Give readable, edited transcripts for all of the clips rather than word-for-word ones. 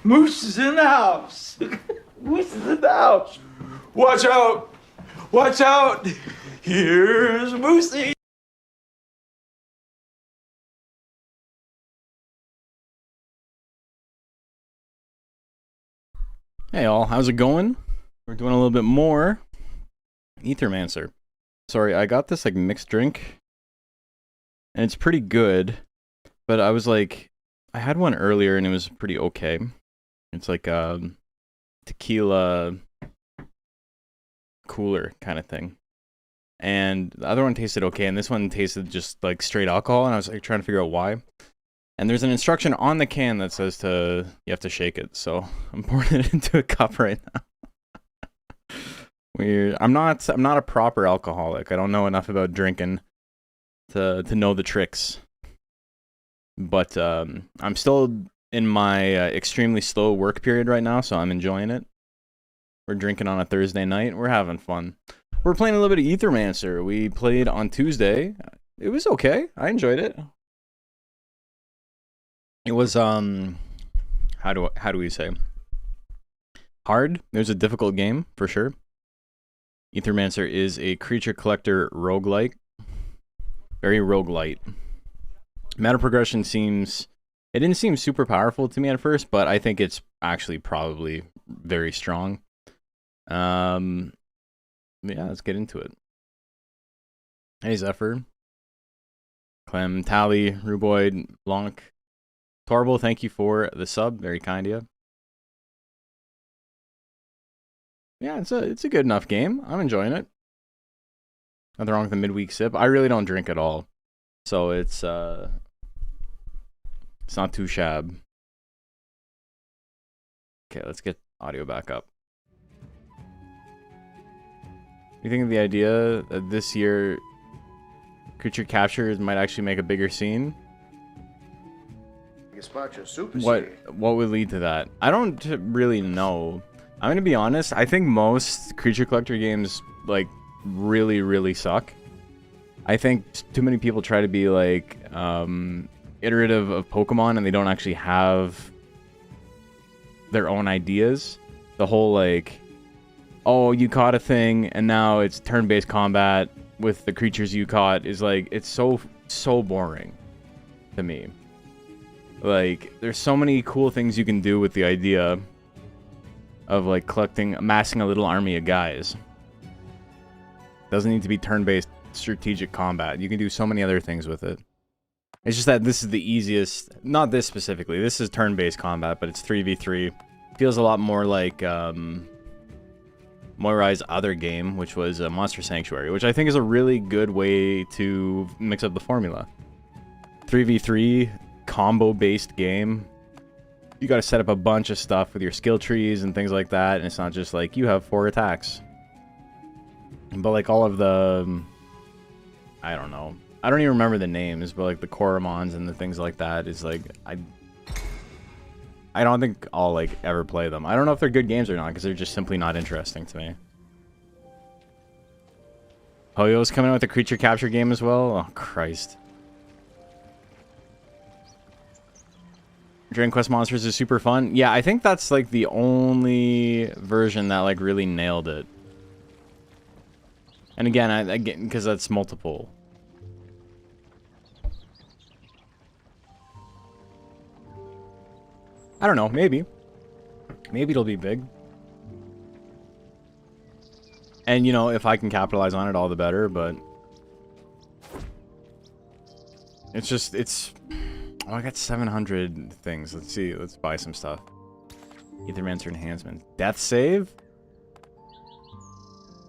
Moose is in the house. Moose is in the house. Watch out. Watch out. Here's Moosey. Hey all, how's it going? We're doing a little bit more Aethermancer. Sorry, I got this like mixed drink and it's pretty good, but I was like, I had one earlier and it was pretty okay. It's like tequila cooler kind of thing. And the other one tasted okay, and this one tasted just like straight alcohol, and I was like trying to figure out why. And there's an instruction on the can that says you have to shake it, so I'm pouring it into a cup right now. Weird. I'm not a proper alcoholic. I don't know enough about drinking to know the tricks. But I'm still in my extremely slow work period right now, so I'm enjoying it. We're drinking on a Thursday night. We're having fun. We're playing a little bit of Aethermancer. We played on Tuesday. It was okay. I enjoyed it. It was how do we say? Hard. It was a difficult game for sure. Aethermancer is a creature collector roguelike. Very roguelite. Meta progression it didn't seem super powerful to me at first, but I think it's actually probably very strong. Yeah, let's get into it. Hey Zephyr, Clem, Tally, Ruboid, Blanc, Torble, thank you for the sub. Very kind of you. Yeah, it's a good enough game. I'm enjoying it. Nothing wrong with the midweek sip. I really don't drink at all, so it's not too shabby. Okay, let's get audio back up. You think of the idea that this year creature captures might actually make a bigger scene? What would lead to that? I don't really know. I'm gonna be honest. I think most creature collector games like really suck. I think too many people try to be like iterative of Pokemon, and they don't actually have their own ideas. The whole like, oh, you caught a thing and now it's turn-based combat with the creatures you caught is like, it's so boring to me. Like, there's so many cool things you can do with the idea of like amassing a little army of guys. Doesn't need to be turn-based strategic combat. You can do so many other things with it. It's just that this is the easiest, not this specifically, this is turn-based combat, but it's 3v3. Feels a lot more like Moirai's other game, which was Monster Sanctuary, which I think is a really good way to mix up the formula. 3v3 combo-based game. You got to set up a bunch of stuff with your skill trees and things like that, and it's not just like you have 4 attacks. But like all of the, I don't know. I don't even remember the names, but like the Koromons and the things like that is like I don't think I'll like ever play them. I don't know if they're good games or not because they're just simply not interesting to me. Hoyo's coming out with a creature capture game as well. Oh Christ. Dragon Quest Monsters is super fun. Yeah, I think that's like the only version that like really nailed it. And again, because that's multiple. I don't know, maybe. Maybe it'll be big. And, you know, if I can capitalize on it, all the better, but... It's just, Oh, I got 700 things. Let's see, let's buy some stuff. Aethermancer enhancement. Death save?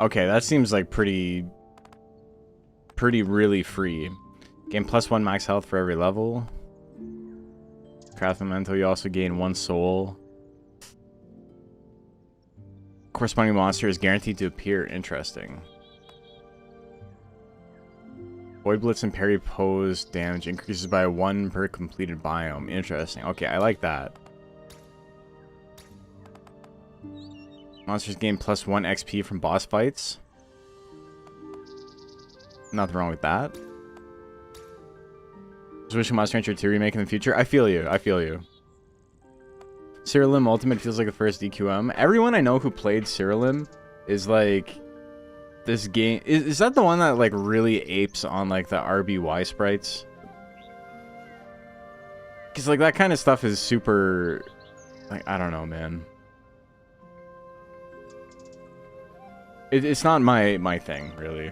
Okay, that seems like pretty really free. Gain +1 max health for every level. Craft memento, you also gain 1 soul. Corresponding monster is guaranteed to appear. Interesting. Void Blitz and parry pose damage increases by 1 per completed biome. Interesting. Okay, I like that. Monsters gain +1 XP from boss fights. Nothing wrong with that. Just wishing Monster Hunter 2 remake in the future. I feel you. I feel you. Cyrilium Ultimate feels like the first DQM. Everyone I know who played Cyrilium is like, this game is that the one that like really apes on like the RBY sprites? Because like that kind of stuff is super, like, I don't know, man. It's not my thing, really.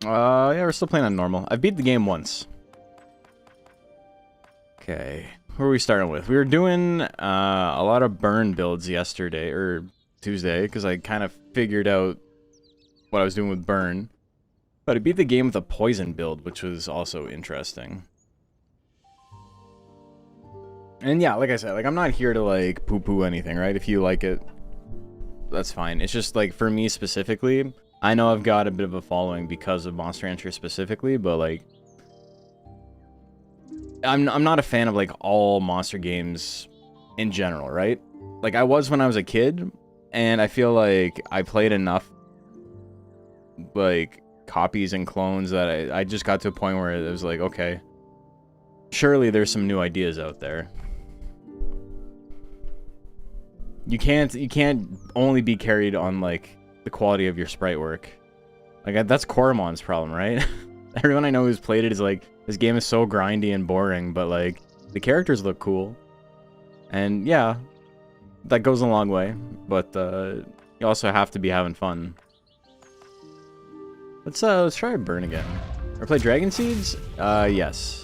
Yeah, we're still playing on normal. I beat the game once. Okay, who are we starting with? We were doing a lot of burn builds yesterday, or Tuesday, because I kind of figured out what I was doing with burn. But I beat the game with a poison build, which was also interesting. And yeah, like I said, like I'm not here to like poo-poo anything, right? If you like it, that's fine. It's just like for me specifically, I know I've got a bit of a following because of Monster Rancher specifically, but like I'm not a fan of like all monster games in general, right? Like I was when I was a kid, and I feel like I played enough like copies and clones that I just got to a point where it was like, okay, surely there's some new ideas out there. You can't only be carried on like the quality of your sprite work. Like that's Korumon's problem, right? Everyone I know who's played it is like, this game is so grindy and boring, but like the characters look cool. And yeah, that goes a long way, but you also have to be having fun. Let's try burn again. Or play Dragon Seeds? Yes.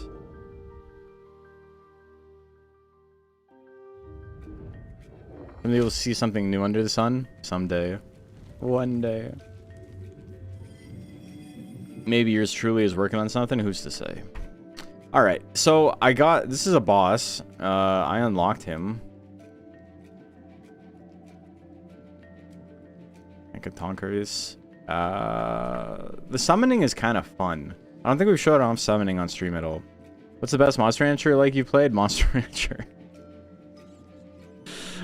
Maybe we'll see something new under the sun someday. One day. Maybe yours truly is working on something, who's to say? Alright, so I got, this is a boss. I unlocked him. I could Tonkaris. The summoning is kind of fun. I don't think we've showed off summoning on stream at all. What's the best Monster Rancher like you played? Monster Rancher.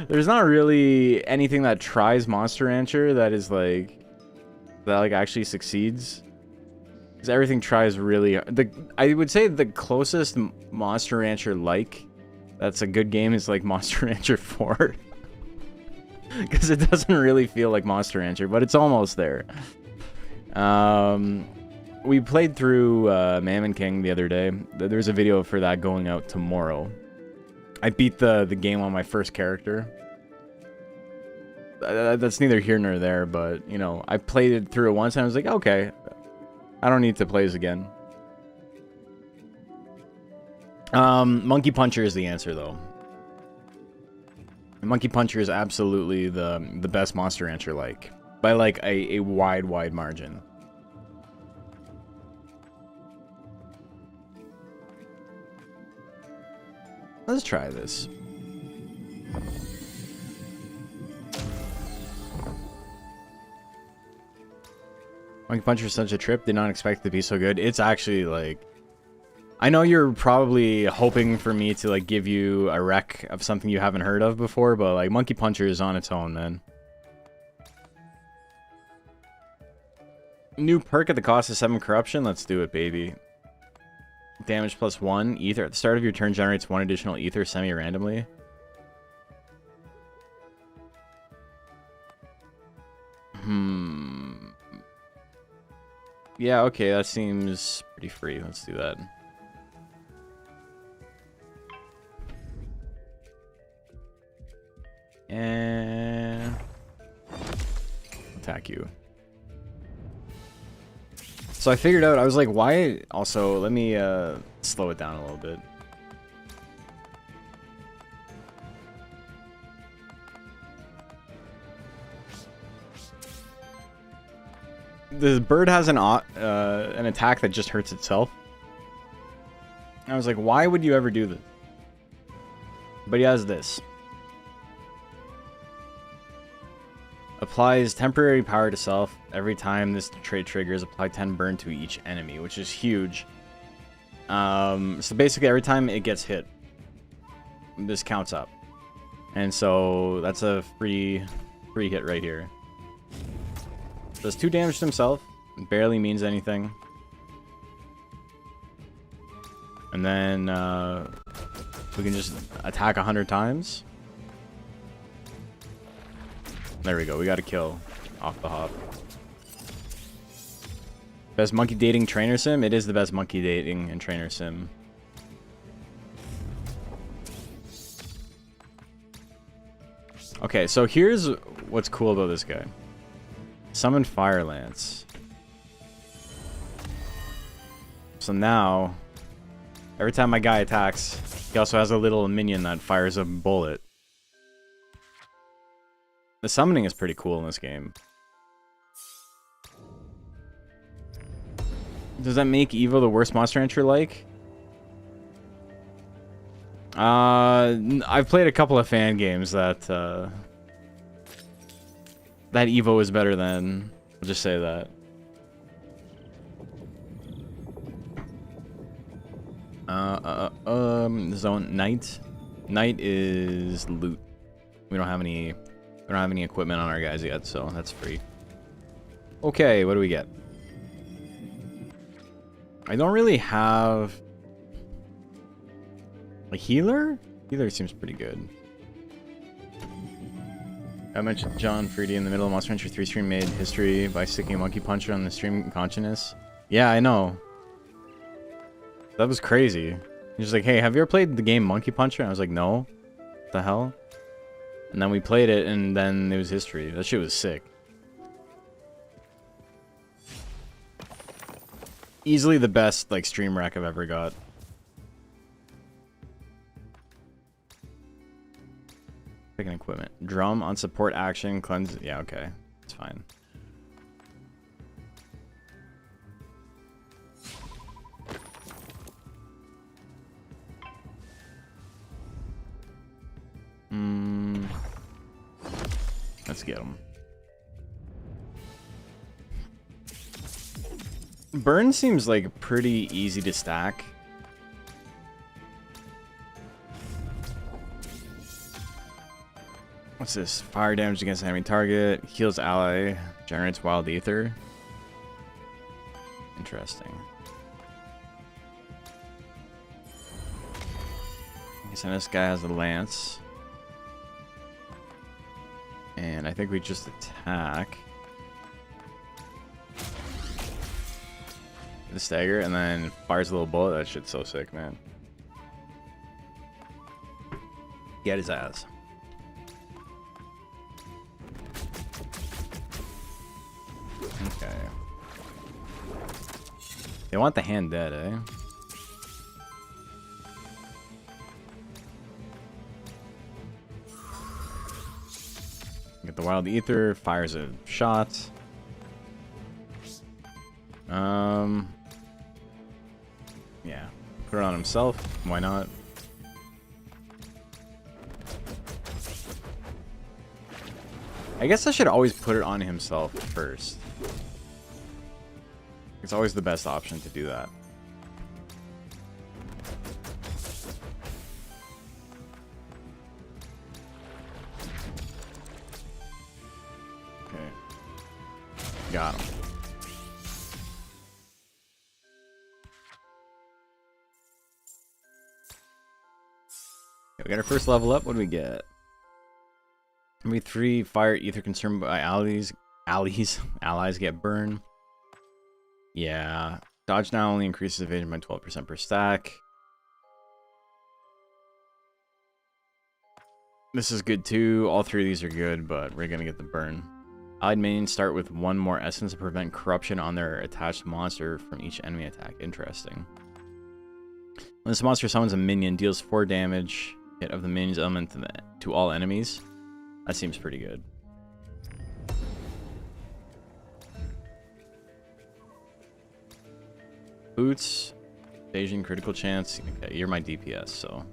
There's not really anything that tries Monster Rancher that is like, that like actually succeeds. Because everything tries really, I would say the closest Monster Rancher like that's a good game is like Monster Rancher 4. Because it doesn't really feel like Monster Rancher, but it's almost there. We played through Mammon King the other day. There's a video for that going out tomorrow. I beat the game on my first character. That's neither here nor there, but, you know, I played it through it once and I was like, okay, I don't need to play this again. Monkey Puncher is the answer, though. Monkey Puncher is absolutely the best Monster Rancher like. By, like, a wide margin. Let's try this. Monkey Puncher is such a trip. Did not expect it to be so good. It's actually, like... I know you're probably hoping for me to, like, give you a rec of something you haven't heard of before, but, like, Monkey Puncher is on its own, man. New perk at the cost of 7 corruption? Let's do it, baby. Damage plus 1. Ether. At the start of your turn generates 1 additional ether semi-randomly. Yeah, okay, that seems pretty free. Let's do that. And... attack you. So I figured out, I was like, why... Also, let me slow it down a little bit. The bird has an attack that just hurts itself. And I was like, why would you ever do this? But he has this. Applies temporary power to self. Every time this trait triggers, apply 10 burn to each enemy, which is huge. So basically every time it gets hit, this counts up. And so that's a free free hit right here. Does 2 damage to himself. Barely means anything. And then we can just attack 100 times. There we go. We got a kill off the hop. Best monkey dating trainer sim? It is the best monkey dating and trainer sim. Okay, so here's what's cool about this guy. Summon Fire Lance. So now, every time my guy attacks, he also has a little minion that fires a bullet. The summoning is pretty cool in this game. Does that make Evo the worst Monster Hunter like? I've played a couple of fan games that that Evo is better than. I'll just say that. Zone Knight. Knight is loot. We don't have any equipment on our guys yet, so that's free. Okay, what do we get? I don't really have a healer? Healer seems pretty good. I mentioned John Fruity in the middle of Monster Hunter 3 stream made history by sticking a monkey puncher on the stream consciousness. Yeah, I know. That was crazy. He's just like, hey, have you ever played the game Monkey Puncher? And I was like, no. What the hell? And then we played it, and then it was history. That shit was sick. Easily the best, like, stream rack I've ever got. Picking equipment. Drum on support action, cleanse. Yeah, okay. It's fine. Let's get him. Burn seems like pretty easy to stack. What's this? Fire damage against enemy target, heals ally, generates wild ether. Interesting. I guess this guy has a lance. And I think we just attack. The stagger and then fires a little bullet. That shit's so sick, man. Get his ass. Okay. They want the hand dead, eh? Get the wild ether, fires a shot. Yeah. Put it on himself. Why not? I guess I should always put it on himself first. It's always the best option to do that. Okay. Got him. Okay, we got our first level up. What do we get? Maybe 3 fire ether consumed by allies get burned. Yeah. Dodge now only increases evasion by 12% per stack. This is good too. All 3 of these are good, but we're gonna get the burn. Allied minions start with 1 more essence to prevent corruption on their attached monster from each enemy attack. Interesting. When this monster summons a minion, deals 4 damage hit of the minion's element to all enemies. That seems pretty good. Boots, evasion, critical chance. Okay, you're my DPS, so.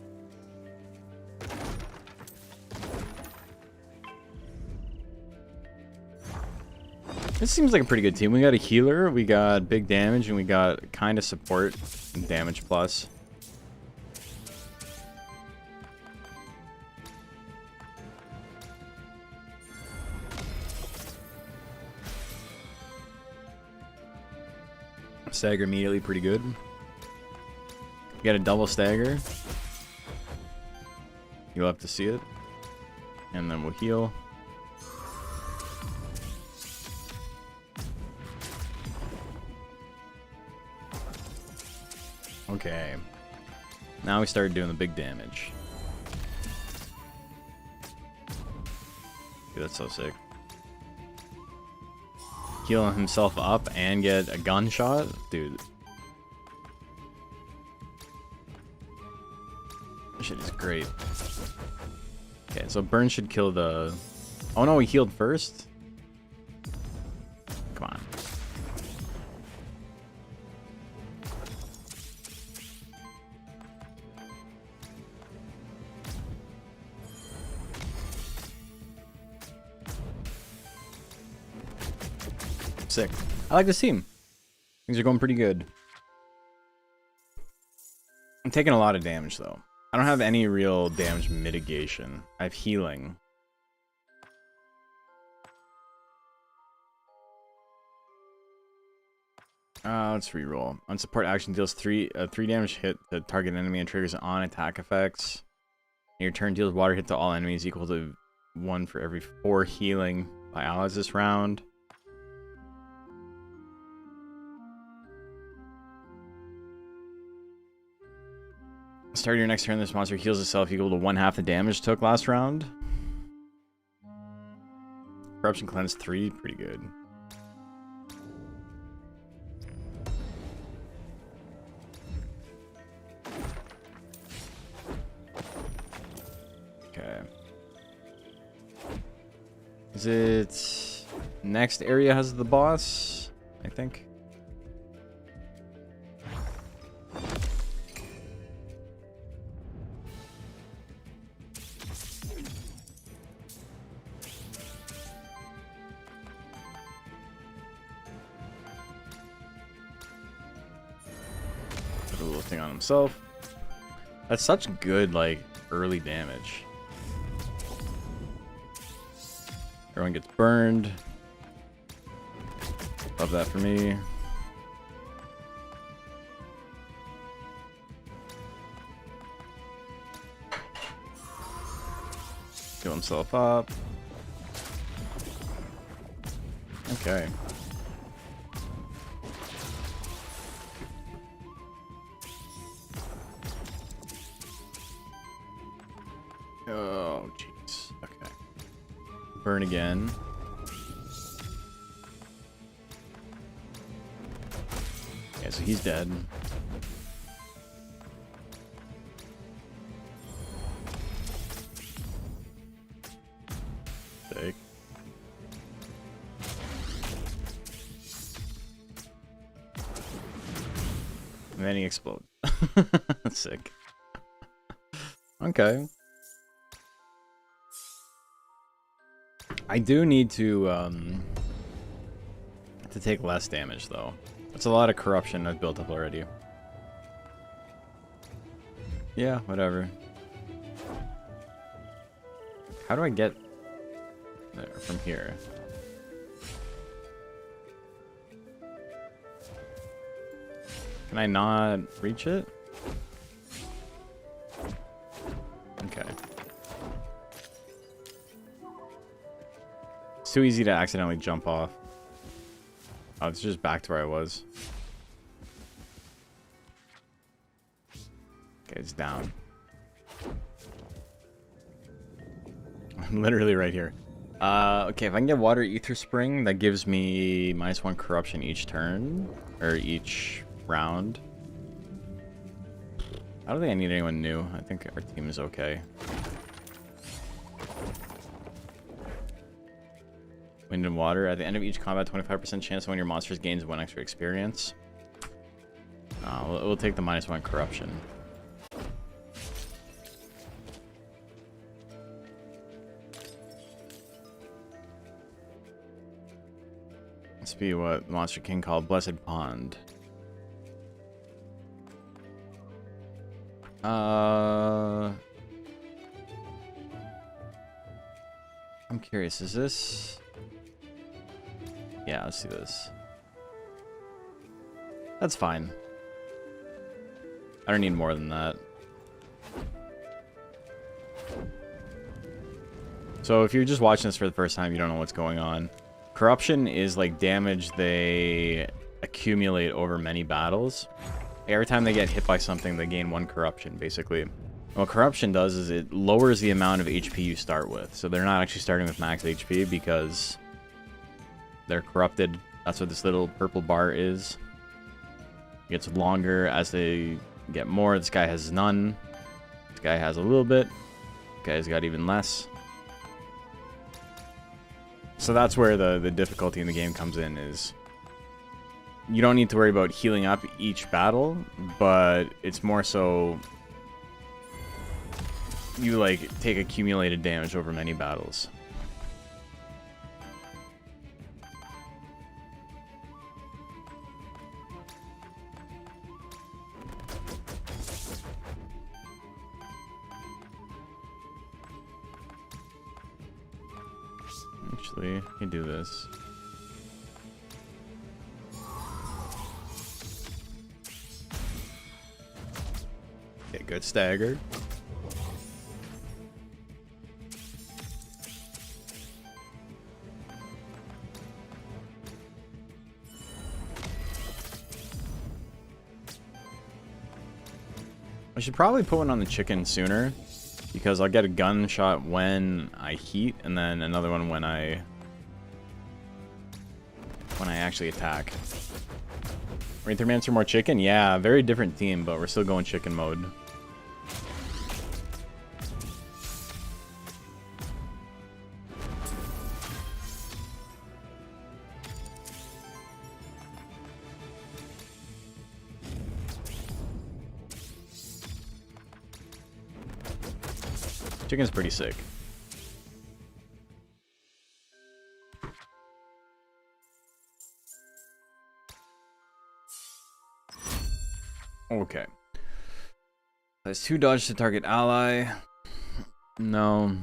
This seems like a pretty good team. We got a healer, we got big damage, and we got kind of support and damage plus. Stagger immediately, pretty good. Get a double stagger. You'll have to see it. And then we'll heal. Okay. Now we started doing the big damage. Dude, that's so sick. Healing himself up and get a gunshot? Dude. This shit is great. Okay, so burn should kill the... Oh no, he healed first? Come on. Sick. I like this team. Things are going pretty good. I'm taking a lot of damage though. I don't have any real damage mitigation. I have healing. Let's reroll. On support action deals 3 damage hit to target enemy and triggers on attack effects. Your turn deals water hit to all enemies equal to 1 for every 4 healing by allies this round. Start your next turn, this monster heals itself equal to 1/2 the damage took last round. Corruption Cleanse 3, pretty good. Okay. Is it... Next area has the boss, I think. Put a little thing on himself. That's such good, like, early damage. Everyone gets burned. Love that for me. Heal himself up. Okay. Oh, jeez. Okay. Burn again. Okay, so he's dead. Sick. And then he explodes. Sick. Okay. I do need to take less damage though. That's a lot of corruption I've built up already. Yeah, whatever. How do I get there from here? Can I not reach it? Okay. It's too easy to accidentally jump off. Oh, it's just back to where I was. Okay, it's down. I'm literally right here. Okay, if I can get Water Ether Spring, that gives me -1 corruption each turn, or each round. I don't think I need anyone new. I think our team is okay. Wind and Water. At the end of each combat, 25% chance when your monsters gains 1 extra experience. We'll take the -1 corruption. Let's be what Monster King called Blessed Pond. I'm curious, is this... Yeah, let's see this. That's fine. I don't need more than that. So if you're just watching this for the first time, you don't know what's going on. Corruption is like damage they accumulate over many battles. Every time they get hit by something, they gain 1 corruption, basically. What corruption does is it lowers the amount of HP you start with. So they're not actually starting with max HP because they're corrupted. That's what this little purple bar is. It gets longer as they get more. This guy has none. This guy has a little bit. This guy's got even less. So that's where the difficulty in the game comes in, is you don't need to worry about healing up each battle, but it's more so you like take accumulated damage over many battles. Actually, I can do this. Okay, good stagger. I should probably put one on the chicken sooner, because I'll get a gunshot when I heat, and then another one when I actually attack. Aethermancer more chicken? Yeah, very different team, but we're still going chicken mode. Chicken's pretty sick. Okay. There's 2 dodge to target ally. No.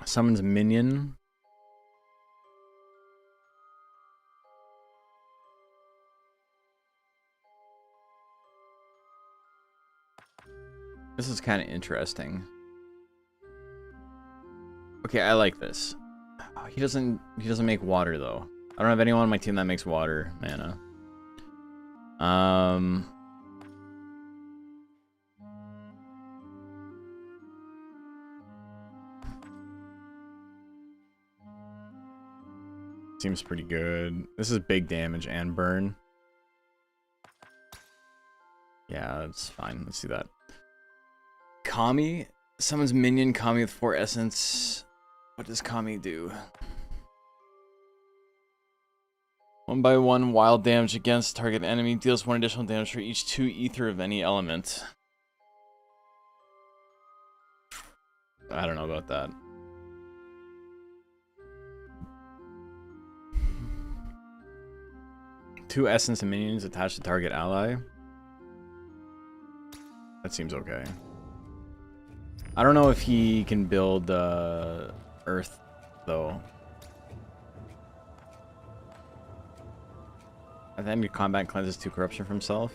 Summons minion. This is kind of interesting. Okay, I like this. Oh, he doesn't make water though. I don't have anyone on my team that makes water mana. Seems pretty good. This is big damage and burn. Yeah, that's fine. Let's do that. Kami summons minion. Kami with 4 essence. What does Kami do? 1/1 wild damage against target enemy. Deals 1 additional damage for each 2 ether of any element. I don't know about that. Two essence and minions attached to target ally. That seems okay. I don't know if he can build Earth, though. I think your combat cleanses 2 corruption from self.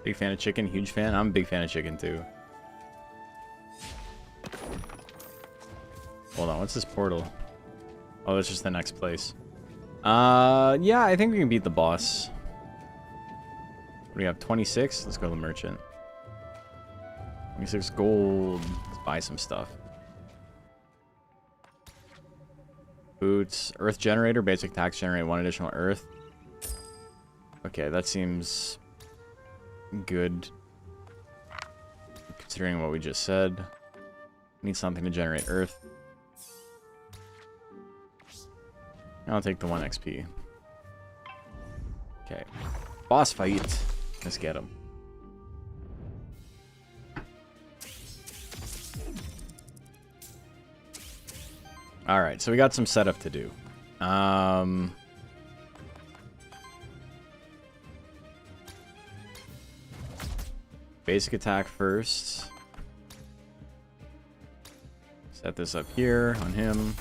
Big fan of chicken, huge fan. I'm a big fan of chicken too. Hold on, what's this portal? Oh, that's just the next place. Yeah, I think we can beat the boss. We have 26. Let's go to the merchant. 26 gold. Let's buy some stuff. Boots. Earth generator. Basic attacks generate 1 additional earth. Okay, that seems good. Considering what we just said. Need something to generate earth. I'll take the 1 XP. Okay. Boss fight. Let's get him. Alright, so we got some setup to do. Basic attack first. Set this up here on him.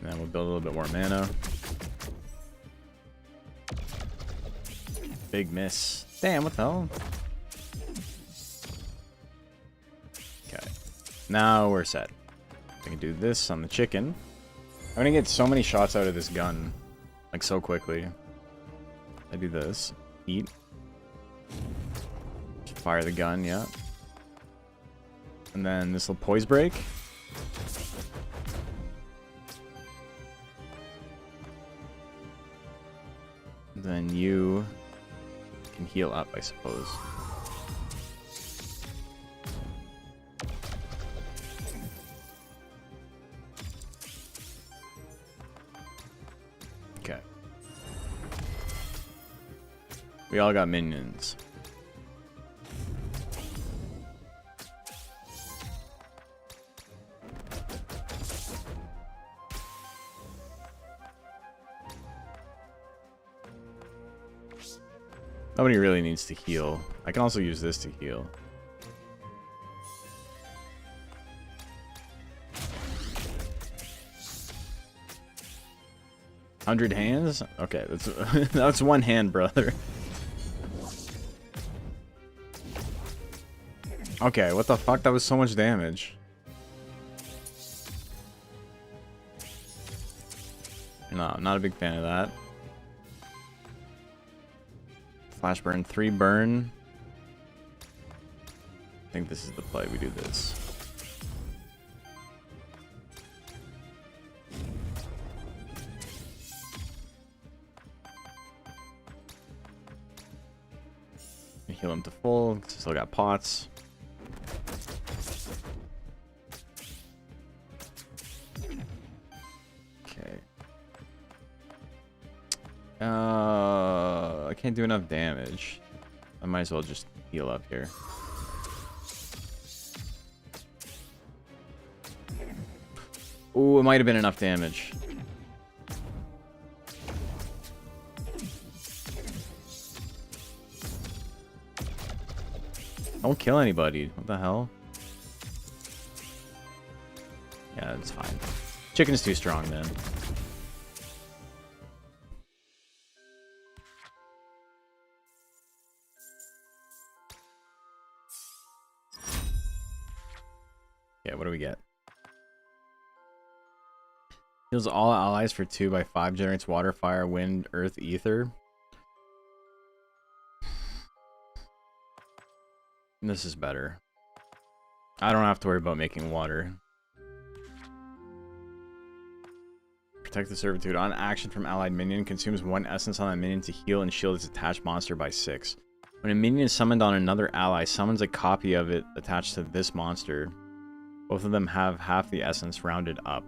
And then we'll build a little bit more mana. Big miss. Damn, what the hell? Okay. Now we're set. I can do this on the chicken. I'm gonna get so many shots out of this gun. Like, so quickly. I do this. Eat. Just fire the gun, yeah. And then this will poise break. Then you can heal up, I suppose. Okay. We all got minions. Nobody really needs to heal. I can also use this to heal. $100 hands? Okay, that's that's one hand, brother. Okay, what the fuck? That was so much damage. No, I'm not a big fan of that. Flash burn, 3 burn. I think this is the play. We do this. Heal him to full. Still got pots. Okay. I can't do enough damage. I might as well just heal up here. Ooh, it might have been enough damage. Don't kill anybody. What the hell? Yeah, it's fine. Chicken's too strong, then. Yeah, what do we get? Heals all allies for 2 by 5. Generates water, fire, wind, earth, ether. This is better. I don't have to worry about making water. Protect the servitude. On action from allied minion, consumes 1 essence on that minion to heal and shield its attached monster by 6. When a minion is summoned on another ally, summons a copy of it attached to this monster. Both of them have half the essence rounded up.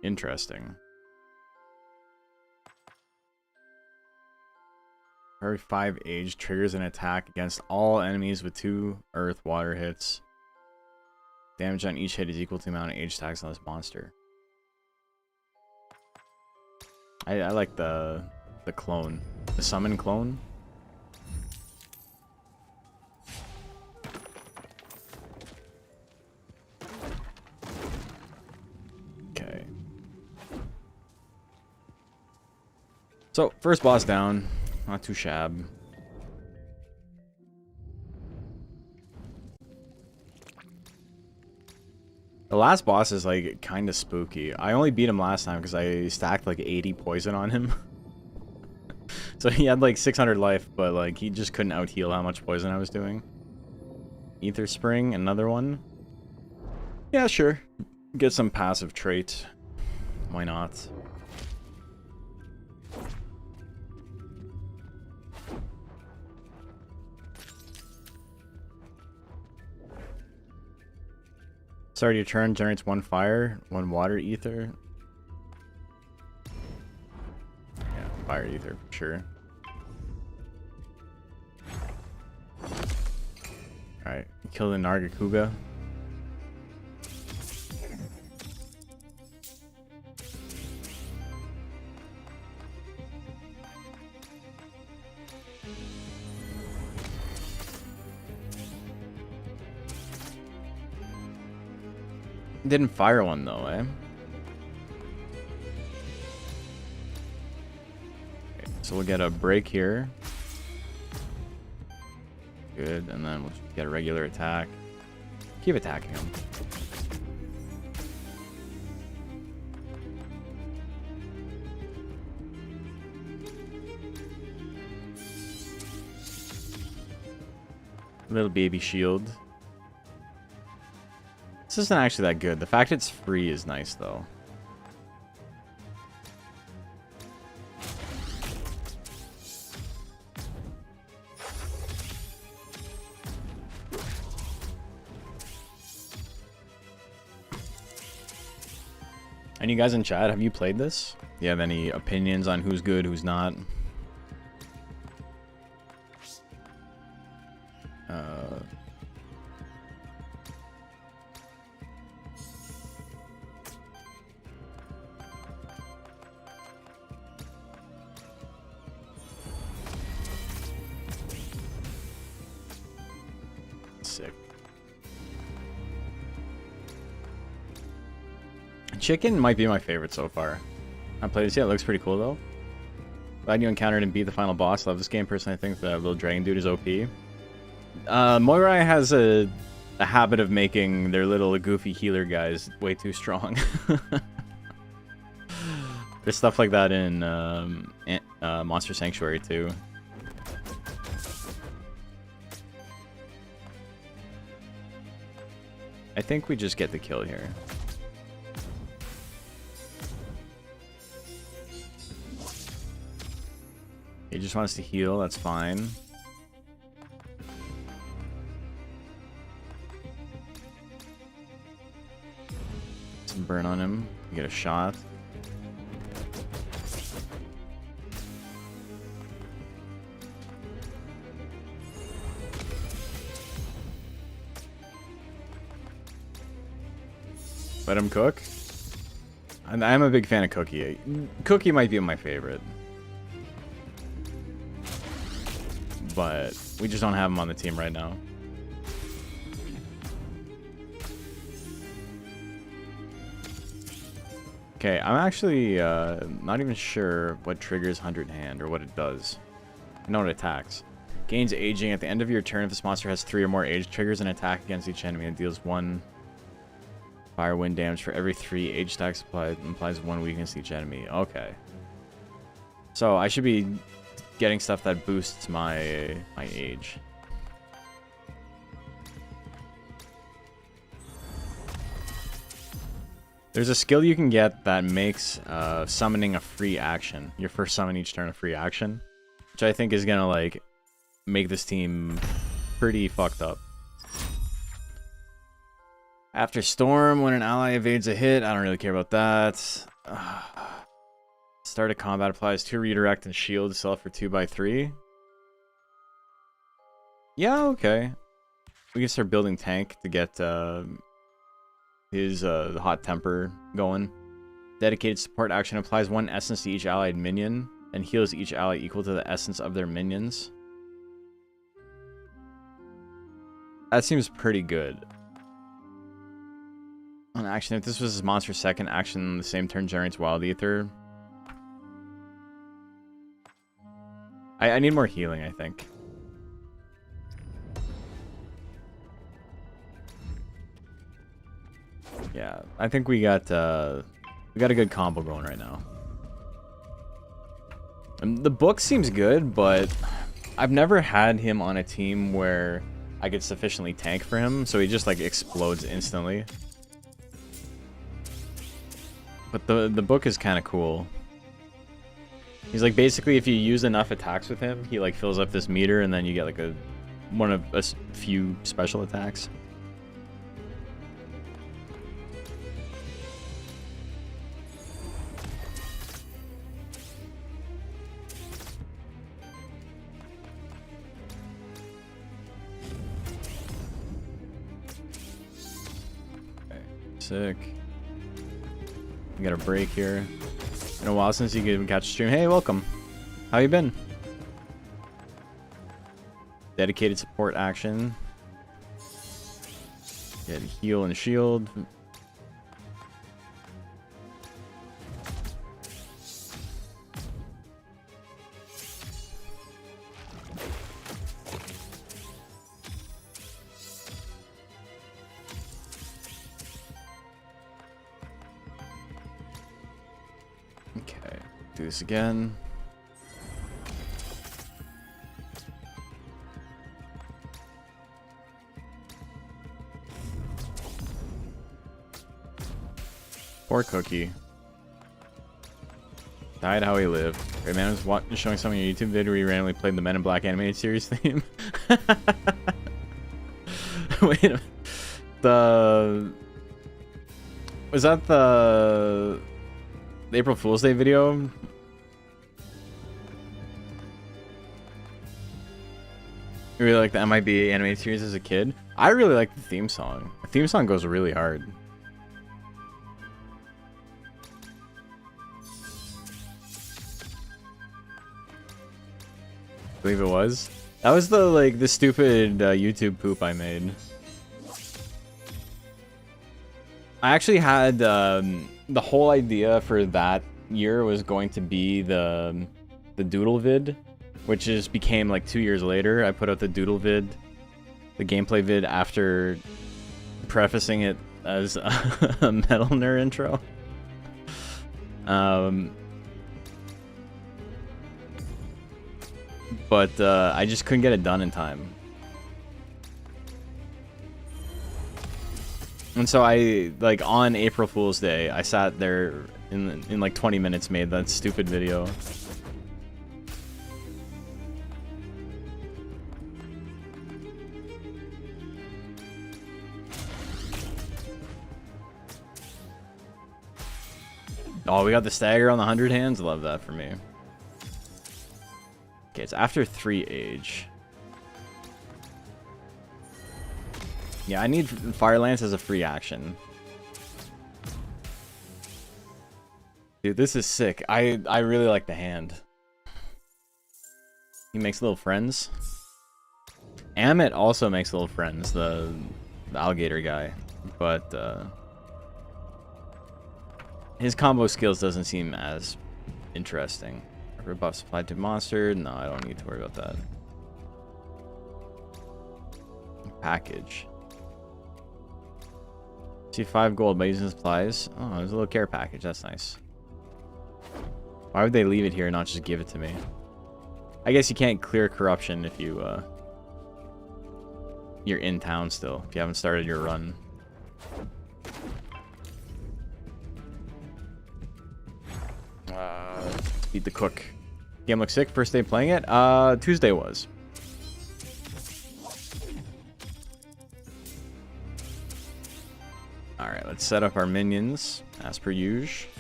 Interesting. Every 5 age triggers an attack against all enemies with 2 earth water hits. Damage on each hit is equal to the amount of age attacks on this monster. I like the clone. The summon clone. Okay. So, first boss down. Not too shabby. The last boss is like kind of spooky. I only beat him last time because I stacked like 80 poison on him. So he had like 600 life, but like he just couldn't out heal how much poison I was doing. Ether Spring, another one. Yeah, sure. Get some passive trait. Why not? Start your turn, generates 1 fire, 1 water ether. Yeah, fire ether for sure. Alright, kill the Nargacuga. Didn't fire one though, eh? Okay, so we'll get a break here. Good, and then we'll just get a regular attack. Keep attacking him. Little baby shield. This isn't actually that good. The fact it's free is nice, though. And you guys in chat, have you played this? Do you have any opinions on who's good, who's not? Sick. Chicken might be my favorite so far. I played this, yeah, it looks pretty cool though. Glad you encountered and beat the final boss. Love this game. Personally, I think the little dragon dude is OP. Moirai has a habit of making their little goofy healer guys way too strong. There's stuff like that in Monster Sanctuary too. I think we just get the kill here. He just wants to heal, that's fine. Some burn on him, you get a shot. Let him cook. I'm a big fan of Cookie. Cookie might be my favorite. But we just don't have him on the team right now. Okay, I'm actually not even sure what triggers 100 Hand or what it does. I know it attacks. Gains aging at the end of your turn if this monster has 3 or more age triggers and attack against each enemy and deals 1 fire wind damage for every 3 age stacks applied. Implies 1 weakness to each enemy. Okay. So I should be getting stuff that boosts my age. There's a skill you can get that makes summoning a free action. Your first summon each turn a free action, which I think is gonna like make this team pretty fucked up. After Storm, when an ally evades a hit, I don't really care about that. Start of combat applies 2 redirect and shield, sell for 2x3. Yeah, okay. We can start building tank to get his the hot temper going. Dedicated support action applies 1 essence to each allied minion and heals each ally equal to the essence of their minions. That seems pretty good. On action, if this was his monster's second action, the same turn generates Wild Ether. I need more healing, I think. Yeah, I think we got a good combo going right now. And the book seems good, but I've never had him on a team where I could sufficiently tank for him, so he just like explodes instantly. But the book is kind of cool. He's like basically if you use enough attacks with him, he like fills up this meter and then you get like one of a few special attacks. Okay, sick. We got a break here. Been a while since you could catch a stream. Hey, welcome. How you been? Dedicated support action. Get heal and shield. Okay, do this again. Poor Cookie. Died how he lived. Great man was showing something on your YouTube video where you randomly played the Men in Black animated series theme. Wait a minute. Was that the April Fool's Day video? You really like the MIB animated series as a kid? I really like the theme song. The theme song goes really hard. I believe it was. That was the stupid YouTube poop I made. I actually had the whole idea for that year was going to be the doodle vid, which just became like 2 years later. I put out the doodle vid, the gameplay vid, after prefacing it as a Metal Nerd intro. But I just couldn't get it done in time. And so I, like, on April Fool's Day, I sat there in like 20 minutes, made that stupid video. Oh, we got the stagger on the 100 hands. Love that for me. Okay, it's after 3 age. Yeah, I need Fire Lance as a free action. Dude, this is sick. I really like the hand. He makes little friends. Amit also makes little friends, the alligator guy. But his combo skills doesn't seem as interesting. Rebuff supplied to monster. No, I don't need to worry about that. Package. See 5 gold by using supplies. Oh, there's a little care package. That's nice. Why would they leave it here and not just give it to me? I guess you can't clear corruption if you you're in town still, if you haven't started your run. Beat the cook. Game looks sick. First day playing it? Tuesday was. Alright, let's set up our minions as per usual.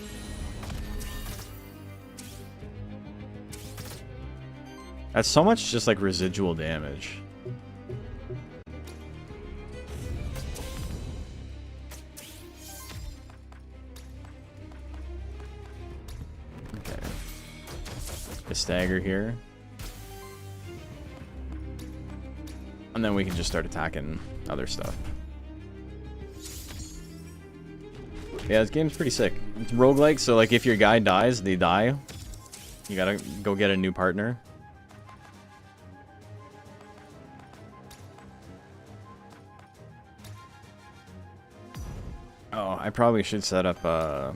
That's so much just like residual damage. Okay. The stagger here. And then we can just start attacking other stuff. Yeah, this game's pretty sick. It's roguelike, so like if your guy dies, they die. You gotta go get a new partner. Oh, I probably should set up another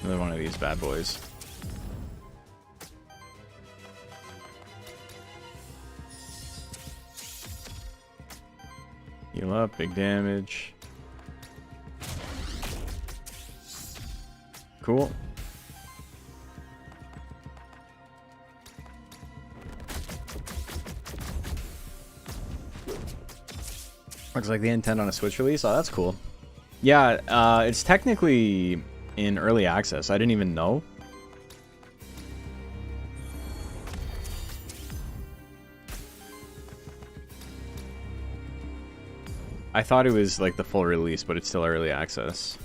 one of these bad boys. Heal up, big damage. Cool. Looks like the intent on a Switch release. Oh, that's cool. Yeah, it's technically in early access. I didn't even know. I thought it was like the full release, but it's still early access.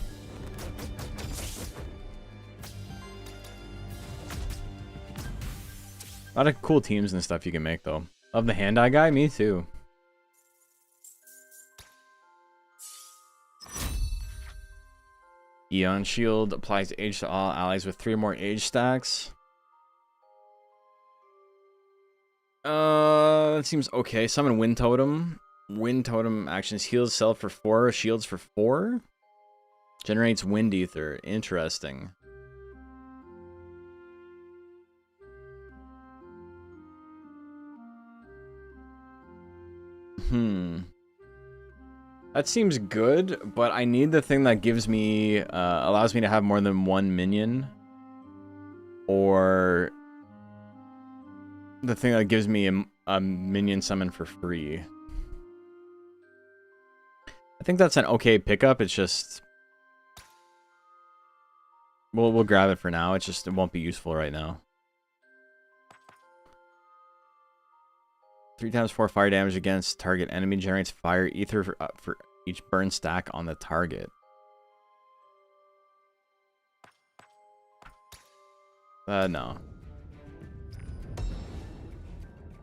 A lot of cool teams and stuff you can make, though. Love the hand-eye guy? Me too. Eon Shield applies age to all allies with 3 more age stacks. That seems okay. Summon Wind Totem. Wind Totem actions heals self for 4, shields for 4. Generates wind ether. Interesting. That seems good, but I need the thing that gives me, allows me to have more than one minion. Or the thing that gives me a minion summon for free. I think that's an okay pickup, it's just... We'll grab it for now, it won't be useful right now. 3 times 4 fire damage against target enemy, generates fire ether for each burn stack on the target. No.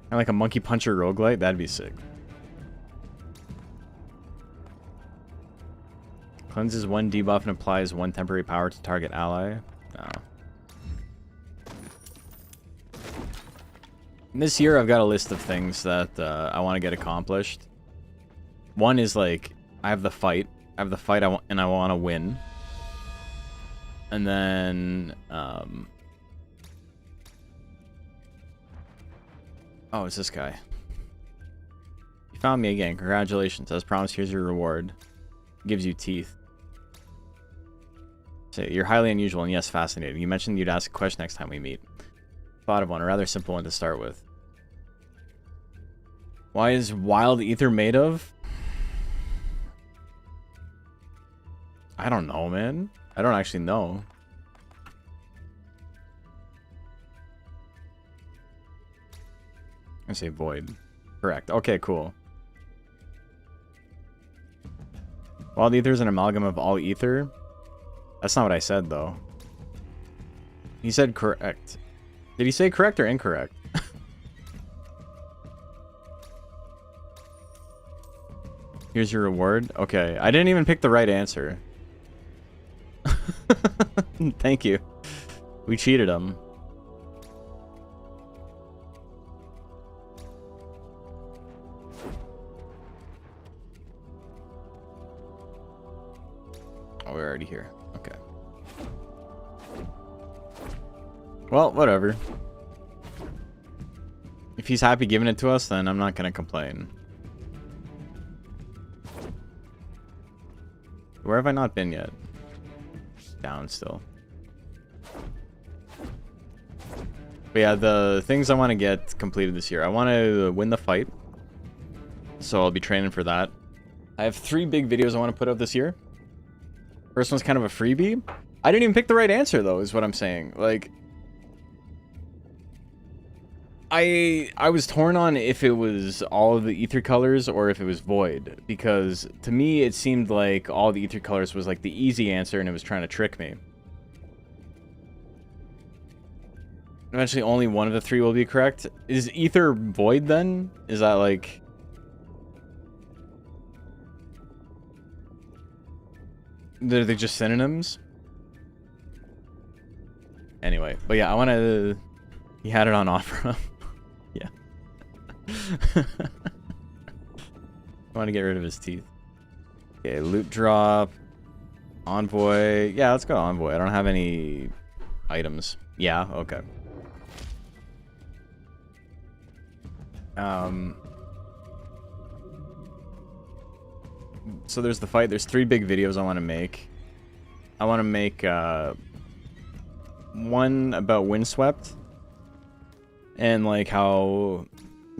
And like a monkey puncher roguelite, that'd be sick. Cleanses 1 debuff and applies 1 temporary power to target ally. No. This year, I've got a list of things that I want to get accomplished. One is like, I have the fight. I want to win. And then, oh, it's this guy. You found me again. Congratulations. As promised, here's your reward. Gives you teeth. So you're highly unusual and yes, fascinating. You mentioned you'd ask a question next time we meet. Thought of one, a rather simple one to start with. Why is wild ether made of? I don't know, man. I don't actually know. I say void. Correct. Okay, cool. Wild ether is an amalgam of all ether. That's not what I said, though. He said correct. Did he say correct or incorrect? Here's your reward. Okay, I didn't even pick the right answer. Thank you. We cheated him. Oh, we're already here. Okay. Well, whatever. If he's happy giving it to us, then I'm not gonna complain. Where have I not been yet? Down still. But yeah, the things I want to get completed this year. I want to win the fight. So I'll be training for that. I have 3 big videos I want to put up this year. First one's kind of a freebie. I didn't even pick the right answer, though, is what I'm saying. Like, I was torn on if it was all of the ether colors or if it was void. Because to me, it seemed like all the ether colors was like the easy answer and it was trying to trick me. Eventually, only one of the 3 will be correct. Is ether void then? Is that like... Are they just synonyms? Anyway, but yeah, I want to... He had it on offer. Yeah. I want to get rid of his teeth. Okay, loot drop. Envoy. Yeah, let's go envoy. I don't have any items. Yeah, okay. So there's the fight. There's 3 big videos I want to make. I want to make one about Windswept and like how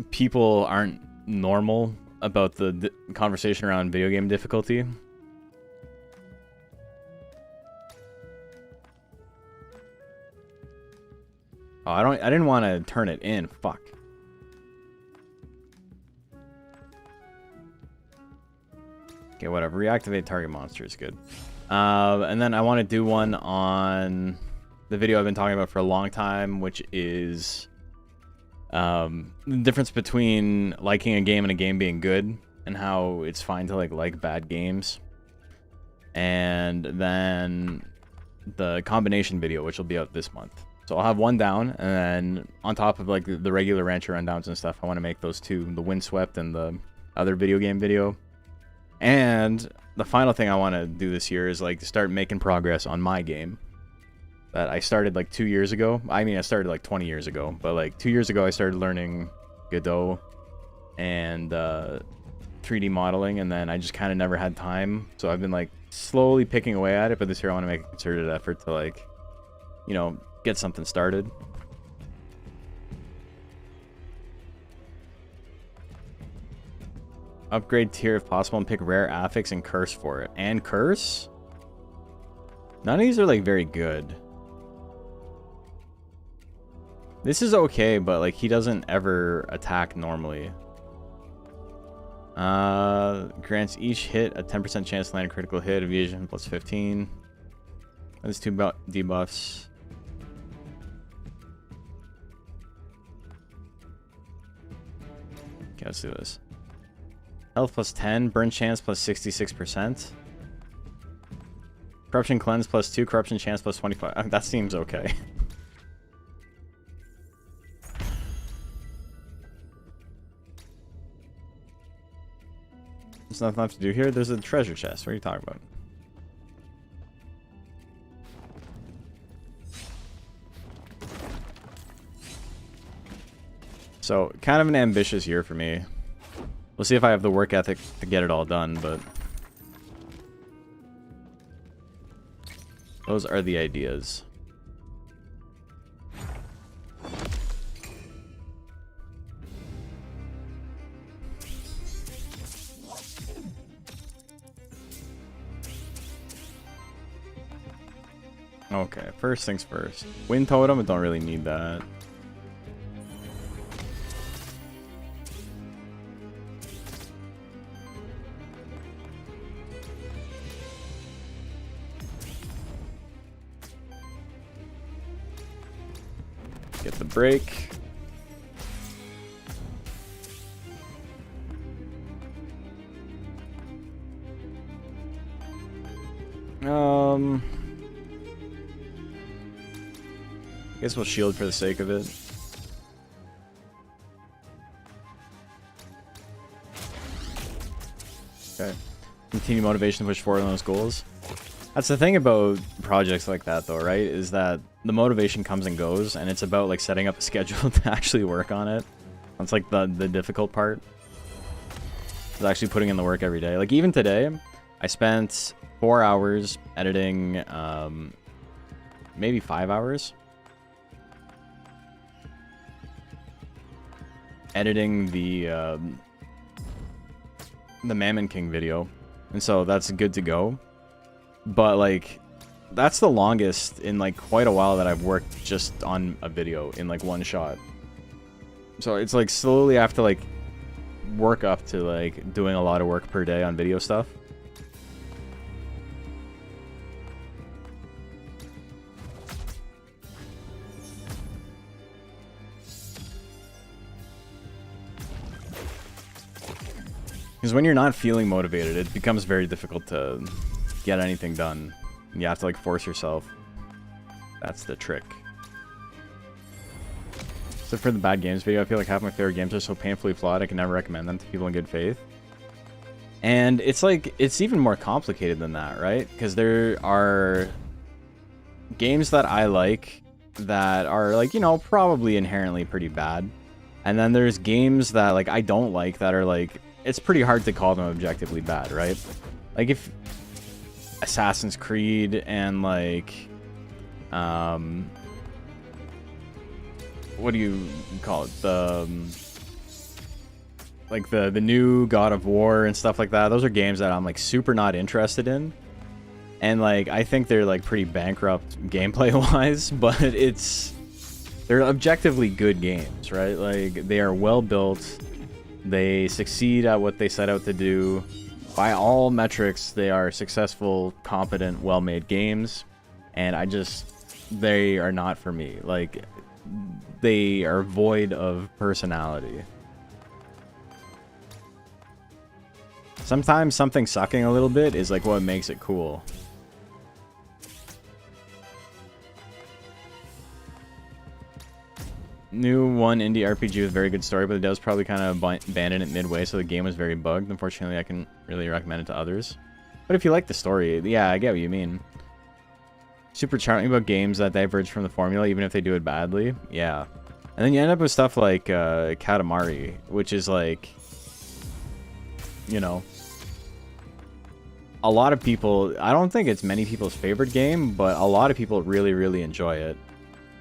people aren't normal about the conversation around video game difficulty. Oh, I didn't want to turn it in. Fuck. Okay, whatever. Reactivate target monster is good. And then I want to do one on the video I've been talking about for a long time, which is the difference between liking a game and a game being good, and how it's fine to like bad games. And then the combination video, which will be out this month. So I'll have one down, and then on top of like the regular Rancher rundowns and stuff, I want to make those 2, the Windswept and the other video game video. And the final thing I want to do this year is like to start making progress on my game that I started like 2 years ago. I mean, I started like 20 years ago, but like 2 years ago I started learning Godot and 3D modeling, and then I just kind of never had time. So I've been like slowly picking away at it, but this year I want to make a concerted effort to like, you know, get something started. Upgrade tier if possible and pick rare affix and curse for it. And curse? None of these are like very good. This is okay, but like he doesn't ever attack normally. Grants each hit a 10% chance to land a critical hit, evasion plus 15. That's 2 debuffs. Okay, let's do this. Health plus 10, burn chance plus 66%. Corruption cleanse plus 2, corruption chance plus 25. That seems okay. There's nothing left to do here. There's a treasure chest. What are you talking about? So, kind of an ambitious year for me. We'll see if I have the work ethic to get it all done, but those are the ideas. Okay, first things first. Wind totem, I don't really need that. Get the break. Guess we'll shield for the sake of it. Okay. Continue motivation to push forward on those goals. That's the thing about projects like that, though, right? Is that the motivation comes and goes, and it's about like setting up a schedule to actually work on it. That's like the difficult part. Is actually putting in the work every day. Like even today, I spent 4 hours editing, maybe 5 hours. Editing the Mammon King video, and so that's good to go. But like that's the longest in like quite a while that I've worked just on a video in like one shot. So it's like slowly I have to like work up to like doing a lot of work per day on video stuff. Because when you're not feeling motivated, it becomes very difficult to get anything done. You have to like force yourself. That's the trick. So for the bad games video, I feel like half my favorite games are so painfully flawed I can never recommend them to people in good faith. And it's like, it's even more complicated than that, right? Because there are games that I like that are like, you know, probably inherently pretty bad. And then there's games that like I don't like that are like, it's pretty hard to call them objectively bad, right? Like if Assassin's Creed and like what do you call it, the like the new God of War and stuff like that, those are games that I'm like super not interested in, and like I think they're like pretty bankrupt gameplay wise, but they're objectively good games, right? Like they are well built, they succeed at what they set out to do. By all metrics, they are successful, competent, well-made games, and they are not for me. Like, they are void of personality. Sometimes something sucking a little bit is like what makes it cool. New one indie RPG with very good story, but it does probably kind of abandon it midway, so the game was very bugged. Unfortunately, I can really recommend it to others. But if you like the story, yeah, I get what you mean. Super charming about games that diverge from the formula, even if they do it badly. Yeah. And then you end up with stuff like Katamari, which is like, you know, a lot of people, I don't think it's many people's favorite game, but a lot of people really, really enjoy it.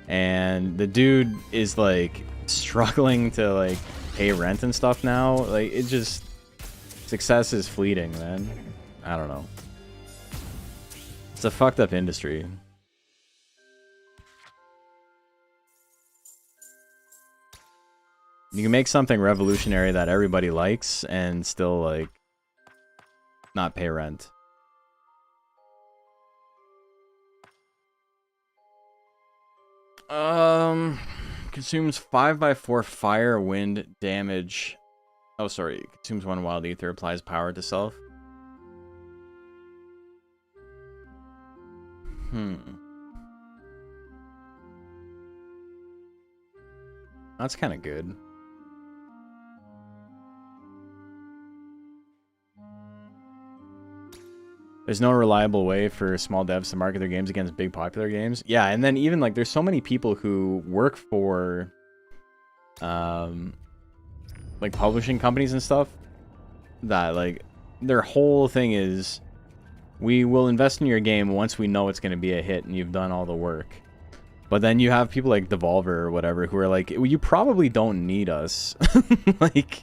And the dude is like struggling to like pay rent and stuff now. Like, it just, success is fleeting, man. I don't know. It's a fucked up industry. You can make something revolutionary that everybody likes and still, like, not pay rent. Consumes 5x4 fire, wind, damage. Oh, sorry. Consumes 1 wild ether, applies power to self. That's kind of good. There's no reliable way for small devs to market their games against big popular games. Yeah, and then even like there's so many people who work for like publishing companies and stuff that like their whole thing is, we will invest in your game once we know it's going to be a hit and you've done all the work. But then you have people like Devolver or whatever who are like, well, you probably don't need us. like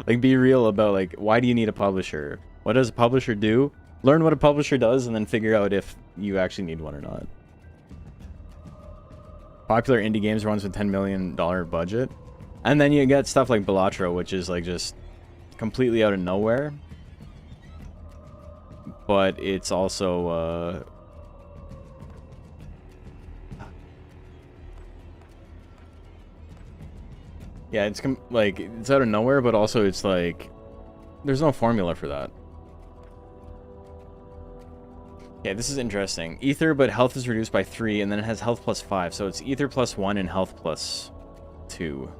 be real about like, why do you need a publisher? What does a publisher do? Learn what a publisher does and then figure out if you actually need one or not. Popular indie games are ones with $10 million budget. And then you get stuff like Balatro, which is like just completely out of nowhere. But it's also yeah, it's like it's out of nowhere, but also it's like there's no formula for that. Yeah, this is interesting. Ether, but health is reduced by 3, and then it has health plus 5, so it's ether plus 1 and health plus 2.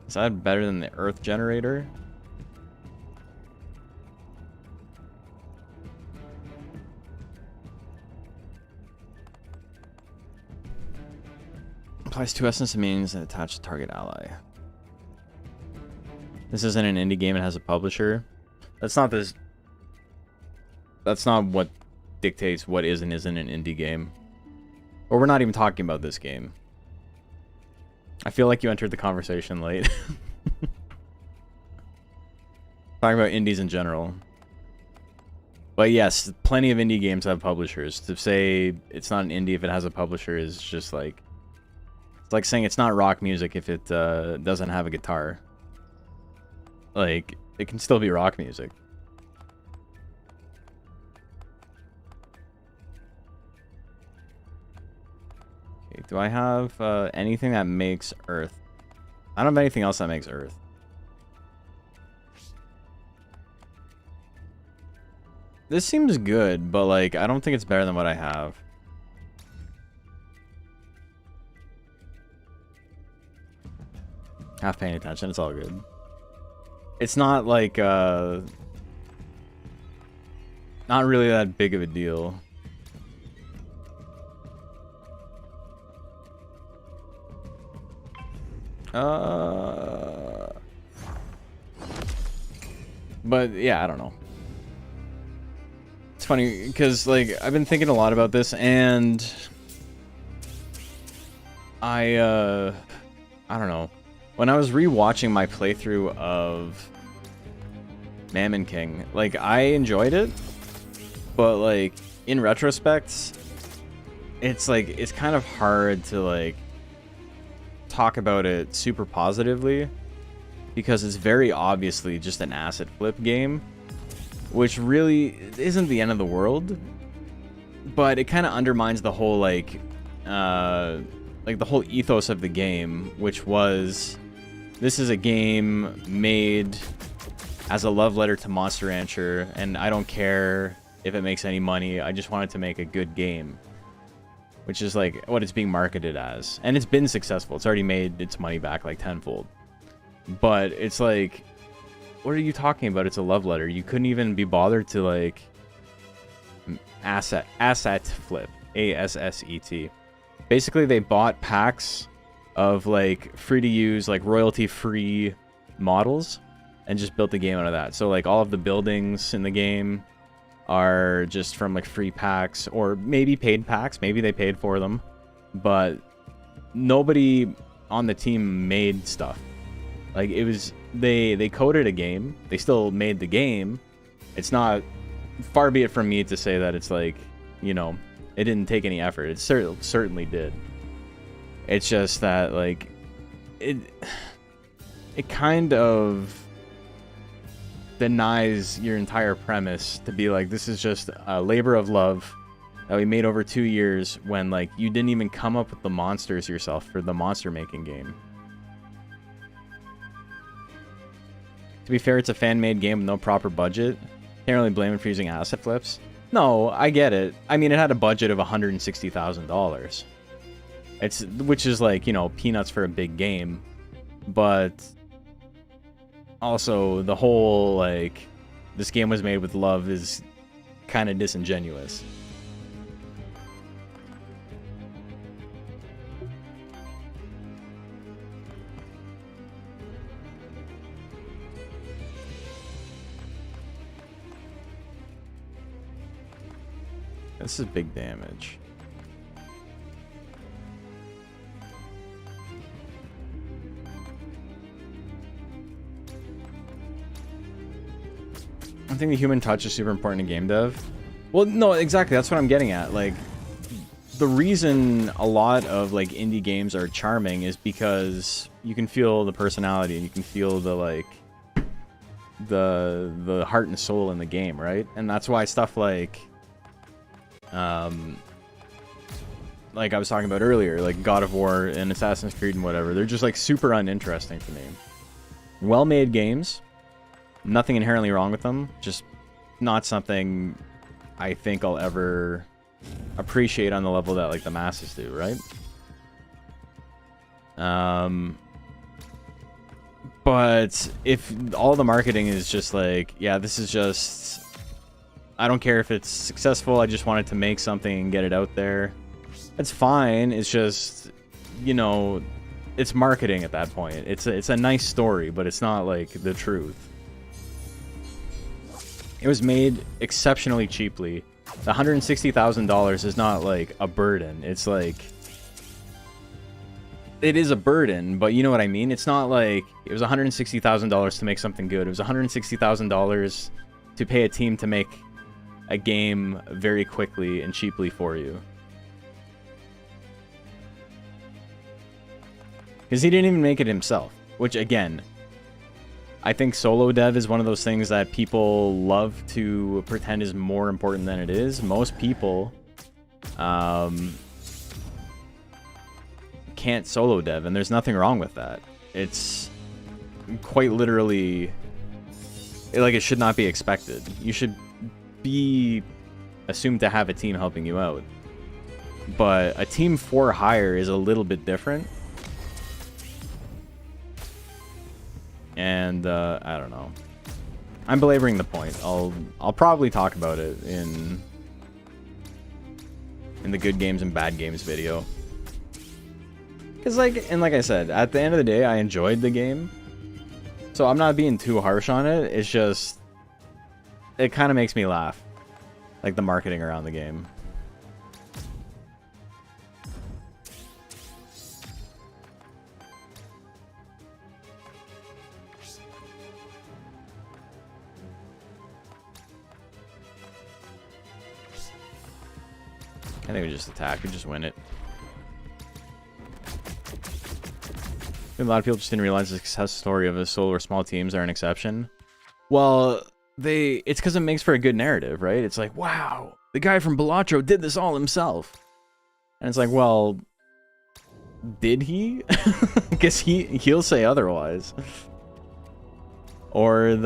Is that better than the earth generator? Applies 2 essence means and attach to target ally. This isn't an indie game, it has a publisher. That's not this. That's not what dictates what is and isn't an indie game. Or we're not even talking about this game. I feel like you entered the conversation late. Talking about indies in general. But yes, plenty of indie games have publishers. To say it's not an indie if it has a publisher is just like... It's like saying it's not rock music if it doesn't have a guitar. Like, it can still be rock music. Okay, do I have anything that makes Earth? I don't have anything else that makes Earth. This seems good, but like, I don't think it's better than what I have. Half paying attention, it's all good. It's not like, not really that big of a deal. But yeah, I don't know. It's funny because like I've been thinking a lot about this, and I don't know. When I was rewatching my playthrough of Mammon King, like I enjoyed it, but like in retrospect, it's like it's kind of hard to like talk about it super positively because it's very obviously just an asset flip game, which really isn't the end of the world, but it kind of undermines the whole like the whole ethos of the game, which was this is a game made as a love letter to Monster Rancher, and I don't care if it makes any money, I just wanted to make a good game. which is like what it's being marketed as. And it's been successful. It's already made its money back like tenfold. But it's like, what are you talking about? It's a love letter. You couldn't even be bothered to like asset flip, ASSET. Basically, they bought packs of like free to use, like royalty free models and just built the game out of that. So like all of the buildings in the game are just from like free packs or maybe paid packs. Maybe they paid for them, but nobody on the team made stuff. Like it was, they coded a game. They still made the game. It's not, far be it from me to say that it's like, you know, it didn't take any effort. It certainly did. It's just that like it kind of denies your entire premise to be like, this is just a labor of love that we made over 2 years when like you didn't even come up with the monsters yourself for the monster making game. To be fair, it's a fan-made game with no proper budget. Can't really blame it for using asset flips. No, I get it. I mean, it had a budget of $160,000. Which is like, you know, peanuts for a big game. But also the whole like this game was made with love is kind of disingenuous. This is big damage. I think the human touch is super important in game dev. Well, no, exactly. That's what I'm getting at. Like, the reason a lot of like indie games are charming is because you can feel the personality and you can feel the like the heart and soul in the game, right? And that's why stuff like I was talking about earlier, like God of War and Assassin's Creed and whatever, they're just like super uninteresting to me. Well-made games, nothing inherently wrong with them, just not something I think I'll ever appreciate on the level that like the masses do, right? But if all the marketing is just like, yeah, this is just, I don't care if it's successful, I just wanted to make something and get it out there, it's fine. It's just, you know, it's marketing at that point. It's a nice story, but it's not like the truth. It was made exceptionally cheaply. The $160,000 is not like a burden. It's like, it is a burden, but you know what I mean? It's not like it was $160,000 to make something good. It was $160,000 to pay a team to make a game very quickly and cheaply for you. Because he didn't even make it himself, which again, I think solo dev is one of those things that people love to pretend is more important than it is. Most people can't solo dev, and there's nothing wrong with that. It's quite literally, like, it should not be expected. You should be assumed to have a team helping you out. But a team for hire is a little bit different. And I don't know. I'm belaboring the point. I'll probably talk about it in the good games and bad games video. Cause like I said, at the end of the day, I enjoyed the game, so I'm not being too harsh on it. It's just, it kind of makes me laugh, like the marketing around the game. I think we just attack. We just win it. A lot of people just didn't realize the success story of a solo or small teams are an exception. Well, it's because it makes for a good narrative, right? It's like, wow, the guy from Balatro did this all himself. And it's like, well, did he? Because he'll say otherwise. Or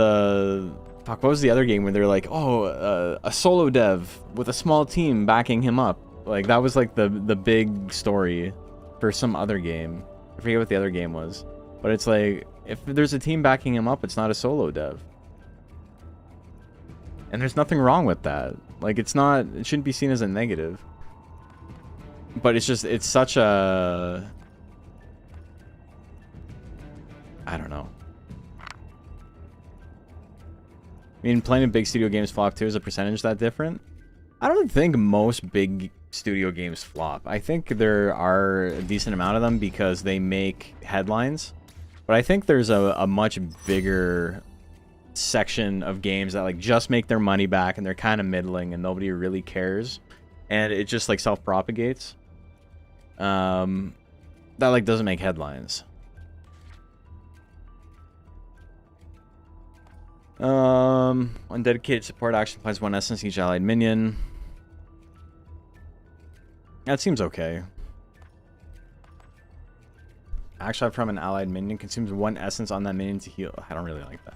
fuck, what was the other game where they're like, oh, a solo dev with a small team backing him up. Like, that was like the big story for some other game. I forget what the other game was. But it's like, if there's a team backing him up, it's not a solo dev. And there's nothing wrong with that. Like, it shouldn't be seen as a negative. But it's just, it's such a... I don't know. I mean, playing big studio games flop too. Is a percentage that different? I don't think most big studio games flop. I think there are a decent amount of them because they make headlines. But I think there's a much bigger section of games that like just make their money back and they're kind of middling and nobody really cares. And it just like self-propagates. That like doesn't make headlines. Undedicated support action applies 1 essence each allied minion. That seems okay. Action from an allied minion consumes 1 essence on that minion to heal. I don't really like that.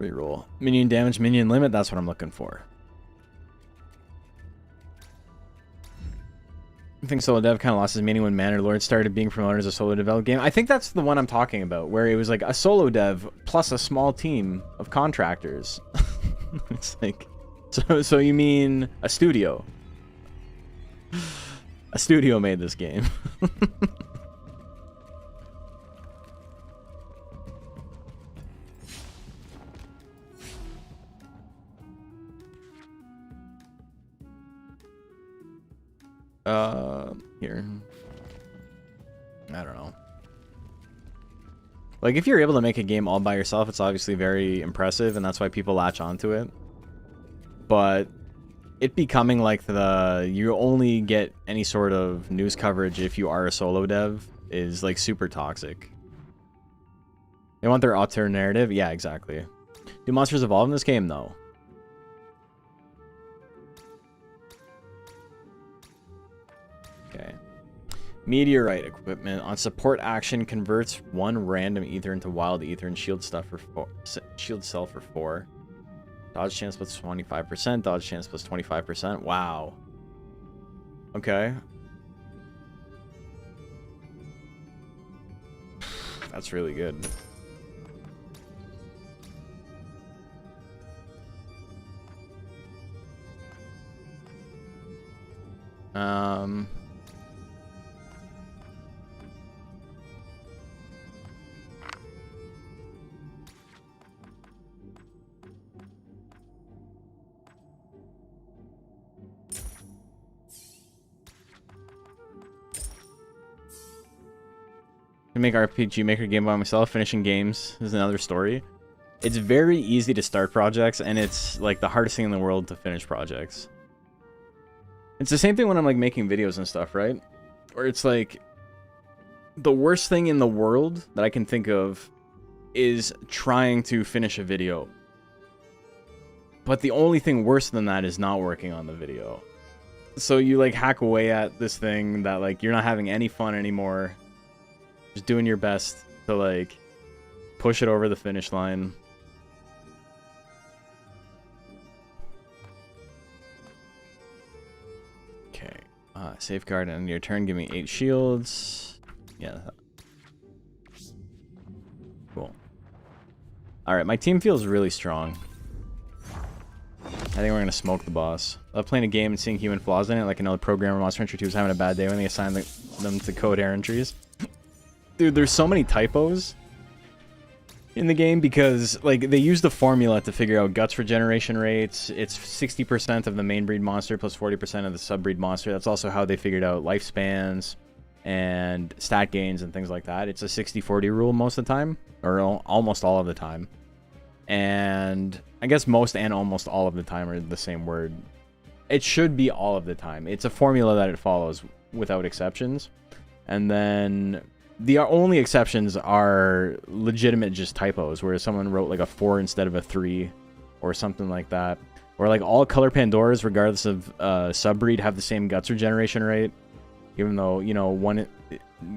Reroll. Minion damage, minion limit, that's what I'm looking for. I think solo dev kind of lost his meaning when Manor Lord started being promoted as a solo developed game. I think that's the one I'm talking about, where it was like a solo dev plus a small team of contractors. It's like, so you mean a studio? A studio made this game. Here. I don't know. Like, if you're able to make a game all by yourself, it's obviously very impressive, and that's why people latch onto it. But it becoming like you only get any sort of news coverage if you are a solo dev is like super toxic. They want their auteur narrative? Yeah, exactly. Do monsters evolve in this game? though? Okay. Meteorite equipment on support action converts 1 random ether into wild ether and shield stuff for 4. Shield cell for 4. Dodge chance plus 25%. Dodge chance plus 25%. Wow. Okay. That's really good. To make RPG Maker game by myself, finishing games is another story. It's very easy to start projects, and it's like the hardest thing in the world to finish projects. It's the same thing when I'm like making videos and stuff, right? Where it's like the worst thing in the world that I can think of is trying to finish a video. But the only thing worse than that is not working on the video. So you like hack away at this thing that like you're not having any fun anymore. Just doing your best to like push it over the finish line. Okay. Safeguard and your turn. Give me 8 shields. Yeah. Cool. Alright, my team feels really strong. I think we're gonna smoke the boss. I love playing a game and seeing human flaws in it, like another programmer Monster Hunter 2 was having a bad day when they assigned them to code error entries. Dude, there's so many typos in the game because, like, they use the formula to figure out guts regeneration rates. It's 60% of the main breed monster plus 40% of the sub-breed monster. That's also how they figured out lifespans and stat gains and things like that. It's a 60-40 rule most of the time, or almost all of the time. And I guess most and almost all of the time are the same word. It should be all of the time. It's a formula that it follows without exceptions. And then the only exceptions are legitimate just typos, where someone wrote like a 4 instead of a 3 or something like that. Or like all color Pandoras, regardless of subbreed, have the same guts regeneration rate. Even though, you know,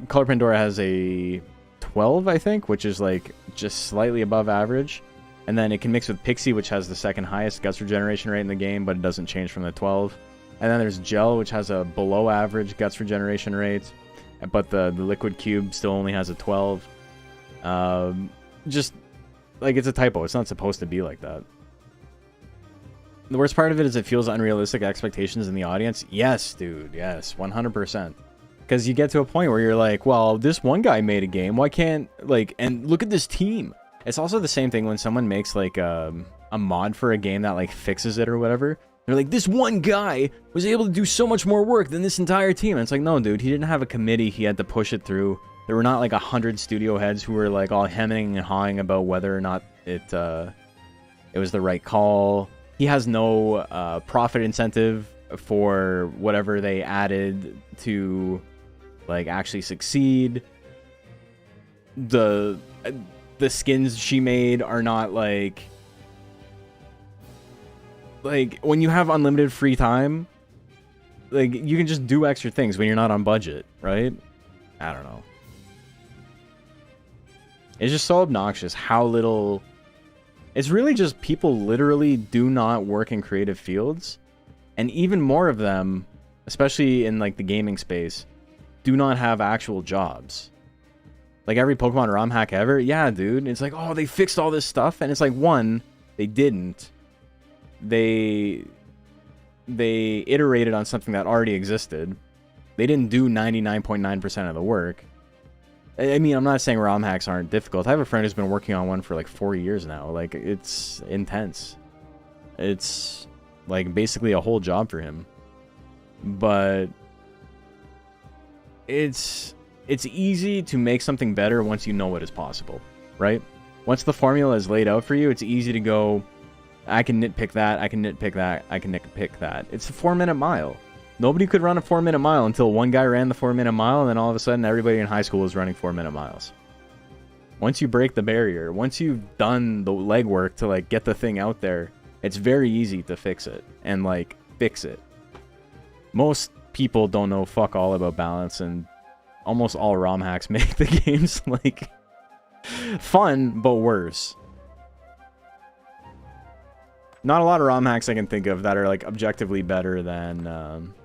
color Pandora has a 12, I think, which is like just slightly above average. And then it can mix with Pixie, which has the second highest guts regeneration rate in the game, but it doesn't change from the 12. And then there's Gel, which has a below average guts regeneration rate, but the Liquid Cube still only has a 12. Just, like, it's a typo. It's not supposed to be like that. The worst part of it is it feels unrealistic expectations in the audience. Yes, dude. Yes, 100%. Because you get to a point where you're like, well, this one guy made a game. Why can't, like, and look at this team. It's also the same thing when someone makes, like, a mod for a game that, like, fixes it or whatever. They're like, this one guy was able to do so much more work than this entire team. And it's like, no, dude, he didn't have a committee. He had to push it through. There were not, like, 100 studio heads who were, like, all hemming and hawing about whether or not it was the right call. He has no profit incentive for whatever they added to, like, actually succeed. The skins she made are not, like, when you have unlimited free time, like, you can just do extra things when you're not on budget, right? I don't know. It's just so obnoxious how little... It's really just people literally do not work in creative fields. And even more of them, especially in, like, the gaming space, do not have actual jobs. Like, every Pokemon ROM hack ever, yeah, dude. It's like, oh, they fixed all this stuff. And it's like, one, they didn't. They iterated on something that already existed. They didn't do 99.9% of the work. I mean, I'm not saying ROM hacks aren't difficult. I have a friend who's been working on one for like 4 years now. Like, it's intense. It's like basically a whole job for him. But it's easy to make something better once you know what is possible, right? Once the formula is laid out for you, it's easy to go, I can nitpick that, I can nitpick that, I can nitpick that. It's a 4-minute mile. Nobody could run a 4-minute mile until one guy ran the 4-minute mile, and then all of a sudden everybody in high school was running 4-minute miles. Once you break the barrier, once you've done the legwork to, like, get the thing out there, it's very easy to fix it and, like, fix it. Most people don't know fuck all about balance, and almost all ROM hacks make the games, like, fun, but worse. Not a lot of ROM hacks I can think of that are, like, objectively better than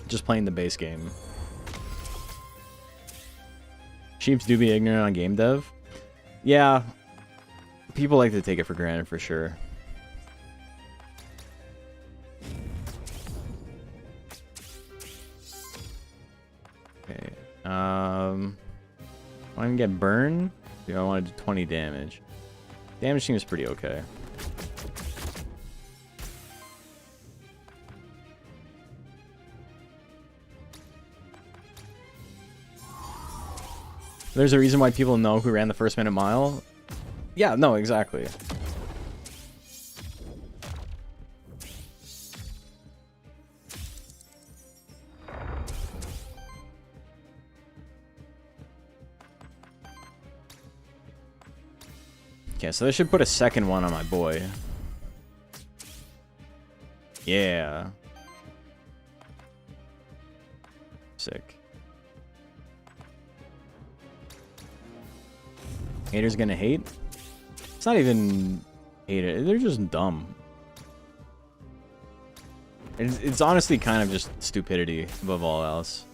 just playing the base game. Sheeps do be ignorant on game dev. Yeah, people like to take it for granted for sure. Okay. Want to get burned? Yeah, I want to do 20 damage. Damage seems pretty okay. There's a reason why people know who ran the first minute mile. Yeah, no, exactly. Okay, so they should put a second one on my boy. Yeah. Sick. Haters gonna hate? It's not even hate. They're just dumb. It's honestly kind of just stupidity above all else.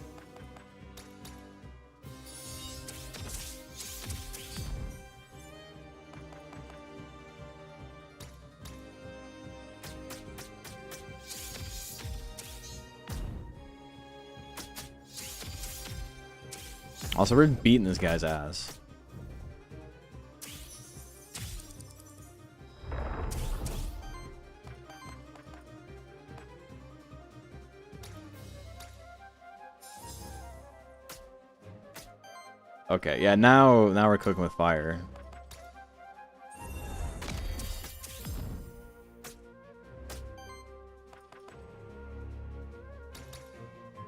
Also, we're beating this guy's ass. Okay, yeah, now we're cooking with fire.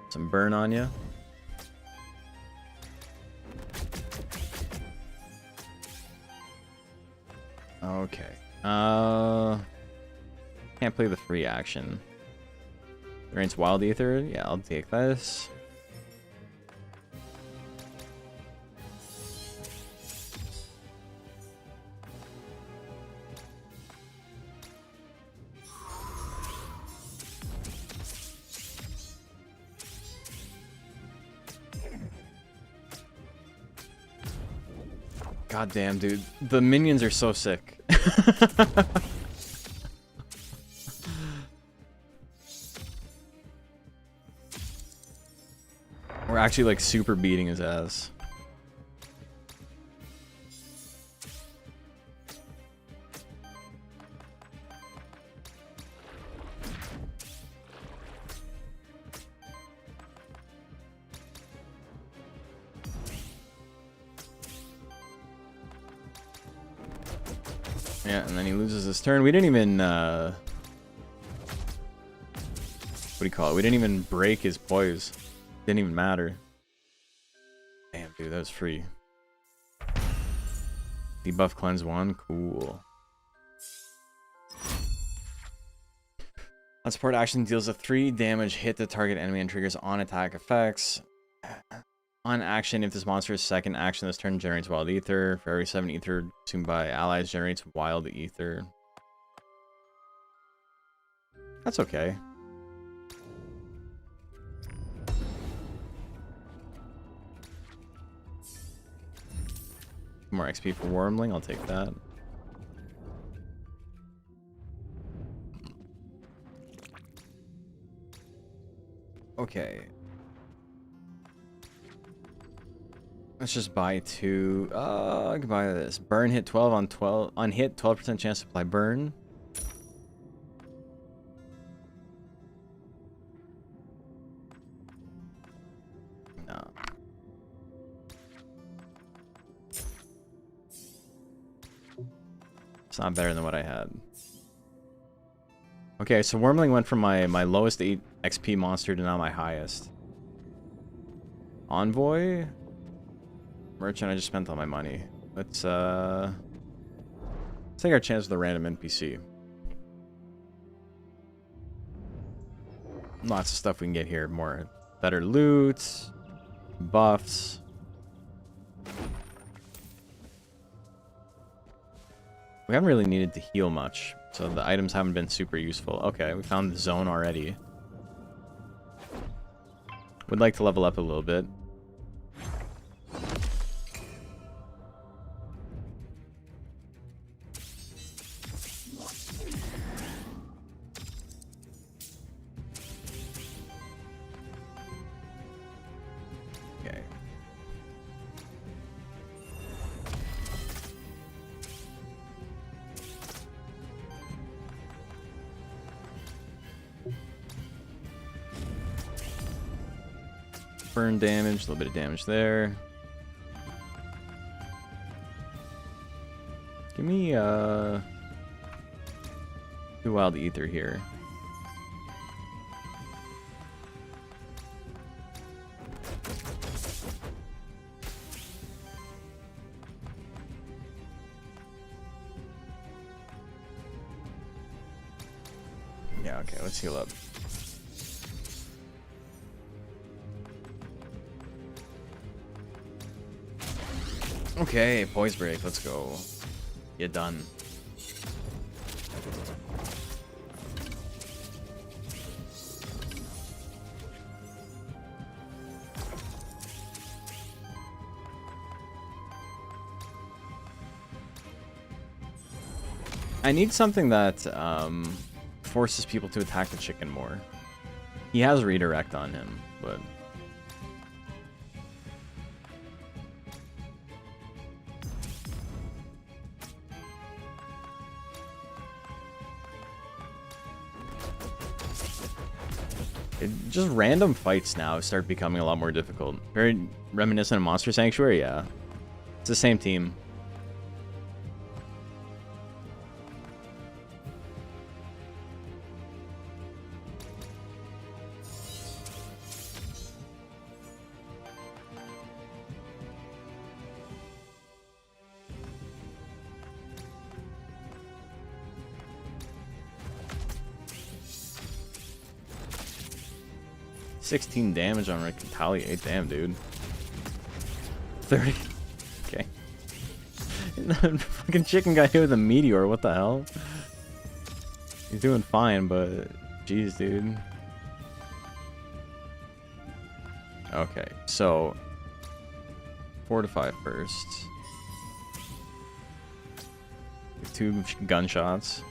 Some burn on you. Okay. Can't play the free action. Rain's Wild Ether. Yeah, I'll take this. God damn, dude. The minions are so sick. We're actually like super beating his ass. Yeah, and then he loses his turn. We didn't even, what do you call it? We didn't even break his poise. Didn't even matter. Damn, dude, that was free. Debuff cleanse 1, cool. On support action deals a 3 damage hit to target enemy and triggers on attack effects. On action, if this monster's second action this turn generates wild ether. For every 7 ether consumed by allies generates wild ether. That's okay. More XP for Wormling, I'll take that. Okay. Let's just buy 2. I can buy this. Burn hit 12 on 12 on hit, 12% chance to apply burn. No. It's not better than what I had. Okay, so Wormling went from my lowest 8 XP monster to now my highest. Envoy? Merchant, I just spent all my money. Let's take our chance with a random NPC. Lots of stuff we can get here. More better loot, buffs. We haven't really needed to heal much, so the items haven't been super useful. Okay, we found the zone already. Would like to level up a little bit. Okay. Burn damage, a little bit of damage there. Give me 2 wild ether here. Yeah, okay, let's heal up. Okay, poise break, let's go. Get done. I need something that forces people to attack the chicken more. He has redirect on him, but... just random fights now start becoming a lot more difficult. Very reminiscent of Monster Sanctuary, yeah. It's the same team. $16 damage on retaliate. Damn, dude. 30. Okay. The fucking chicken got hit with a meteor. What the hell? He's doing fine, but jeez, dude. Okay, so fortify first. 2 gunshots.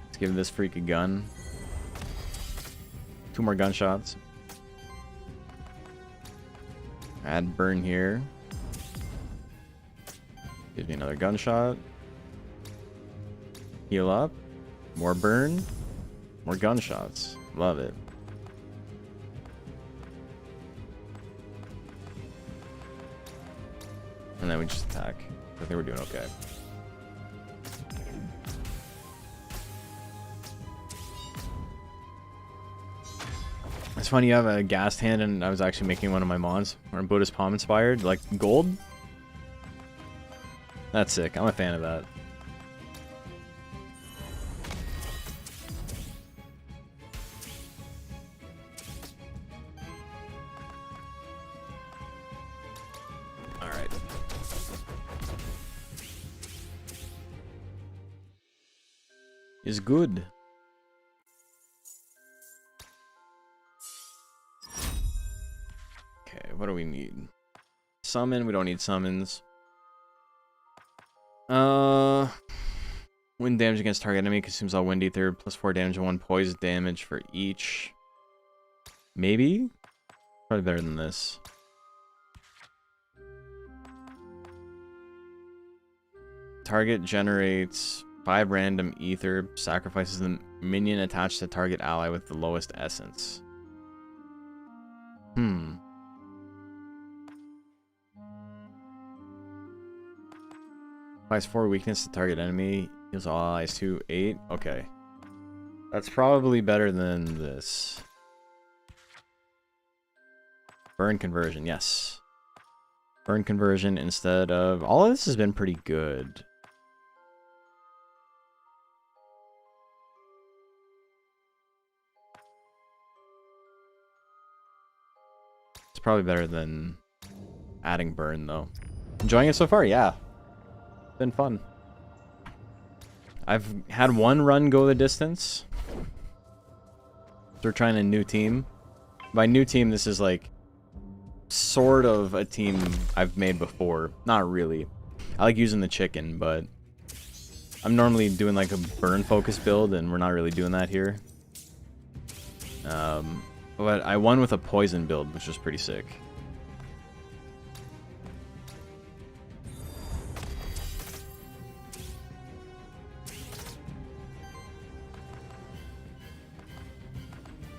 Let's give this freak a gun. 2 more gunshots. Add burn here. Gives me another gunshot. Heal up. More burn. More gunshots. Love it. And then we just attack. I think we're doing okay. It's funny you have a gassed hand and I was actually making one of my mons. Or Buddhist palm inspired. Like gold? That's sick. I'm a fan of that. Alright. Is good. Okay, what do we need? Summon, we don't need summons. Wind damage against target enemy consumes all wind ether, plus 4 damage and 1 poison damage for each. Maybe? Probably better than this. Target generates 5 random ether, sacrifices the minion attached to target ally with the lowest essence. Applies 4 weakness to target enemy. Heals all allies to 8. Okay. That's probably better than this. Burn conversion, yes. Burn conversion instead of... All of this has been pretty good. It's probably better than adding burn, though. Enjoying it so far? Yeah. Been fun. I've had 1 run go the distance. We're trying a new team. By new team, this is like sort of a team I've made before. Not really. I like using the chicken, but I'm normally doing like a burn focus build, and we're not really doing that here. But I won with a poison build, which was pretty sick.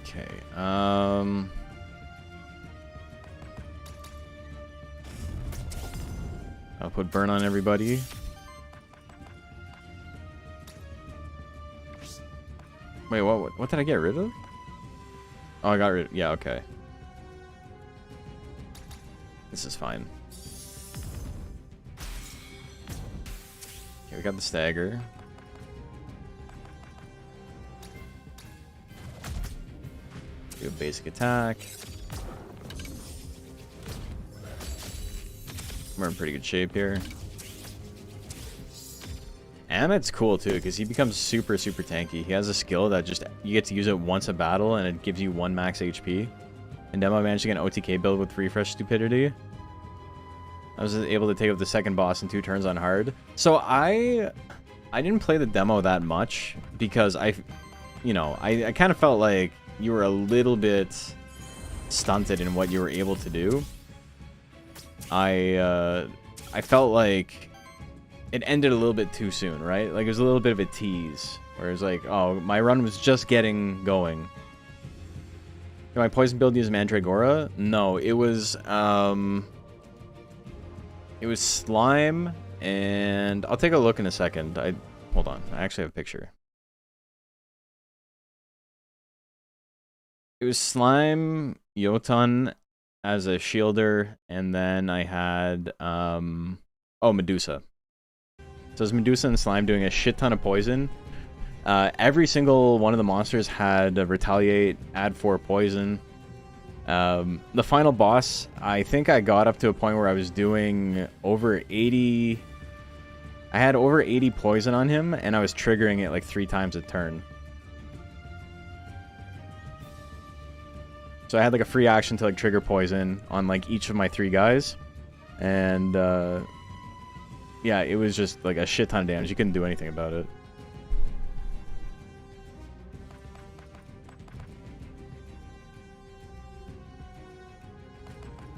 Okay, I'll put burn on everybody. Wait, what did I get rid of? Oh, I got rid of, yeah, okay. This is fine. Okay, we got the stagger. Do a basic attack. We're in pretty good shape here. Amit's cool too, because he becomes super tanky. He has a skill that just, you get to use it once a battle and it gives you 1 max HP. And Demo managed to get an OTK build with refresh stupidity. I was able to take up the second boss in 2 turns on hard. So I didn't play the demo that much because I kind of felt like you were a little bit stunted in what you were able to do. I felt like it ended a little bit too soon, right? Like it was a little bit of a tease, where it was like, oh, my run was just getting going. Did my poison build use Mandragora? No, it was slime, and I'll take a look in a second. Hold on, I actually have a picture. It was slime, Jotun as a shielder, and then I had Medusa. So it's Medusa and slime doing a shit ton of poison. Every single one of the monsters had retaliate, add 4 poison. The final boss, I think I got up to a point where I was doing over 80. I had over 80 poison on him, and I was triggering it like 3 times a turn. So I had like a free action to like trigger poison on like each of my 3 guys, and Yeah, it was just like a shit ton of damage. You couldn't do anything about it.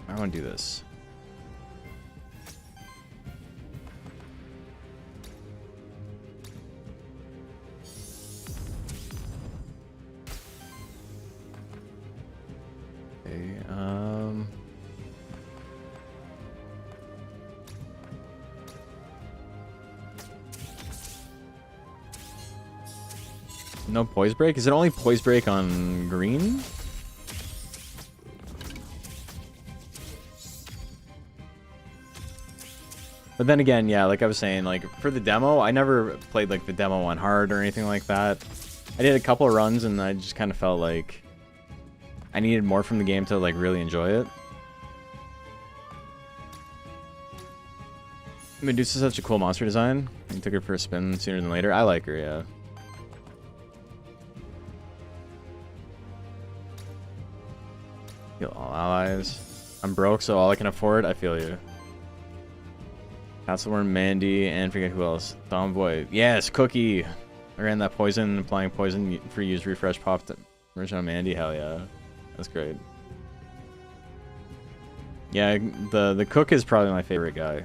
I want to do this. Okay, no poise break? Is it only poise break on green? But then again, yeah, like I was saying, like for the demo, I never played like the demo on hard or anything like that. I did a couple of runs and I just kind of felt like I needed more from the game to like really enjoy it. Medusa's such a cool monster design. I took her for a spin sooner than later. I like her, yeah. Heal all allies. I'm broke, so all I can afford, I feel you. Castleworm, Mandy, and forget who else. Tomboy. Yes, Cookie! I ran that poison, applying poison for use refresh popped version on Mandy. Hell yeah. That's great. Yeah, the cook is probably my favorite guy.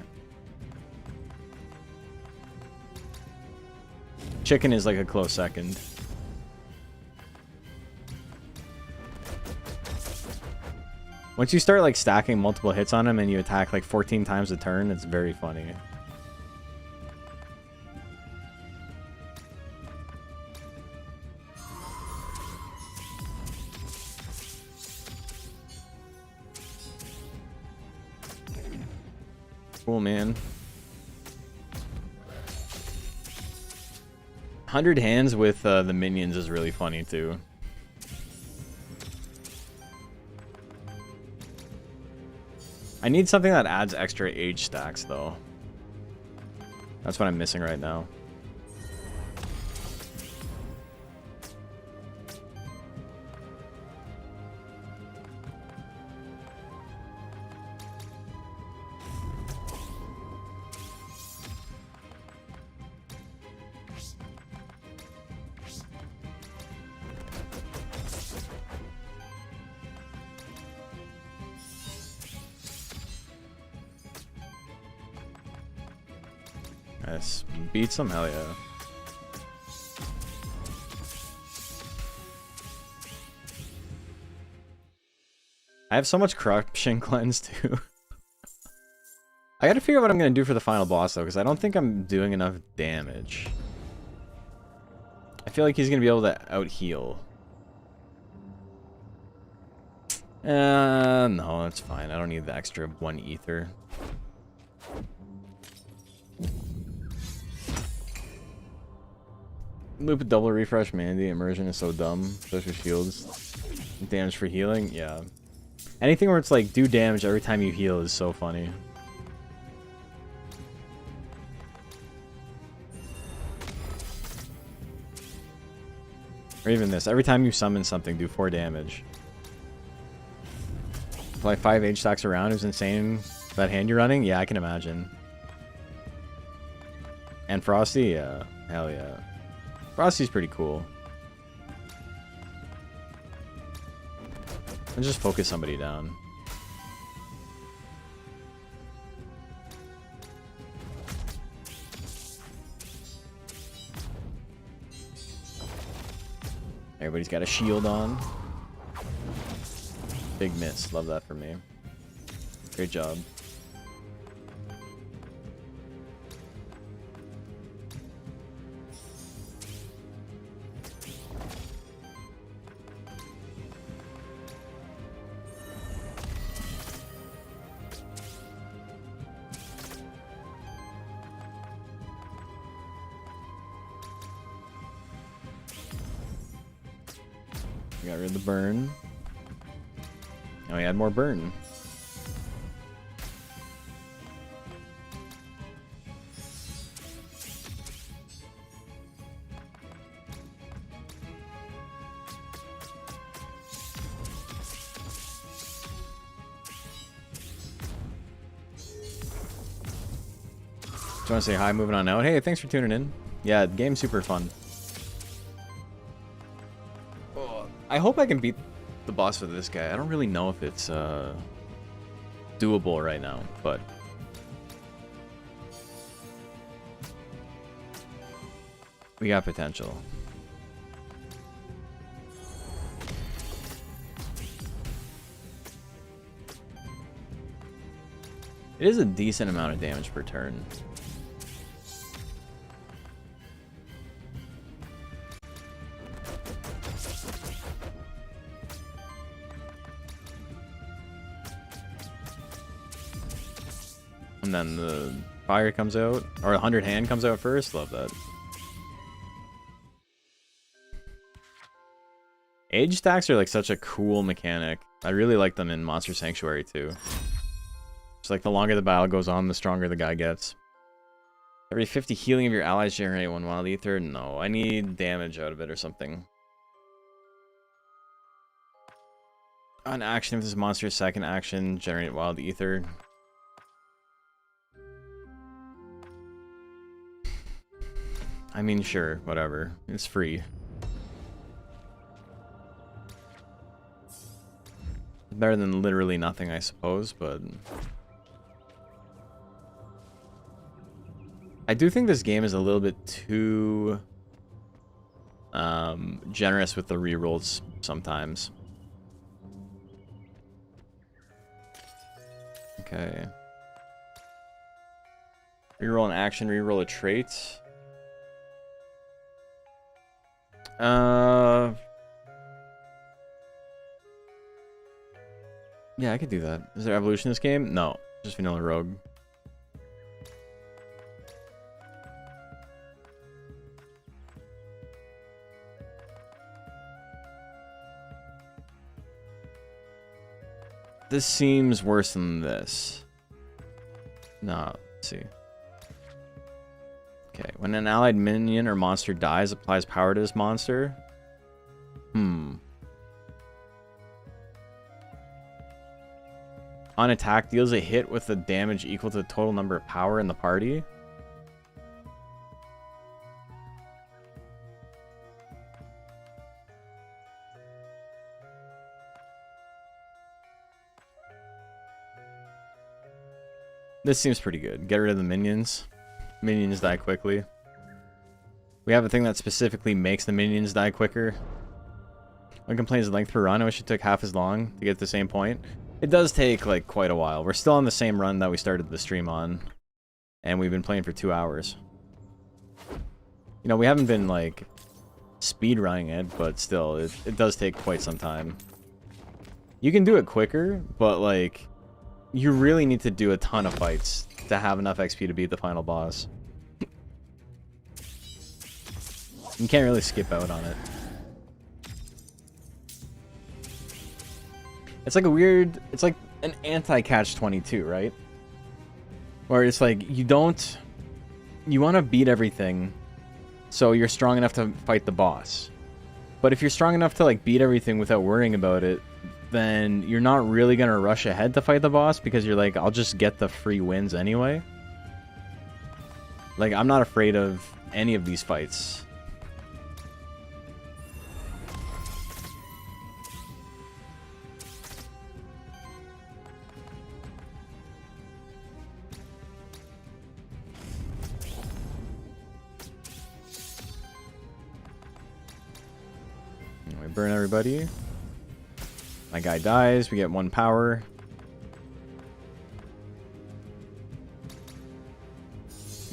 Chicken is like a close second. Once you start like stacking multiple hits on him and you attack like 14 times a turn, it's very funny. Cool, man. 100 hands with the minions is really funny too. I need something that adds extra age stacks though. That's what I'm missing right now. Nice. Beat some? Hell yeah. I have so much corruption cleanse too. I gotta figure out what I'm gonna do for the final boss though, because I don't think I'm doing enough damage. I feel like he's gonna be able to out heal. No, that's fine. I don't need the extra 1 ether. Loop a double refresh Mandy. Immersion is so dumb. Especially shields. Damage for healing? Yeah. Anything where it's like, do damage every time you heal is so funny. Or even this. Every time you summon something, do 4 damage. Apply 5 age stacks around is insane. That hand you're running? Yeah, I can imagine. And Frosty? Yeah. Hell yeah. Frosty's pretty cool. And just focus somebody down. Everybody's got a shield on. Big miss. Love that for me. Great job. Got rid of the burn. Now we add more burn. Just want to say hi, moving on out. Hey, thanks for tuning in. Yeah, the game's super fun. Oh, I hope I can beat the boss with this guy. I don't really know if it's doable right now, but we got potential. It is a decent amount of damage per turn. And then the fire comes out, or 100 hand comes out first. Love that. Age stacks are like such a cool mechanic. I really like them in Monster Sanctuary too. It's like the longer the battle goes on, the stronger the guy gets. Every 50 healing of your allies generate 1 wild ether. No, I need damage out of it or something. On action, if this monster's second action, generate wild ether. I mean, sure, whatever. It's free. Better than literally nothing, I suppose, but I do think this game is a little bit too generous with the rerolls sometimes. Okay. Reroll an action, reroll a trait. Yeah, I could do that. Is there evolution in this game? No, just vanilla rogue. This seems worse than this. No, let's see. Okay, when an allied minion or monster dies, applies power to this monster. On attack, deals a hit with a damage equal to the total number of power in the party. This seems pretty good. Get rid of the minions. Minions die quickly. We have a thing that specifically makes the minions die quicker. One complains the length per run. I wish it took half as long to get to the same point. It does take like quite a while. We're still on the same run that we started the stream on, and we've been playing for 2 hours. You know, we haven't been like speed running it, but still, it does take quite some time. You can do it quicker, but like you really need to do a ton of fights to have enough XP to beat the final boss. You can't really skip out on it. It's like a weird, it's like an anti-catch-22, right? Where it's like, you want to beat everything, so you're strong enough to fight the boss. But if you're strong enough to like beat everything without worrying about it, then you're not really going to rush ahead to fight the boss, because you're like, I'll just get the free wins anyway. Like, I'm not afraid of any of these fights. We burn everybody. My guy dies. We get 1 power.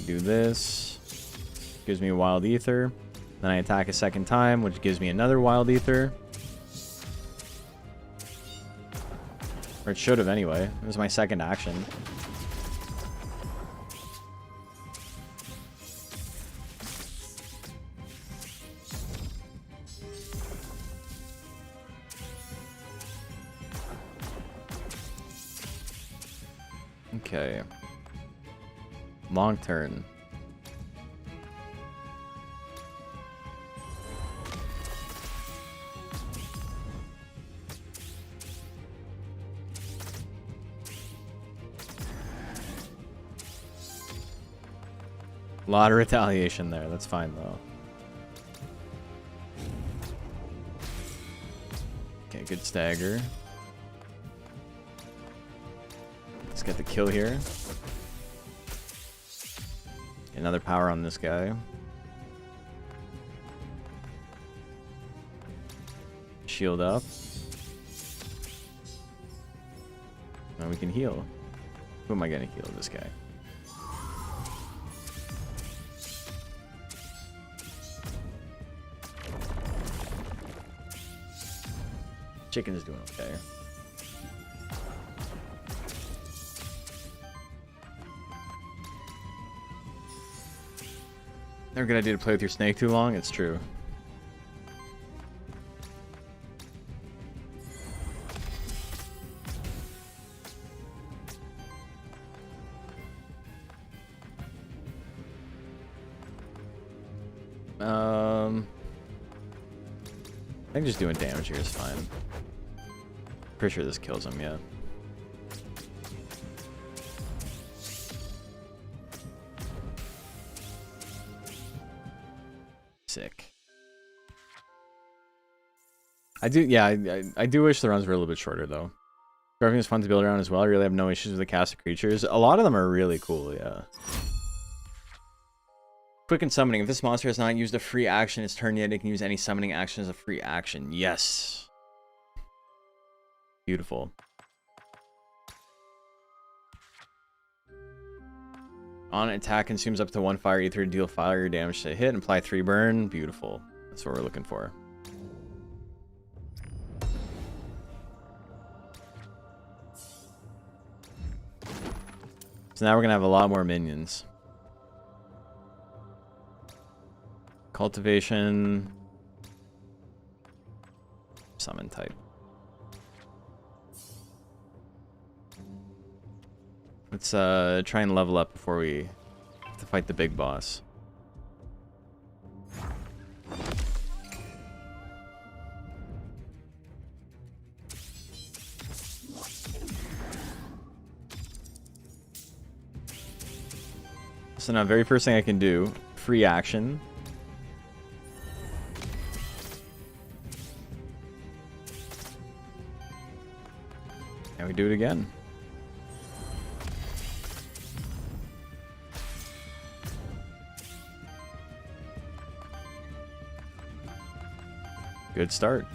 Do this. Gives me a wild ether. Then I attack a second time, which gives me another wild ether. Or it should have anyway. It was my second action. Okay. Long turn. A lot of retaliation there. That's fine, though. Okay, good stagger. Let's get the kill here. Another power on this guy. Shield up. Now we can heal. Who am I gonna heal? This guy. Chicken's doing okay. Never a good idea to play with your snake too long. It's true. I think just doing damage here is fine. Pretty sure this kills him, yeah. Sick. I do, yeah, I do wish the runs were a little bit shorter, though. Carving is fun to build around as well. I really have no issues with the cast of creatures. A lot of them are really cool, yeah. Quick and summoning. If this monster has not used a free action its turn yet, it can use any summoning action as a free action. Yes. Beautiful. On attack, consumes up to 1 fire ether to deal fire damage to hit and apply 3 burn. Beautiful. That's what we're looking for. So now we're going to have a lot more minions. Cultivation. Summon type. Let's try and level up before we have to fight the big boss. So now, very first thing I can do, free action. And we do it again. Good start.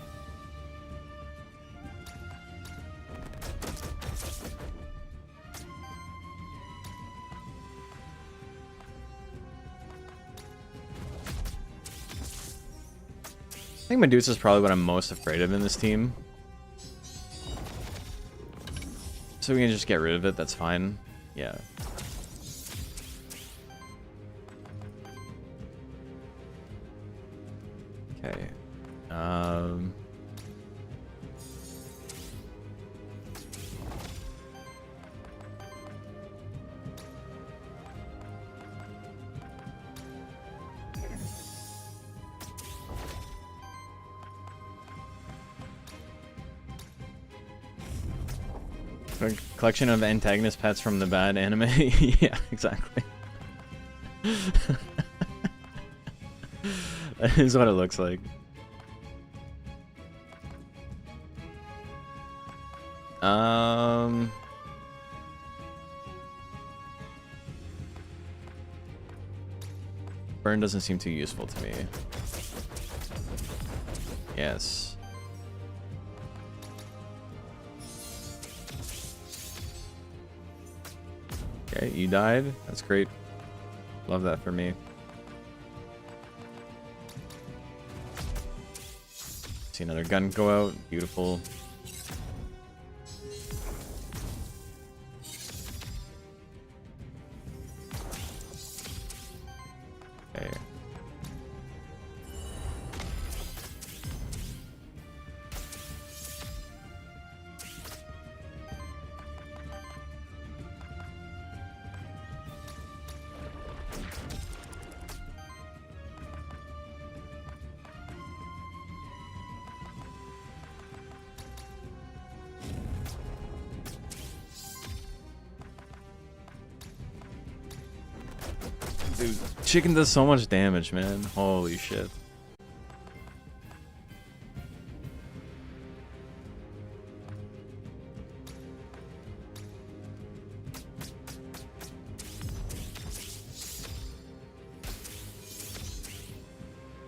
I think Medusa is probably what I'm most afraid of in this team. So we can just get rid of it, that's fine. Yeah. Okay. Collection of antagonist pets from the bad anime. Yeah, exactly. That is what it looks like. Burn doesn't seem too useful to me. Yes. Okay, you died. That's great. Love that for me. See another gun go out. Beautiful. Okay. Dude, chicken does so much damage, man. Holy shit.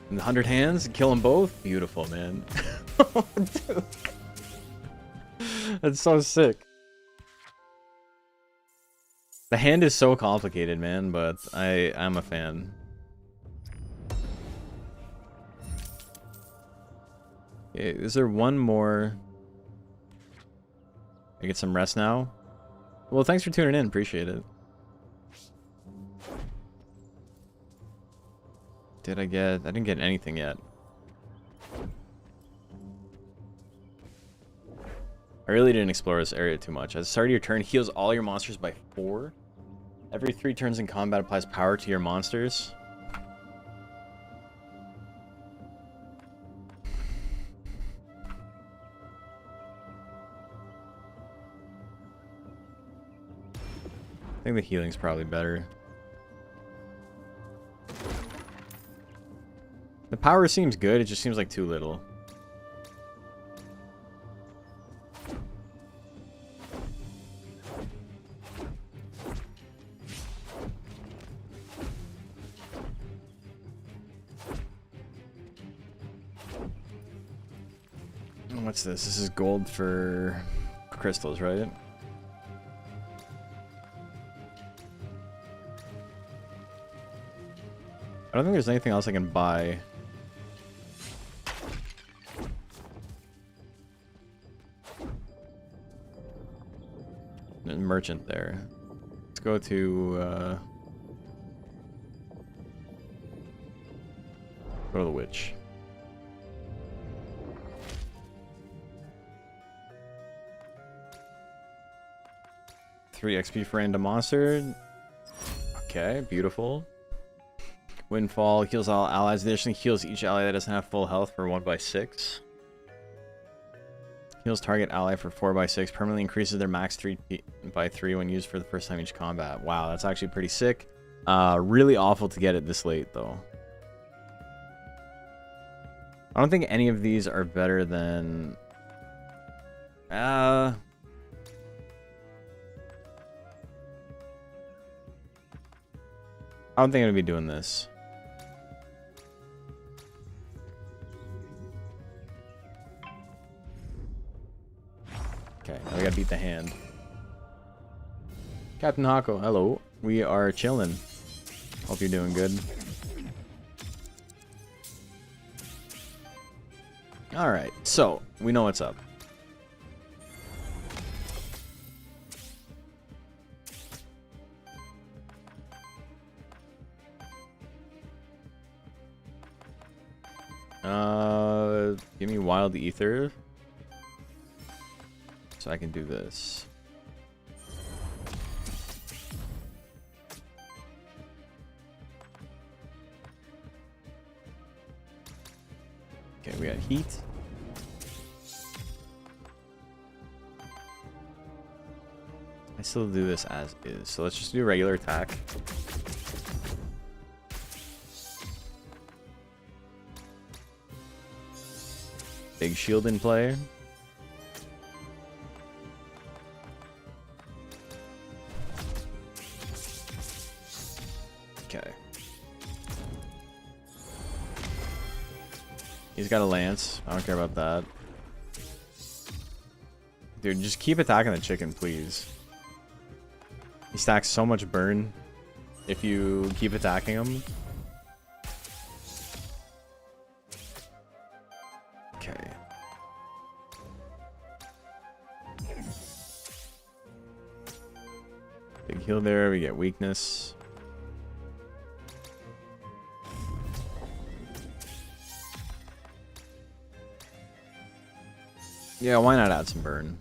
And 100 hands and kill them both? Beautiful, man. Dude. That's so sick. The hand is so complicated, man, but I'm a fan. Okay, is there one more? I get some rest now? Well, thanks for tuning in. Appreciate it. Did I get... I didn't get anything yet. I really didn't explore this area too much. At the start of your turn, heals all your monsters by 4. Every 3 turns in combat applies power to your monsters. I think the healing's probably better. The power seems good, it just seems like too little. What's this? This is gold for crystals, right? I don't think there's anything else I can buy. There's a merchant there. Let's go to go to the witch. Three XP for random monster. Okay, beautiful. Windfall heals all allies. Additionally, heals each ally that doesn't have full health for 1/6. Heals target ally for 4/6. Permanently increases their max 3/3 when used for the first time each combat. Wow, that's actually pretty sick. Really awful to get it this late, though. I don't think any of these are better than... I don't think I'm gonna be doing this. Okay, now we gotta beat the hand. Captain Hako, hello. We are chilling. Hope you're doing good. Alright, so, we know what's up. Give me wild ether. So I can do this. Okay, we got heat. I still do this as is. So let's just do a regular attack. Big shield in play. Okay. He's got a lance. I don't care about that. Dude, just keep attacking the chicken, please. He stacks so much burn if you keep attacking him. Okay. Big heal there, we get weakness. Yeah, why not add some burn?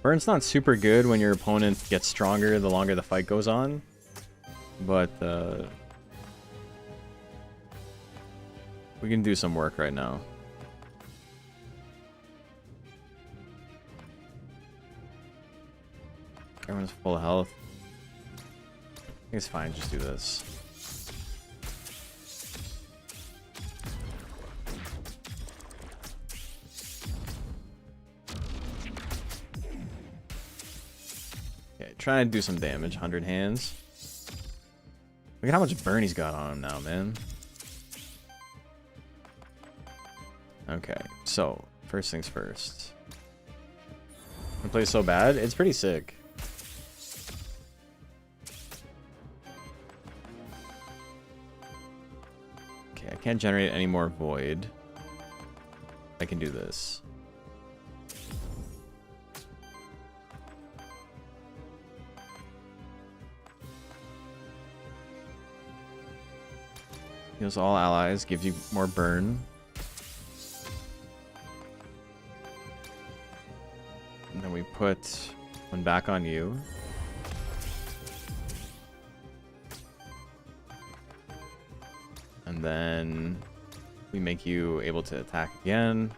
Burn's not super good when your opponent gets stronger the longer the fight goes on, but we can do some work right now. Everyone's full health. I think it's fine, just do this. Okay, trying to do some damage. 100 hands. Look at how much burn he's got on him now, man. Okay, so first things first. It plays so bad, it's pretty sick. Okay, I can't generate any more void. I can do this. Heals all allies, gives you more burn. And then we put one back on you. And then we make you able to attack again.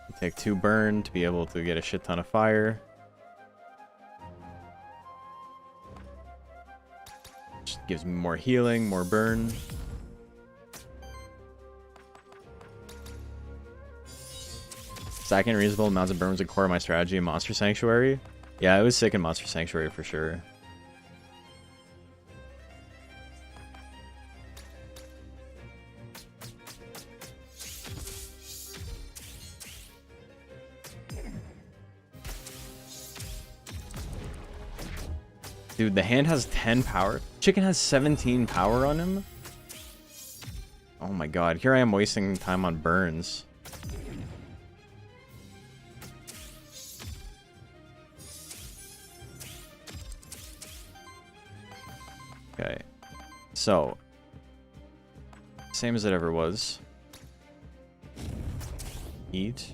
You take 2 burn to be able to get a shit ton of fire. Just gives me more healing, more burn. Stacking reasonable amounts of burn was a core of my strategy in Monster Sanctuary. Yeah, it was sick in Monster Sanctuary for sure. Dude, the hand has 10 power. Chicken has 17 power on him. Oh my god, here I am wasting time on burns. Okay, so same as it ever was. Eat.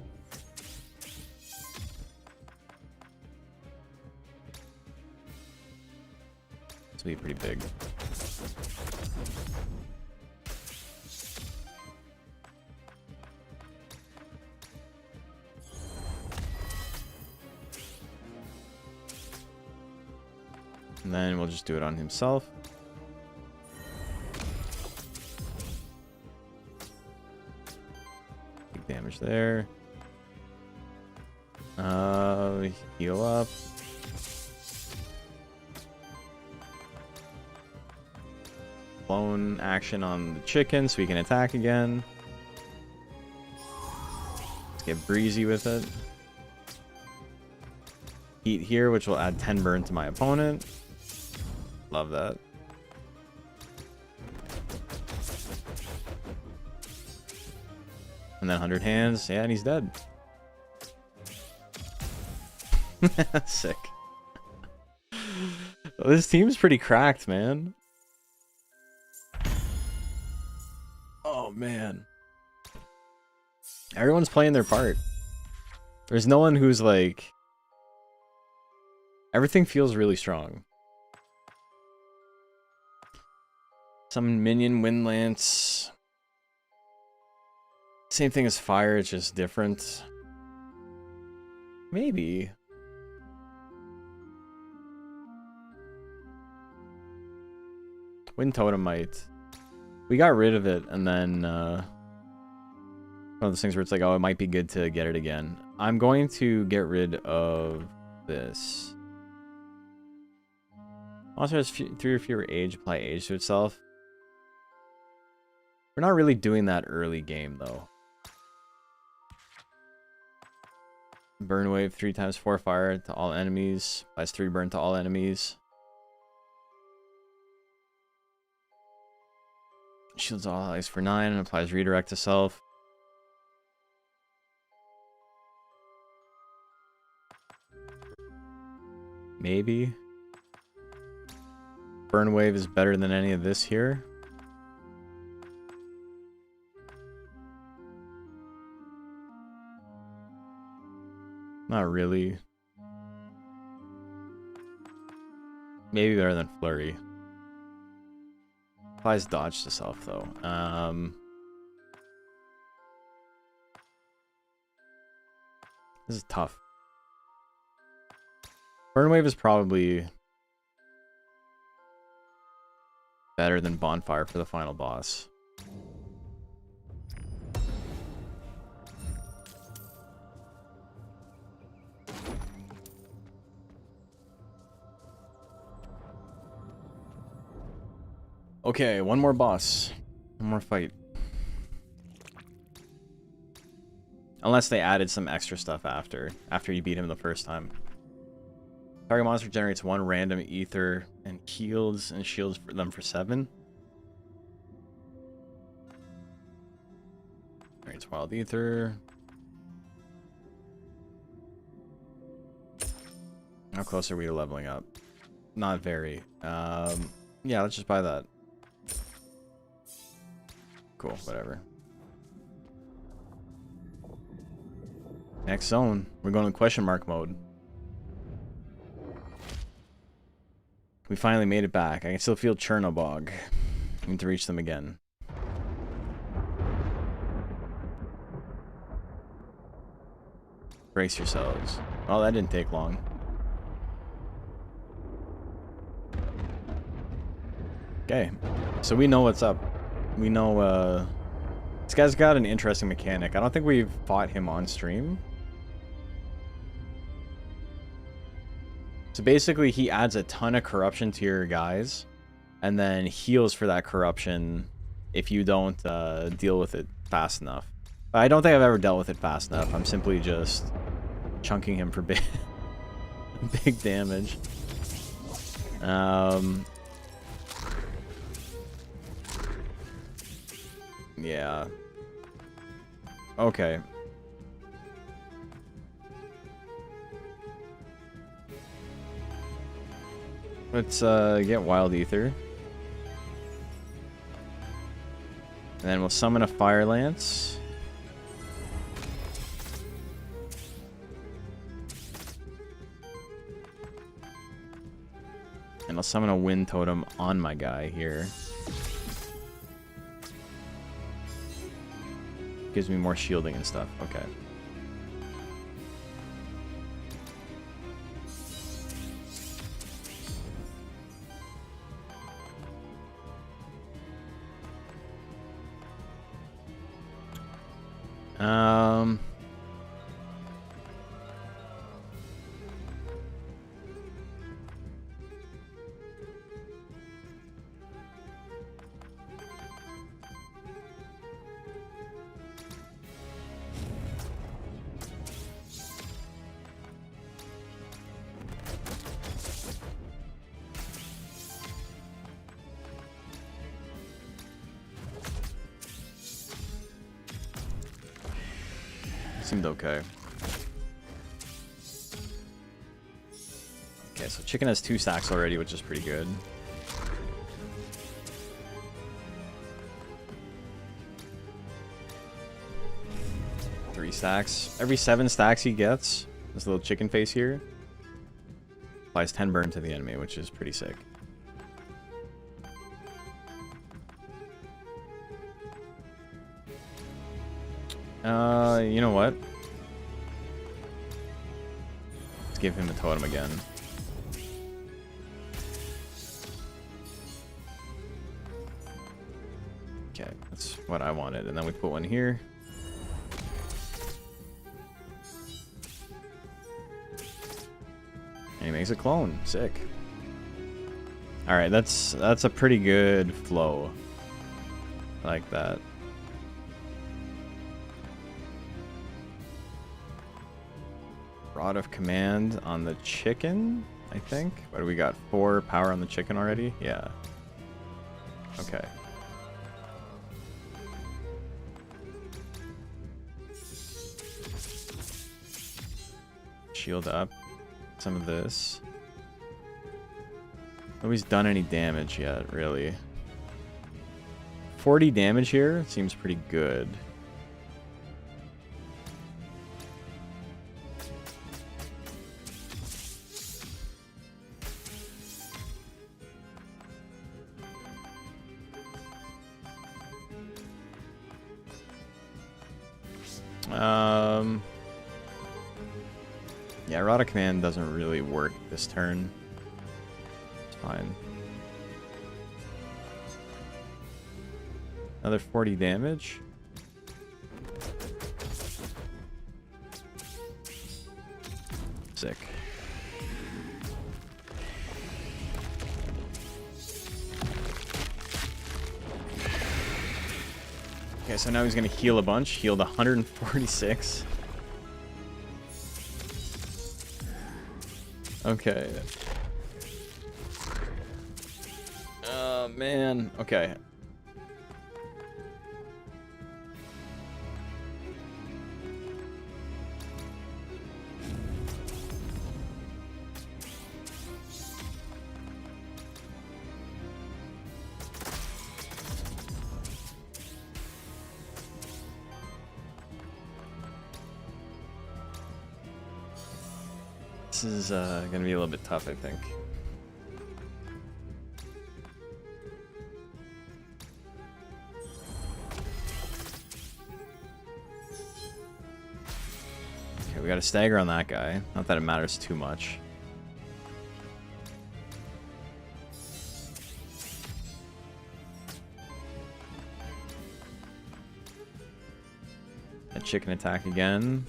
This will be pretty big. And then we'll just do it on himself. Big damage there. Heal up. Lone action on the chicken so we can attack again. Let's get breezy with it. Heat here, which will add 10 burn to my opponent. Love that. And then 100 hands. Yeah, and he's dead. Sick. This team's pretty cracked, man. Oh, man. Everyone's playing their part. There's no one who's like... Everything feels really strong. Some minion wind lance. Same thing as fire, it's just different. Maybe. Wind Totemite. We got rid of it, and then one of those things where it's like, oh, it might be good to get it again. I'm going to get rid of this. Monster has 3 or fewer age, apply age to itself. We're not really doing that early game, though. Burn wave 3 times 4 fire to all enemies. Applies 3 burn to all enemies. Shields all allies for 9 and applies redirect to self. Maybe. Burn wave is better than any of this here. Not really. Maybe better than flurry. Applies dodge to self though. This is tough. Burnwave is probably better than Bonfire for the final boss. Okay, one more boss. One more fight. Unless they added some extra stuff after you beat him the first time. Target monster generates 1 random ether and heals and shields for them for 7. Generates wild ether. How close are we to leveling up? Not very. Yeah, let's just buy that. Cool, whatever. Next zone. We're going to question mark mode. We finally made it back. I can still feel Chernobog. I need to reach them again. Brace yourselves. Oh, that didn't take long. Okay. So we know what's up. We know, this guy's got an interesting mechanic. I don't think we've fought him on stream. So basically, he adds a ton of corruption to your guys, and then heals for that corruption if you don't deal with it fast enough. I don't think I've ever dealt with it fast enough. I'm simply just chunking him for big, big damage. Yeah. Okay. Let's get Wild Ether. And then we'll summon a Fire Lance. And I'll summon a Wind Totem on my guy here. Gives me more shielding and stuff. Okay. Seemed okay. Okay, so chicken has 2 stacks already, which is pretty good. Three stacks. Every 7 stacks he gets, this little chicken face here, applies 10 burn to the enemy, which is pretty sick. You know what? Let's give him a totem again. Okay, that's what I wanted. And then we put one here. And he makes a clone. Sick. Alright, that's a pretty good flow. I like that. Rod of Command on the chicken, I think. What do we got? 4 power on the chicken already? Yeah. Okay. Shield up. Some of this. Nobody's done any damage yet, really. 40 damage here seems pretty good. Yeah, Rod of Command doesn't really work this turn. It's fine. Another 40 damage. Sick. Okay, so now he's gonna heal a bunch. Healed 146. Okay. Oh, man. Okay. This is gonna be a little bit tough, I think. Okay, we got a stagger on that guy. Not that it matters too much. A chicken attack again.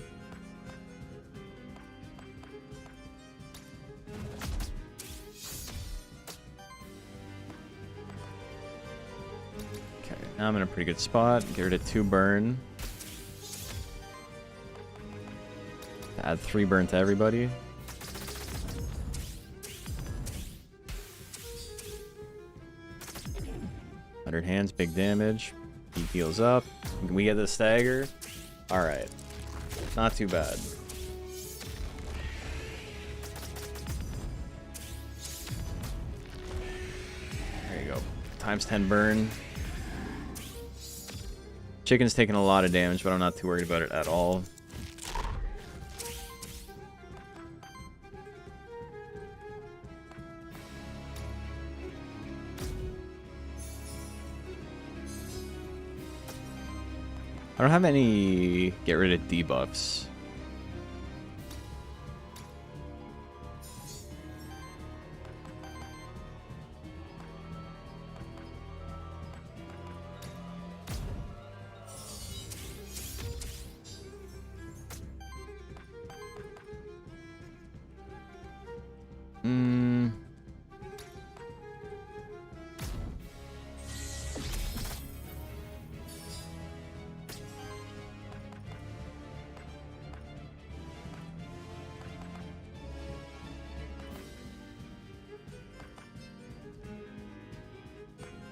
Now I'm in a pretty good spot. Get rid of 2 burn. Add 3 burn to everybody. $100 hands, big damage. He heals up. We get the stagger. Alright. Not too bad. There you go. Times 10 burn. Chicken's taking a lot of damage, but I'm not too worried about it at all. I don't have any get rid of debuffs.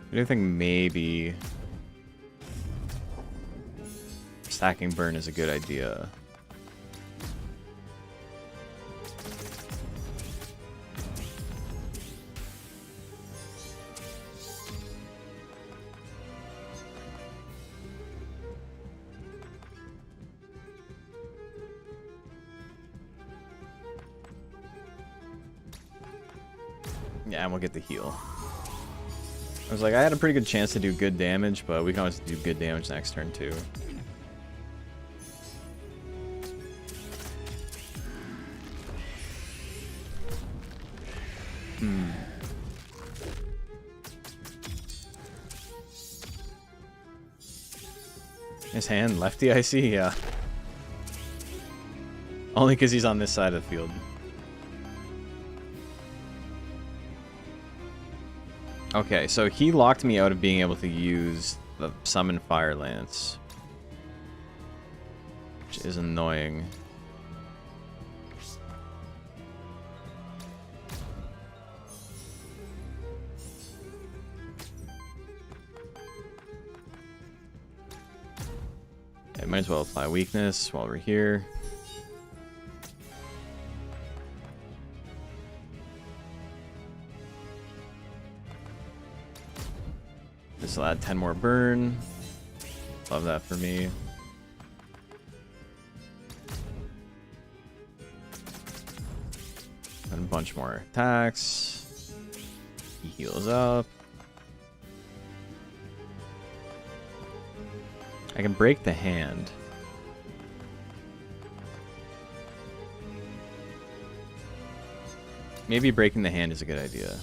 I do think maybe stacking burn is a good idea. Yeah, and we'll get the heal. I was like, I had a pretty good chance to do good damage, but we can always do good damage next turn too. His hand, lefty, I see, yeah. Only because he's on this side of the field. Okay, so he locked me out of being able to use the Summon Fire Lance, which is annoying. Okay, might as well apply weakness while we're here. This will add 10 more burn. Love that for me. And a bunch more attacks. He heals up. I can break the hand. Maybe breaking the hand is a good idea.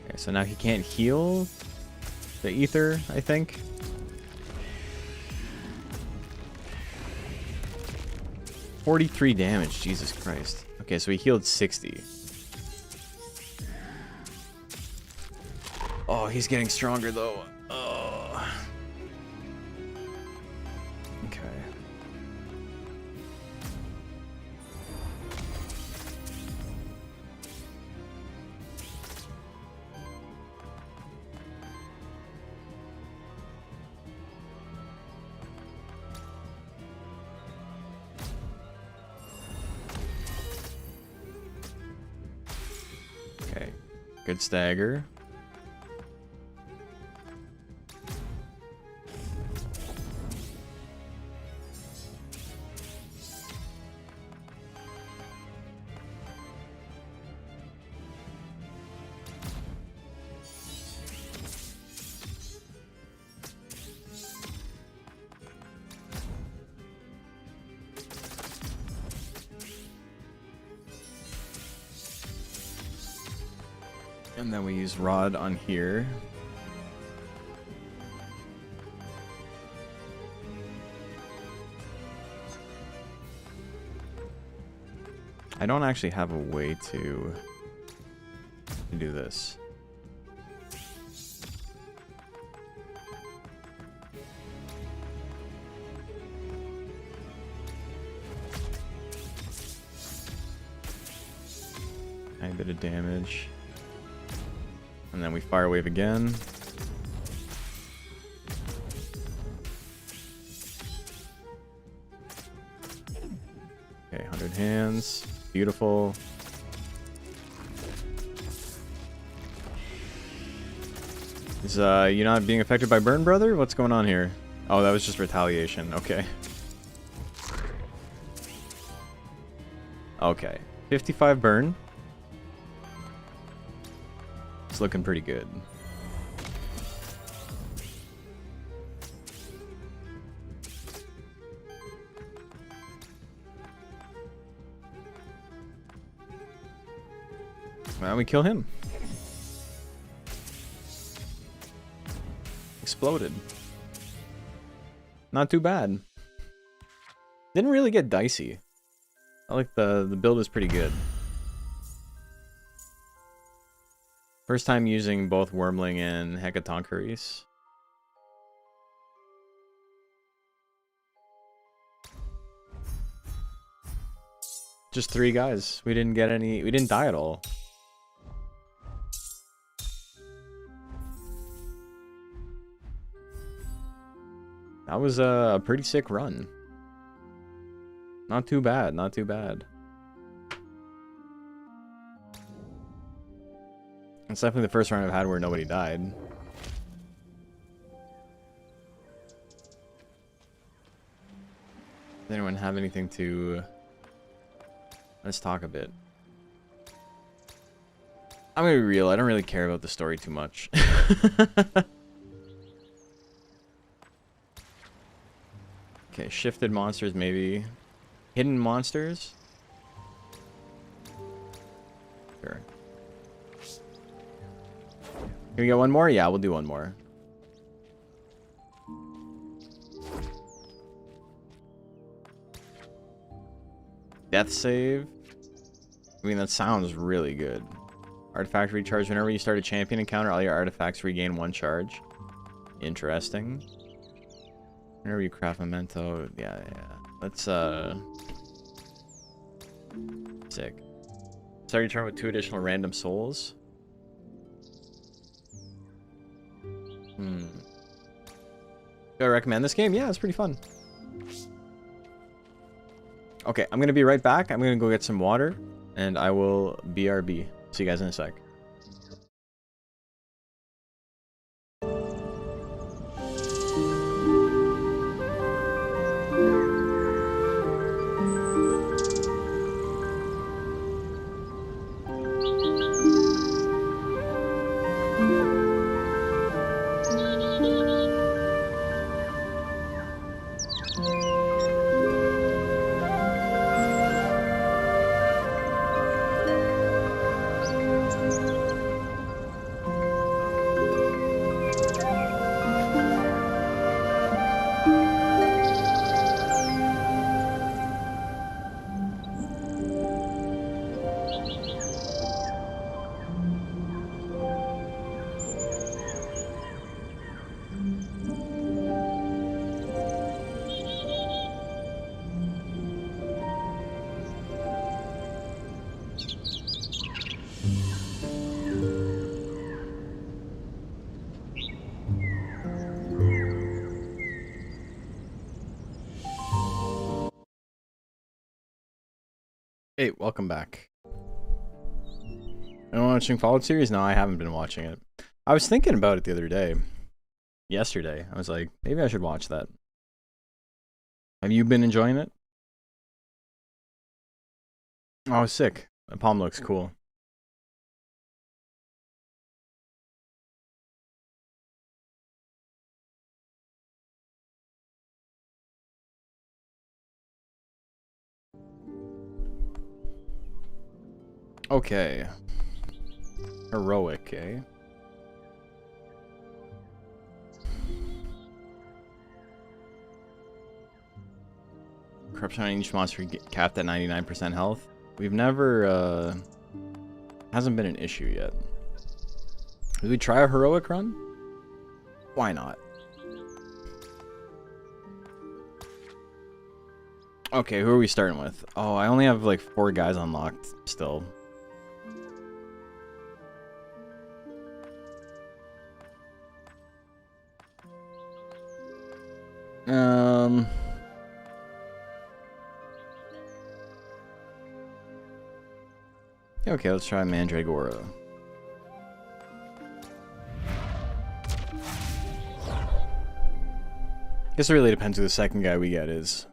Okay, so now he can't heal the ether, I think. $43 damage, Jesus Christ. Okay, so he healed 60. Oh, he's getting stronger though. Oh. Okay. Okay. Good stagger. And then we use Rod on here. I don't actually have a way to do this. Tiny bit of damage. And then we fire wave again. Okay, 100 hands. Beautiful. Is you not being affected by burn, brother? What's going on here? Oh, that was just retaliation. Okay. Okay. 55 burn. It's looking pretty good. Well, we kill him. Exploded. Not too bad. Didn't really get dicey. I like the build is pretty good. First time using both Wormling and Hecatoncheires. Just 3 guys. We didn't get any. We didn't die at all. That was a pretty sick run. Not too bad. Not too bad. It's definitely the first run I've had where nobody died. Does anyone have anything to... Let's talk a bit. I'm gonna be real, I don't really care about the story too much. Okay, shifted monsters maybe. Hidden monsters? Sure. Can we get one more? Yeah, we'll do one more. Death save. I mean, that sounds really good. Artifact recharge. Whenever you start a champion encounter, all your artifacts regain 1 charge. Interesting. Whenever you craft memento. Yeah. Let's, sick. Start your turn with 2 additional random souls. Do I recommend this game? Yeah, it's pretty fun. Okay, I'm gonna be right back. I'm gonna go get some water, and I will BRB. See you guys in a sec. Hey, welcome back. Been watching Fallout series? No, I haven't been watching it. I was thinking about it the other day. Yesterday. I was like, maybe I should watch that. Have you been enjoying it? Oh, sick. The palm looks cool. Okay. Heroic, eh? Corruption on each monster capped at 99% health. We've never, hasn't been an issue yet. Did we try a heroic run? Why not? Okay, who are we starting with? Oh, I only have like 4 guys unlocked still. Okay, let's try Mandragora. Guess it really depends who the second guy we get is.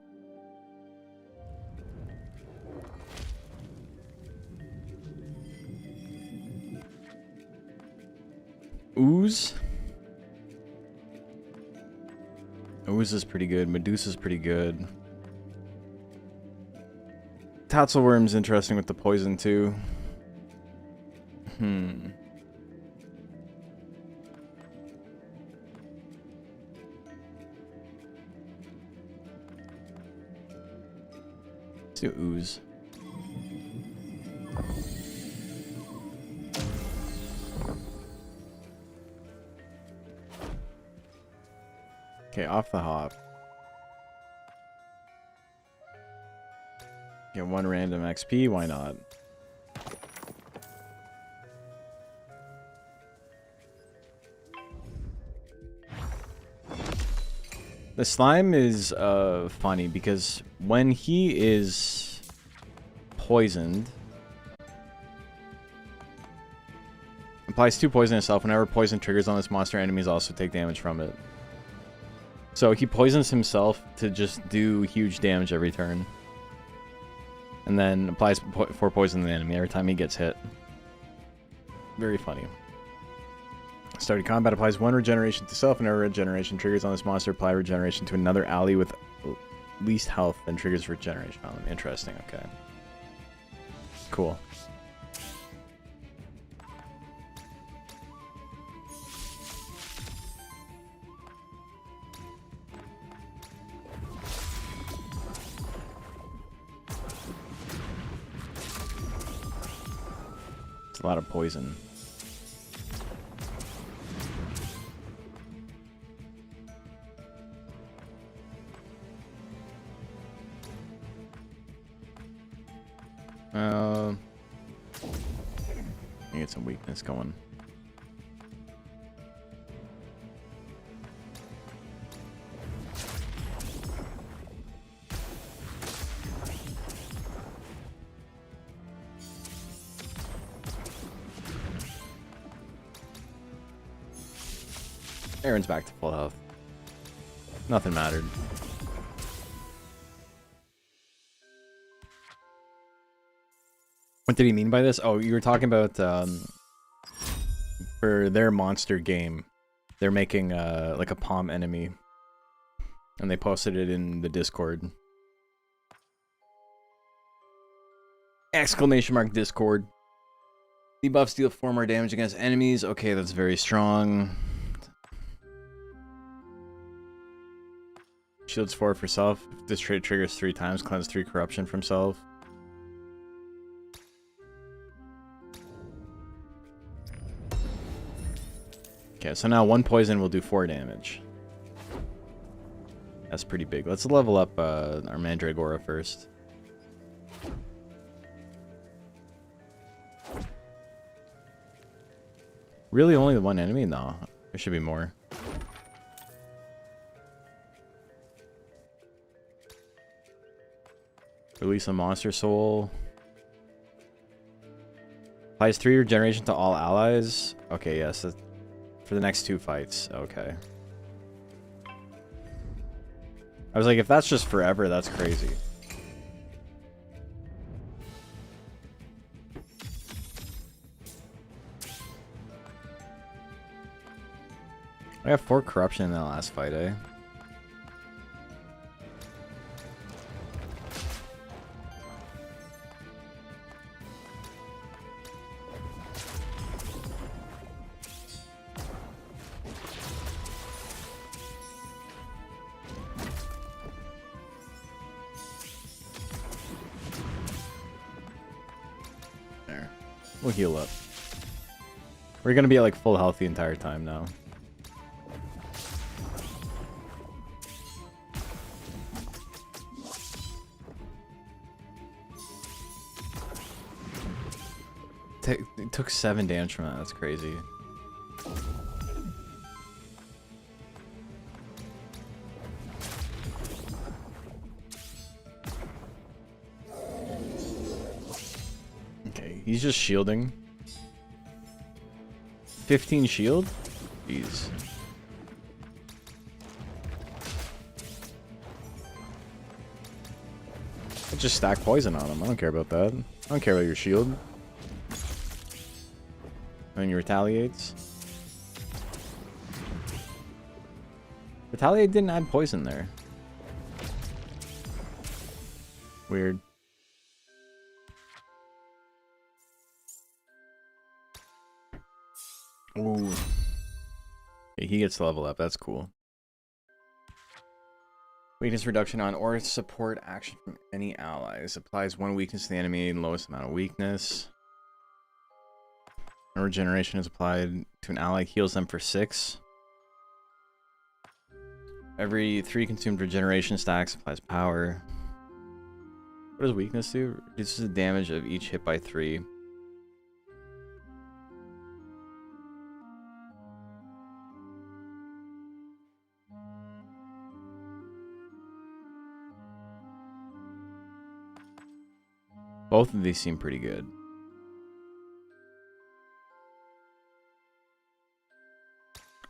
Ooze? Ooze is pretty good. Medusa's pretty good. Tatzelworm's interesting with the poison too. Let's do Ooze. Okay, off the hop. Get 1 random XP, why not? The slime is funny because when he is poisoned, applies 2 poison himself. Whenever poison triggers on this monster, enemies also take damage from it. So he poisons himself to just do huge damage every turn. And then applies 4 poison to the enemy every time he gets hit. Very funny. Starting combat, applies 1 regeneration to self. Whenever regeneration triggers on this monster, apply regeneration to another ally with least health, then triggers regeneration on them. Interesting, okay. Cool. It's a lot of poison. Get some weakness going. Aaron's back to full health. Nothing mattered. What did he mean by this? Oh, you were talking about for their monster game, they're making like a palm enemy, and they posted it in the Discord. Exclamation mark Discord. Debuffs deal 4 more damage against enemies. Okay, that's very strong. Shields 4 for self. If this trait triggers 3 times, cleanse 3 corruption from self. Okay, so now 1 poison will do 4 damage. That's pretty big. Let's level up our Mandragora first. Really only the 1 enemy? No, there should be more. Release a monster soul. Applies 3 regeneration to all allies. Okay, yes. For the next 2 fights. Okay. I was like, if that's just forever, that's crazy. I have 4 corruption in that last fight, eh? There. We'll heal up. We're gonna be at like full health the entire time now. It took 7 damage from that. That's crazy. Okay, he's just shielding. 15 shield? Jeez. I just stack poison on him. I don't care about that. I don't care about your shield. And he retaliates. Retaliate didn't add poison there. Weird. Ooh. Okay, he gets to level up. That's cool. Weakness reduction on or support action from any allies. Applies 1 weakness to the enemy and lowest amount of weakness. Regeneration is applied to an ally, heals them for 6. Every 3 consumed regeneration stacks applies power. What does weakness do? Reduces the damage of each hit by 3. Both of these seem pretty good.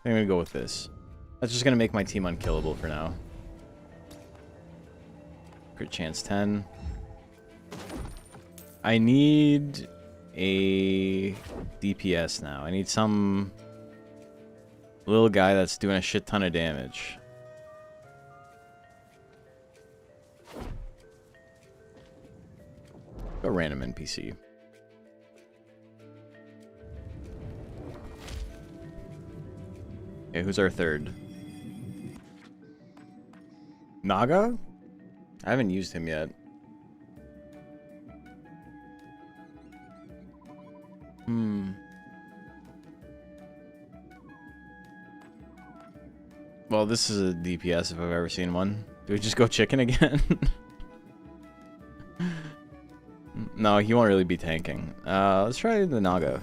I'm gonna go with this. That's just gonna make my team unkillable for now. Crit chance 10. I need a DPS now. I need some little guy that's doing a shit ton of damage. Go random NPC. Okay, who's our third? Naga? I haven't used him yet. Well, this is a DPS if I've ever seen one. Do we just go chicken again? No, he won't really be tanking. Let's try the Naga.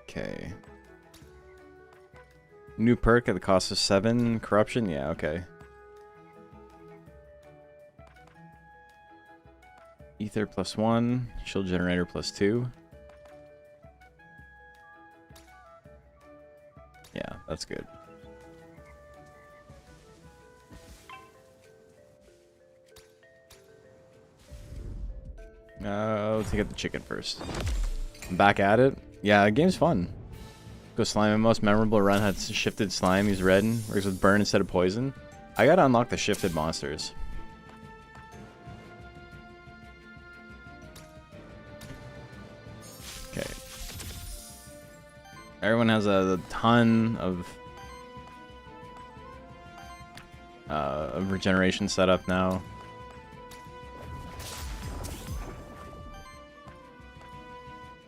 Okay. New perk at the cost of 7 corruption? Yeah, okay. Ether +1, shield generator +2. Yeah, that's good. Let's get the chicken first. I'm back at it. Yeah, the game's fun. Go slime. My most memorable run had shifted slime. He's red. Works with burn instead of poison. I gotta unlock the shifted monsters. Okay. Everyone has a ton of regeneration set up now.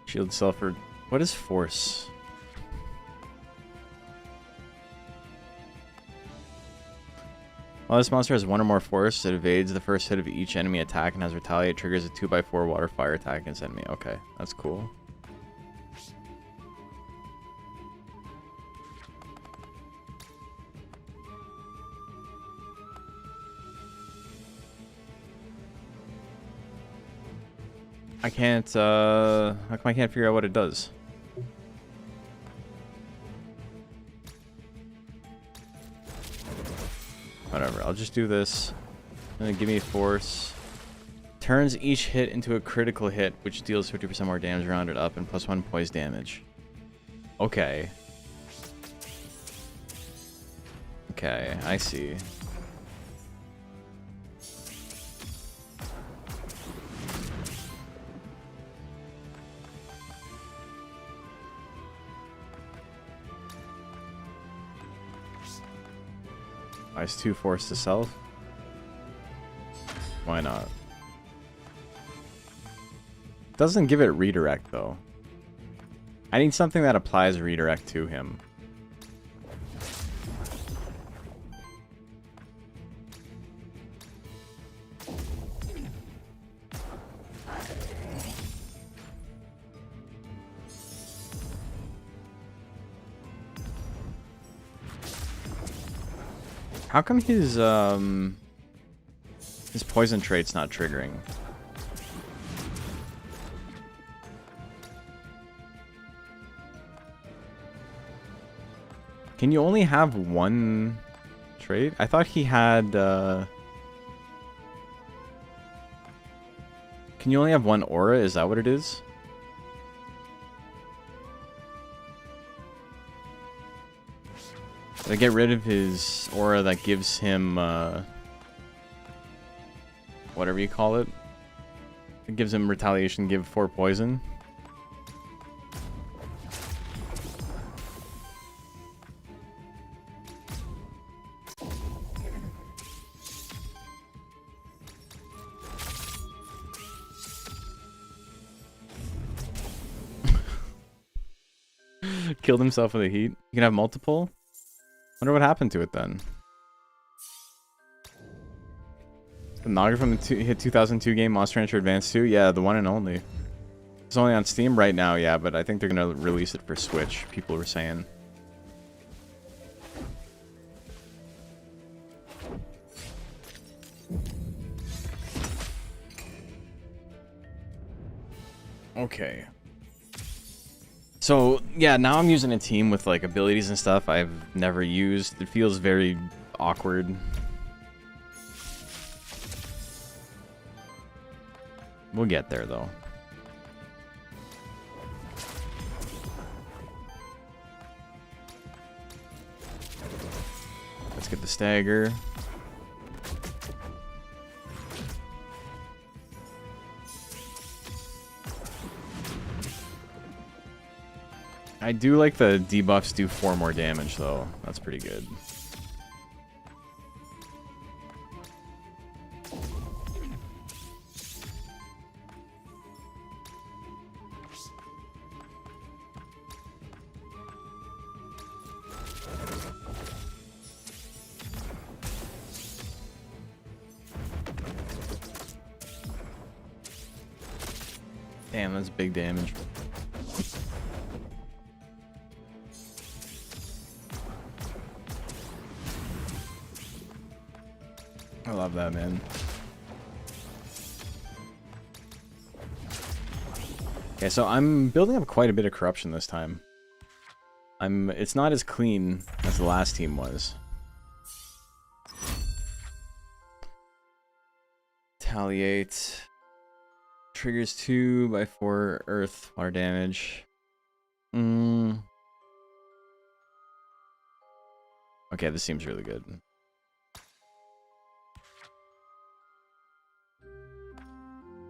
Shield sulfur. What is force? While this monster has 1 or more force, it evades the first hit of each enemy attack and has retaliate, triggers a 2x4 water fire attack against enemy. Okay, that's cool. I can't, how come I can't figure out what it does? Whatever, I'll just do this. And then give me force. Turns each hit into a critical hit, which deals 50% more damage rounded up and +1 poise damage. Okay. Okay, I see. Minus 2 force to self. Why not? Doesn't give it redirect though. I need something that applies redirect to him. How come his poison trait's not triggering? Can you only have one trait? I thought he had, Can you only have one aura? Is that what it is? Did I get rid of his aura that gives him, whatever you call it? It gives him retaliation, give 4 poison. Killed himself with a heat. You can have multiple? Wonder what happened to it then. The Naga from the hit 2002 game Monster Rancher Advance 2? Yeah, the one and only. It's only on Steam right now, yeah, but I think they're gonna release it for Switch, people were saying. Okay. So, yeah, now I'm using a team with, like, abilities and stuff I've never used. It feels very awkward. We'll get there, though. Let's get the stagger. I do like the debuffs do 4 more damage, though. That's pretty good. Damn, that's big damage. I love that, man. Okay, so I'm building up quite a bit of corruption this time. It's not as clean as the last team was. Retaliate. Triggers 2/4 earth water damage. Okay, this seems really good.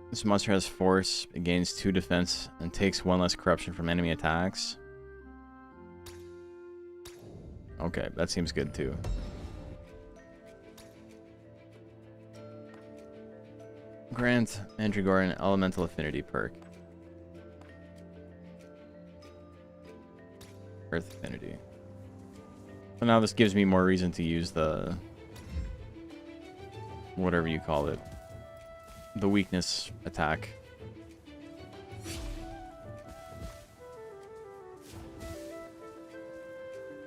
This monster has force, it gains 2 defense, and takes 1 less corruption from enemy attacks. Okay, that seems good too. Grant Mandragora an elemental affinity perk. Earth affinity. So now this gives me more reason to use the... whatever you call it. The weakness attack.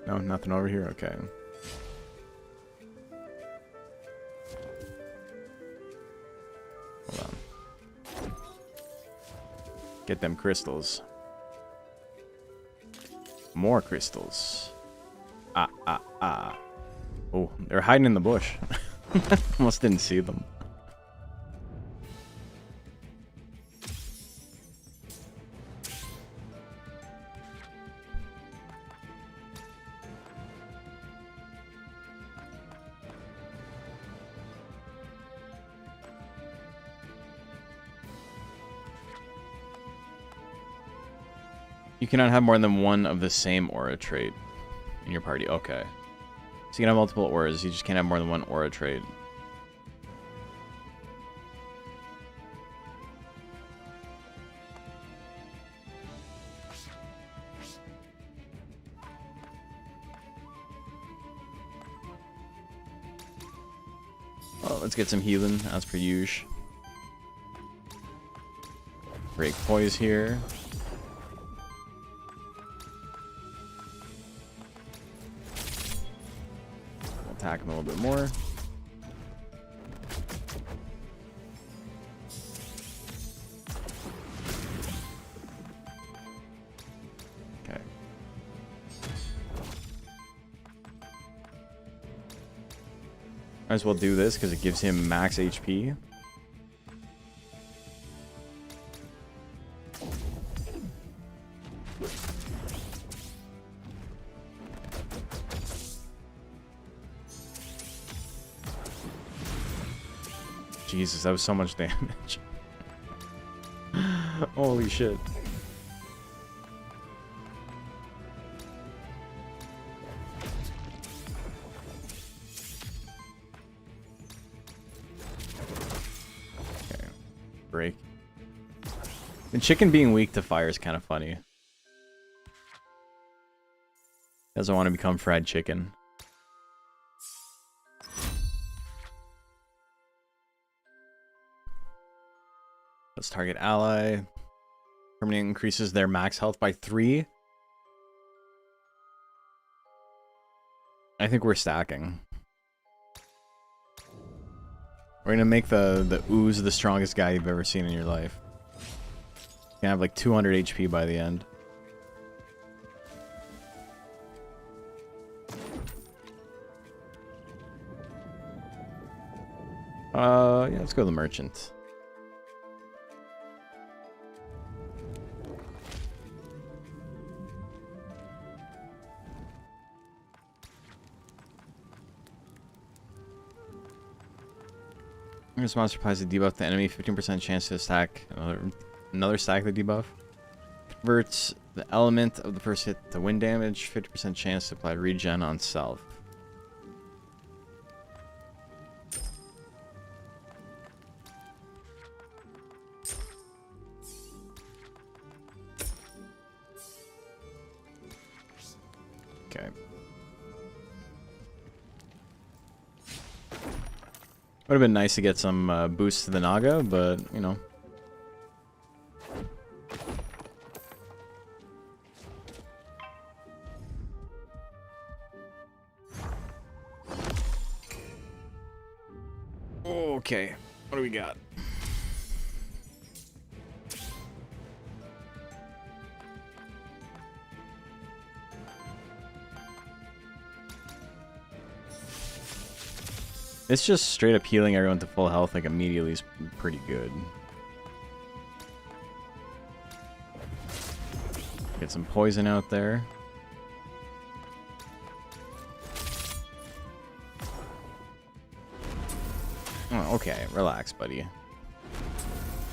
No, nothing over here? Okay. Hold on. Get them crystals. More crystals. Ah. Oh, they're hiding in the bush. Almost didn't see them. You cannot have more than one of the same aura trait in your party. Okay. So you can have multiple auras, you just can't have more than one aura trait. Well, let's get some healing, as per usual. Break poise here. Attack him a little bit more. Okay. Might as well do this because it gives him max HP. Jesus, that was so much damage. Holy shit. Okay. Break. The chicken being weak to fire is kind of funny. Doesn't want to become fried chicken. Let's target ally. Permanently increases their max health by 3. I think we're stacking. We're gonna make the ooze the strongest guy you've ever seen in your life. You're gonna have like 200 HP by the end. Yeah, let's go to the merchant. This monster applies a debuff to the enemy, 15% chance to stack another stack the debuff. Converts the element of the first hit to wind damage, 50% chance to apply regen on self. Okay. Would have been nice to get some boosts to the Naga, but, you know. Okay, what do we got? It's just straight up healing everyone to full health like immediately is pretty good. Get some poison out there. Oh, okay, relax, buddy.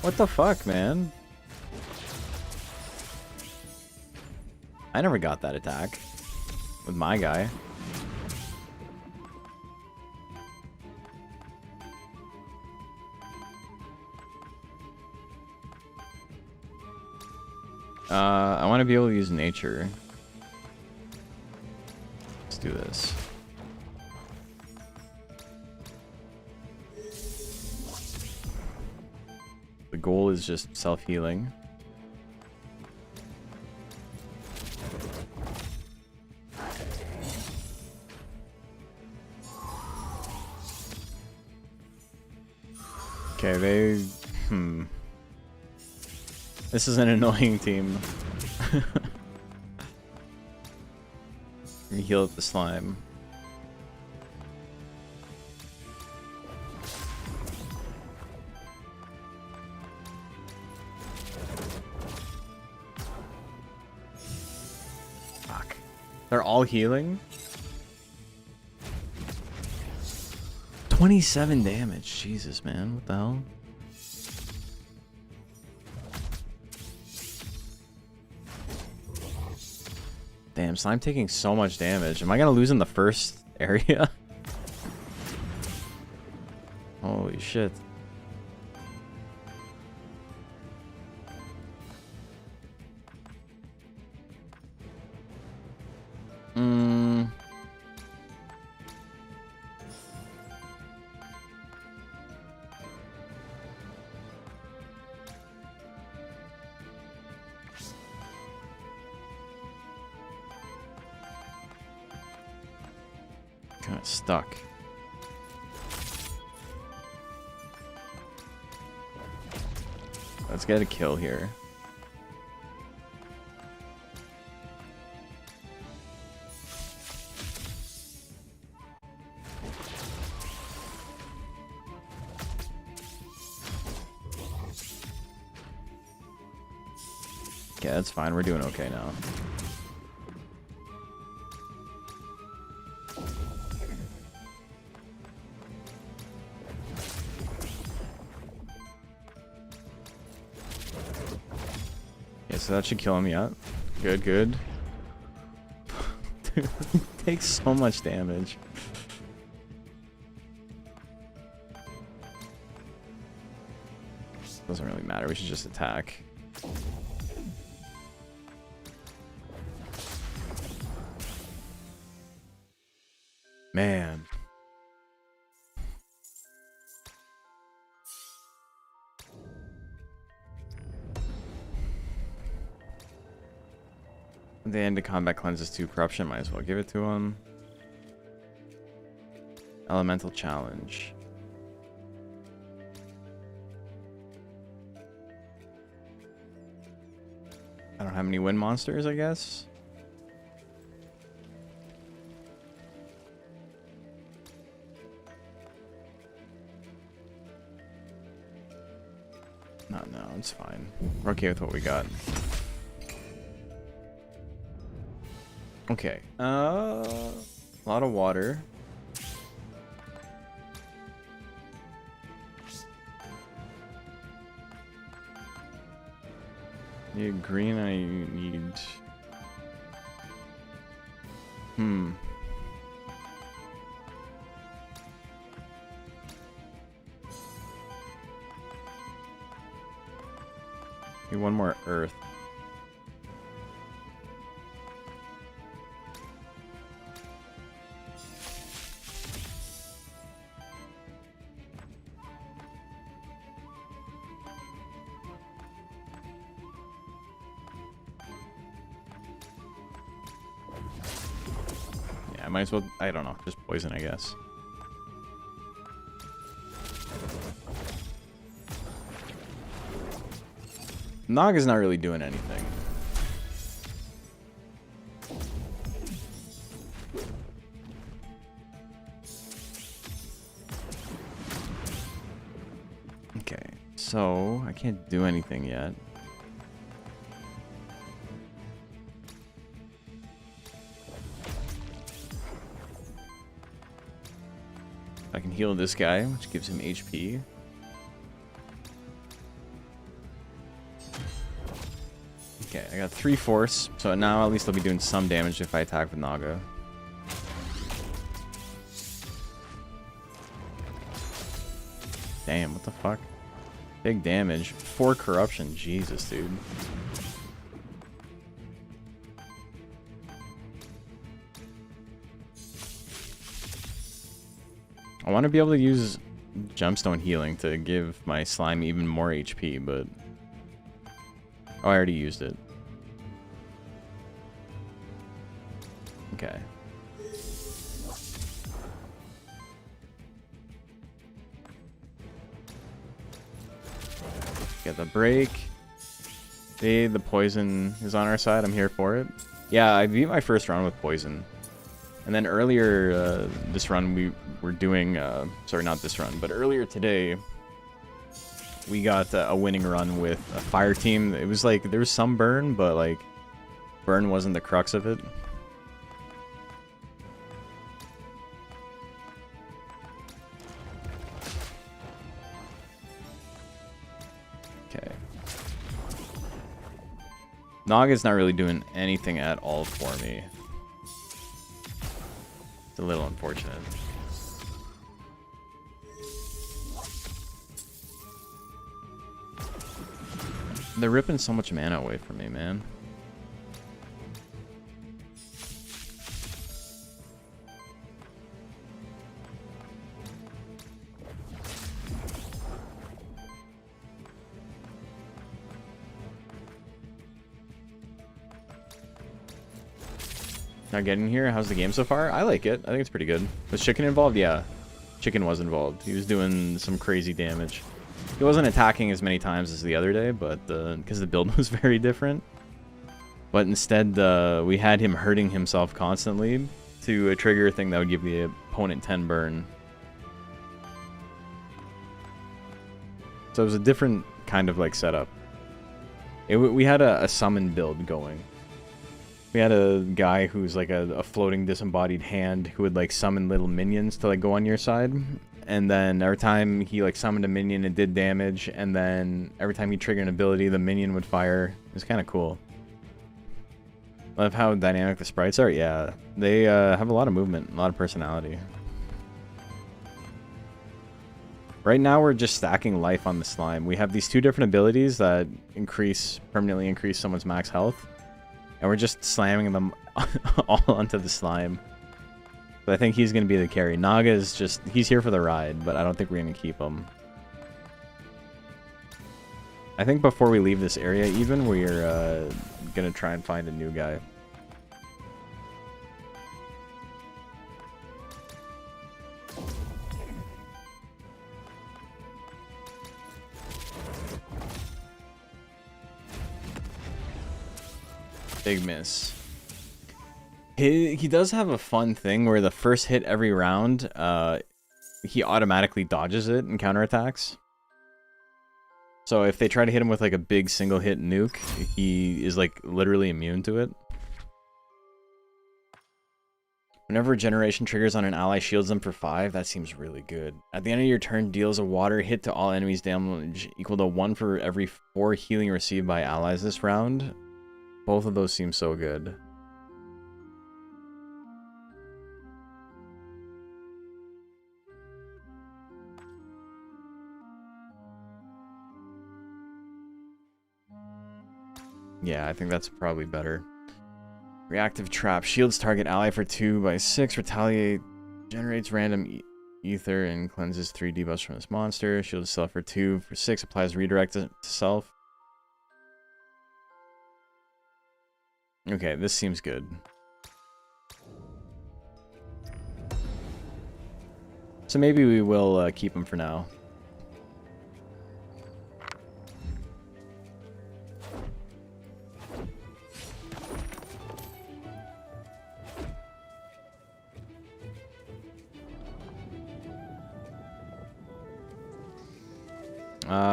What the fuck, man? I never got that attack with my guy. I want to be able to use nature. Let's do this. The goal is just self-healing. Okay, they... This is an annoying team. We heal up the slime. Fuck. They're all healing? 27 damage. Jesus, man. What the hell? Damn, slime taking so much damage. Am I gonna lose in the first area? Holy shit. Kind of stuck. Let's get a kill here. Okay, that's fine. We're doing okay now. So that should kill him, yeah. Good, good. Dude, he takes so much damage. Doesn't really matter, we should just attack. Man. The end of combat cleanses 2 corruption, might as well give it to him. Elemental challenge. I don't have any wind monsters, I guess. No, it's fine. We're okay with what we got. Okay, a lot of water. Need green, I need... Need one more earth. Might as well, I don't know, just poison, I guess. Nog is not really doing anything. Okay, so I can't do anything yet. I can heal this guy, which gives him HP. Okay, I got 3 force, so now at least I'll be doing some damage if I attack with Naga. Damn, what the fuck? Big damage. 4 corruption, Jesus, dude. I want to be able to use gemstone healing to give my slime even more HP, but... Oh, I already used it. Okay. Get the break. Hey, the poison is on our side. I'm here for it. Yeah, I beat my first run with poison. And then earlier this run we were doing... sorry, not this run, but earlier today we got a winning run with a fire team. It was like, there was some burn, but like, burn wasn't the crux of it. Okay. Naga's not really doing anything at all for me. It's a little unfortunate. They're ripping so much mana away from me, man. Not getting here. How's the game so far? I like it. I think it's pretty good. Was Chicken involved? Yeah. Chicken was involved. He was doing some crazy damage. He wasn't attacking as many times as the other day, but because the build was very different. But instead, we had him hurting himself constantly to trigger a thing that would give the opponent 10 burn. So it was a different kind of like setup. We had a summon build going. We had a guy who's like a floating disembodied hand who would like summon little minions to like go on your side. And then every time he like summoned a minion, it did damage. And then every time he triggered an ability, the minion would fire. It was kind of cool. Love how dynamic the sprites are. Yeah, they have a lot of movement, a lot of personality. Right now we're just stacking life on the slime. We have these two different abilities that permanently increase someone's max health. And we're just slamming them all onto the slime. But I think he's going to be the carry. Naga is just... he's here for the ride, but I don't think we're going to keep him. I think before we leave this area even, we're going to try and find a new guy. Big miss. He does have a fun thing where the first hit every round, he automatically dodges it and counterattacks. So if they try to hit him with like a big single hit nuke, he is like literally immune to it. Whenever regeneration triggers on an ally, shields them for 5. That seems really good. At the end of your turn, deals a water hit to all enemies damage equal to 1 for every 4 healing received by allies this round. Both of those seem so good. Yeah, I think that's probably better. Reactive trap. Shields target ally for 2 by 6. Retaliate. Generates random ether and cleanses 3 debuffs from this monster. Shields self for 2 for 6. Applies redirect to self. Okay, this seems good. So maybe we will keep him for now.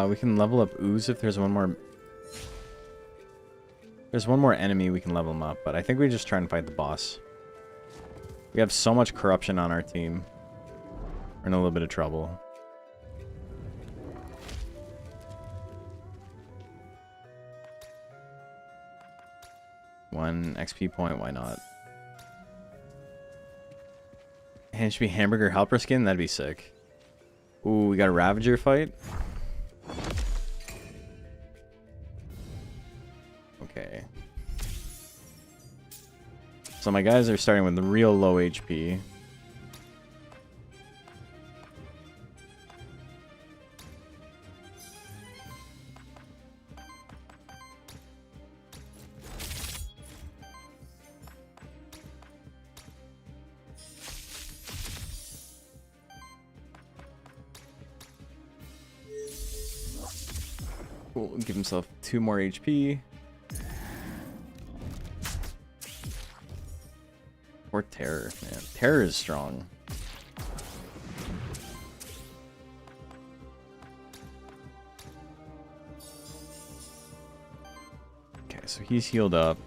We can level up Ooze if there's one more... There's one more enemy, we can level him up, but I think we just try and fight the boss. We have so much corruption on our team. We're in a little bit of trouble. One XP point, why not? And it should be hamburger helper skin, that'd be sick. Ooh, we got a Ravager fight. Okay. So my guys are starting with real low HP. Cool, give himself 2 more HP. Or Terror, man. Terror is strong. Okay, so he's healed up.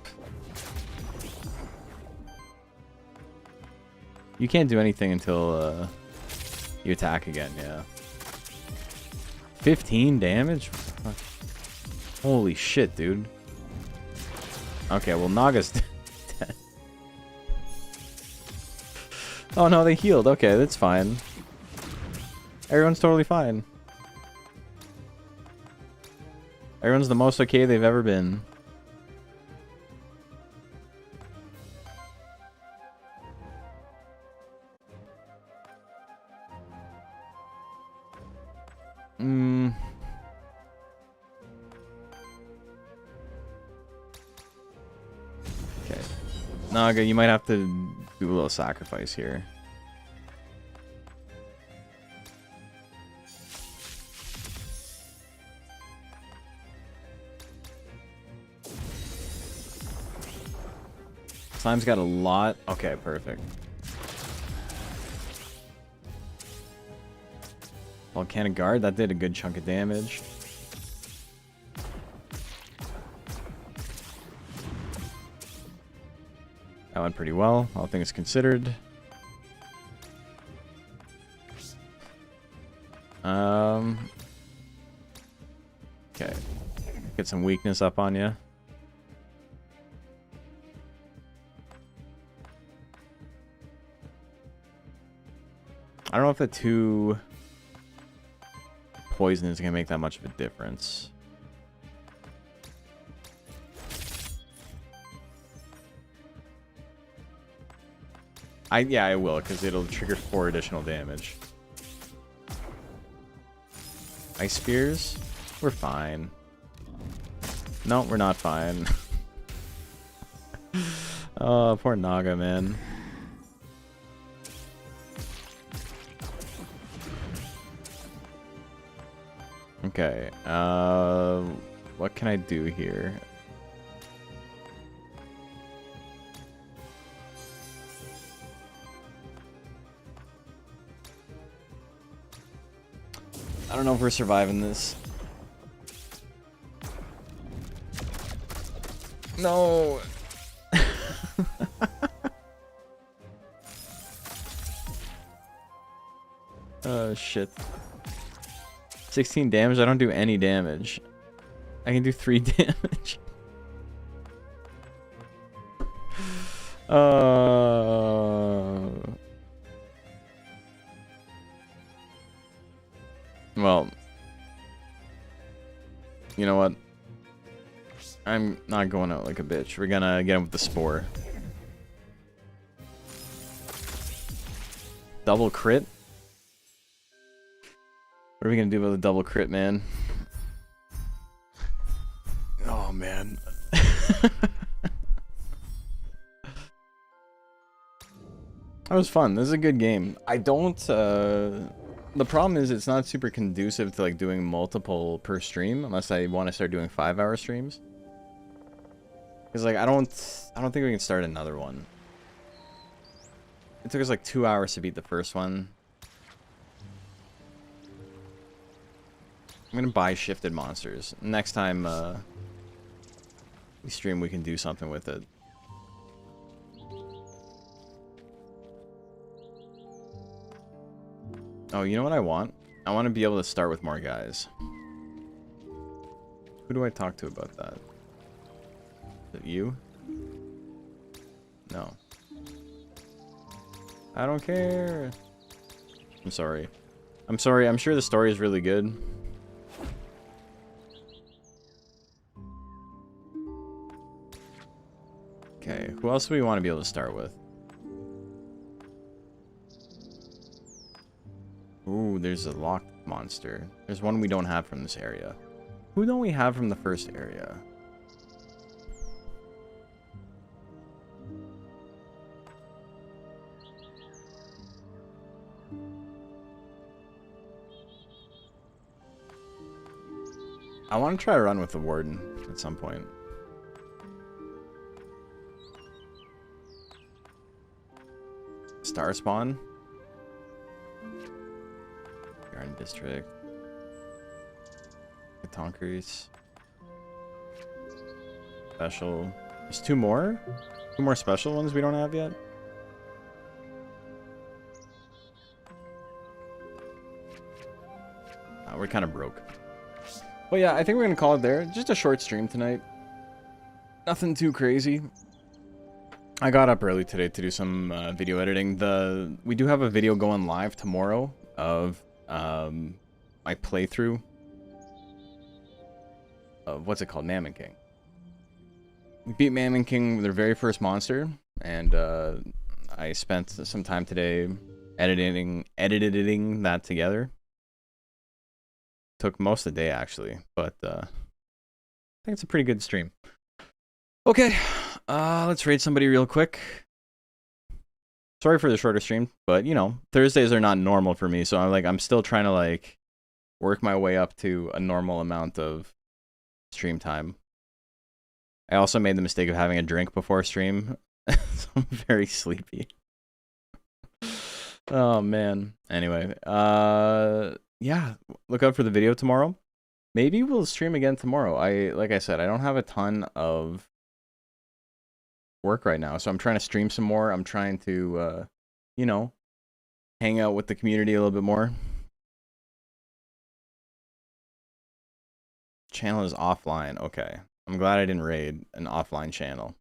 You can't do anything until you attack again, yeah. 15 damage? Fuck. Holy shit, dude. Okay, well, Naga's dead. Oh no, they healed. Okay, that's fine. Everyone's totally fine. Everyone's the most okay they've ever been. Okay. Naga, you might have to do a little sacrifice here. Slime's got a lot. Okay, perfect. Volcanic Guard, that did a good chunk of damage. That went pretty well, all things considered. Okay. Get some weakness up on you. I don't know if the 2 poison is gonna make that much of a difference. Yeah, I will, because it'll trigger 4 additional damage. Ice Spears? We're fine. No, we're not fine. Oh, poor Naga, man. Okay, what can I do here? I don't know if we're surviving this. No! Oh, shit. 16 damage? I don't do any damage. I can do 3 damage. Well, you know what? I'm not going out like a bitch. We're gonna get him with the Spore. Double crit? What are we gonna do with a double crit, man? Oh, man. That was fun. This is a good game. I don't, the problem is it's not super conducive to, like, doing multiple per stream, unless I want to start doing 5-hour streams. Because, like, I don't think we can start another one. It took us, like, 2 hours to beat the first one. I'm gonna buy shifted monsters. Next time, we stream, we can do something with it. Oh, you know what I want? I want to be able to start with more guys. Who do I talk to about that? Is it you? No. I don't care. I'm sorry. I'm sorry. I'm sure the story is really good. Okay, who else do we want to be able to start with? Ooh, there's a locked monster. There's one we don't have from this area. Who don't we have from the first area? I want to try to run with the Warden at some point. Star Spawn. Garden District. Tonkeries. Special. There's two more? Two more special ones we don't have yet? We're kind of broke. Well, yeah, I think we're going to call it there. Just a short stream tonight. Nothing too crazy. I got up early today to do some video editing. We do have a video going live tomorrow of my playthrough of what's it called? Mammon King. We beat Mammon King with their very first monster, and I spent some time today editing that together. Took most of the day actually, but I think it's a pretty good stream. Okay, let's raid somebody real quick. Sorry for the shorter stream, but you know, Thursdays are not normal for me, so I'm still trying to like work my way up to a normal amount of stream time. I also made the mistake of having a drink before stream, so I'm very sleepy. Oh man. Anyway, yeah, look out for the video tomorrow. Maybe we'll stream again tomorrow. Like I said, I don't have a ton of work right now, so I'm trying to stream some more. I'm trying to you know, hang out with the community a little bit more. Channel is offline. Okay, I'm glad I didn't raid an offline channel.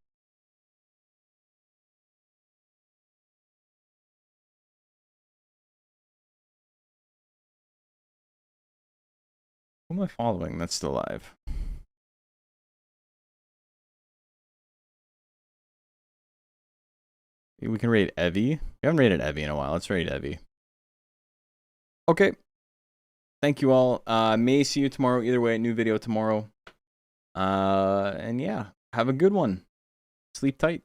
Who am I following that's still live? We can raid Evie. We haven't raided Evie in a while. Let's raid Evie. Okay. Thank you all. May see you tomorrow. Either way, new video tomorrow. And yeah, have a good one. Sleep tight.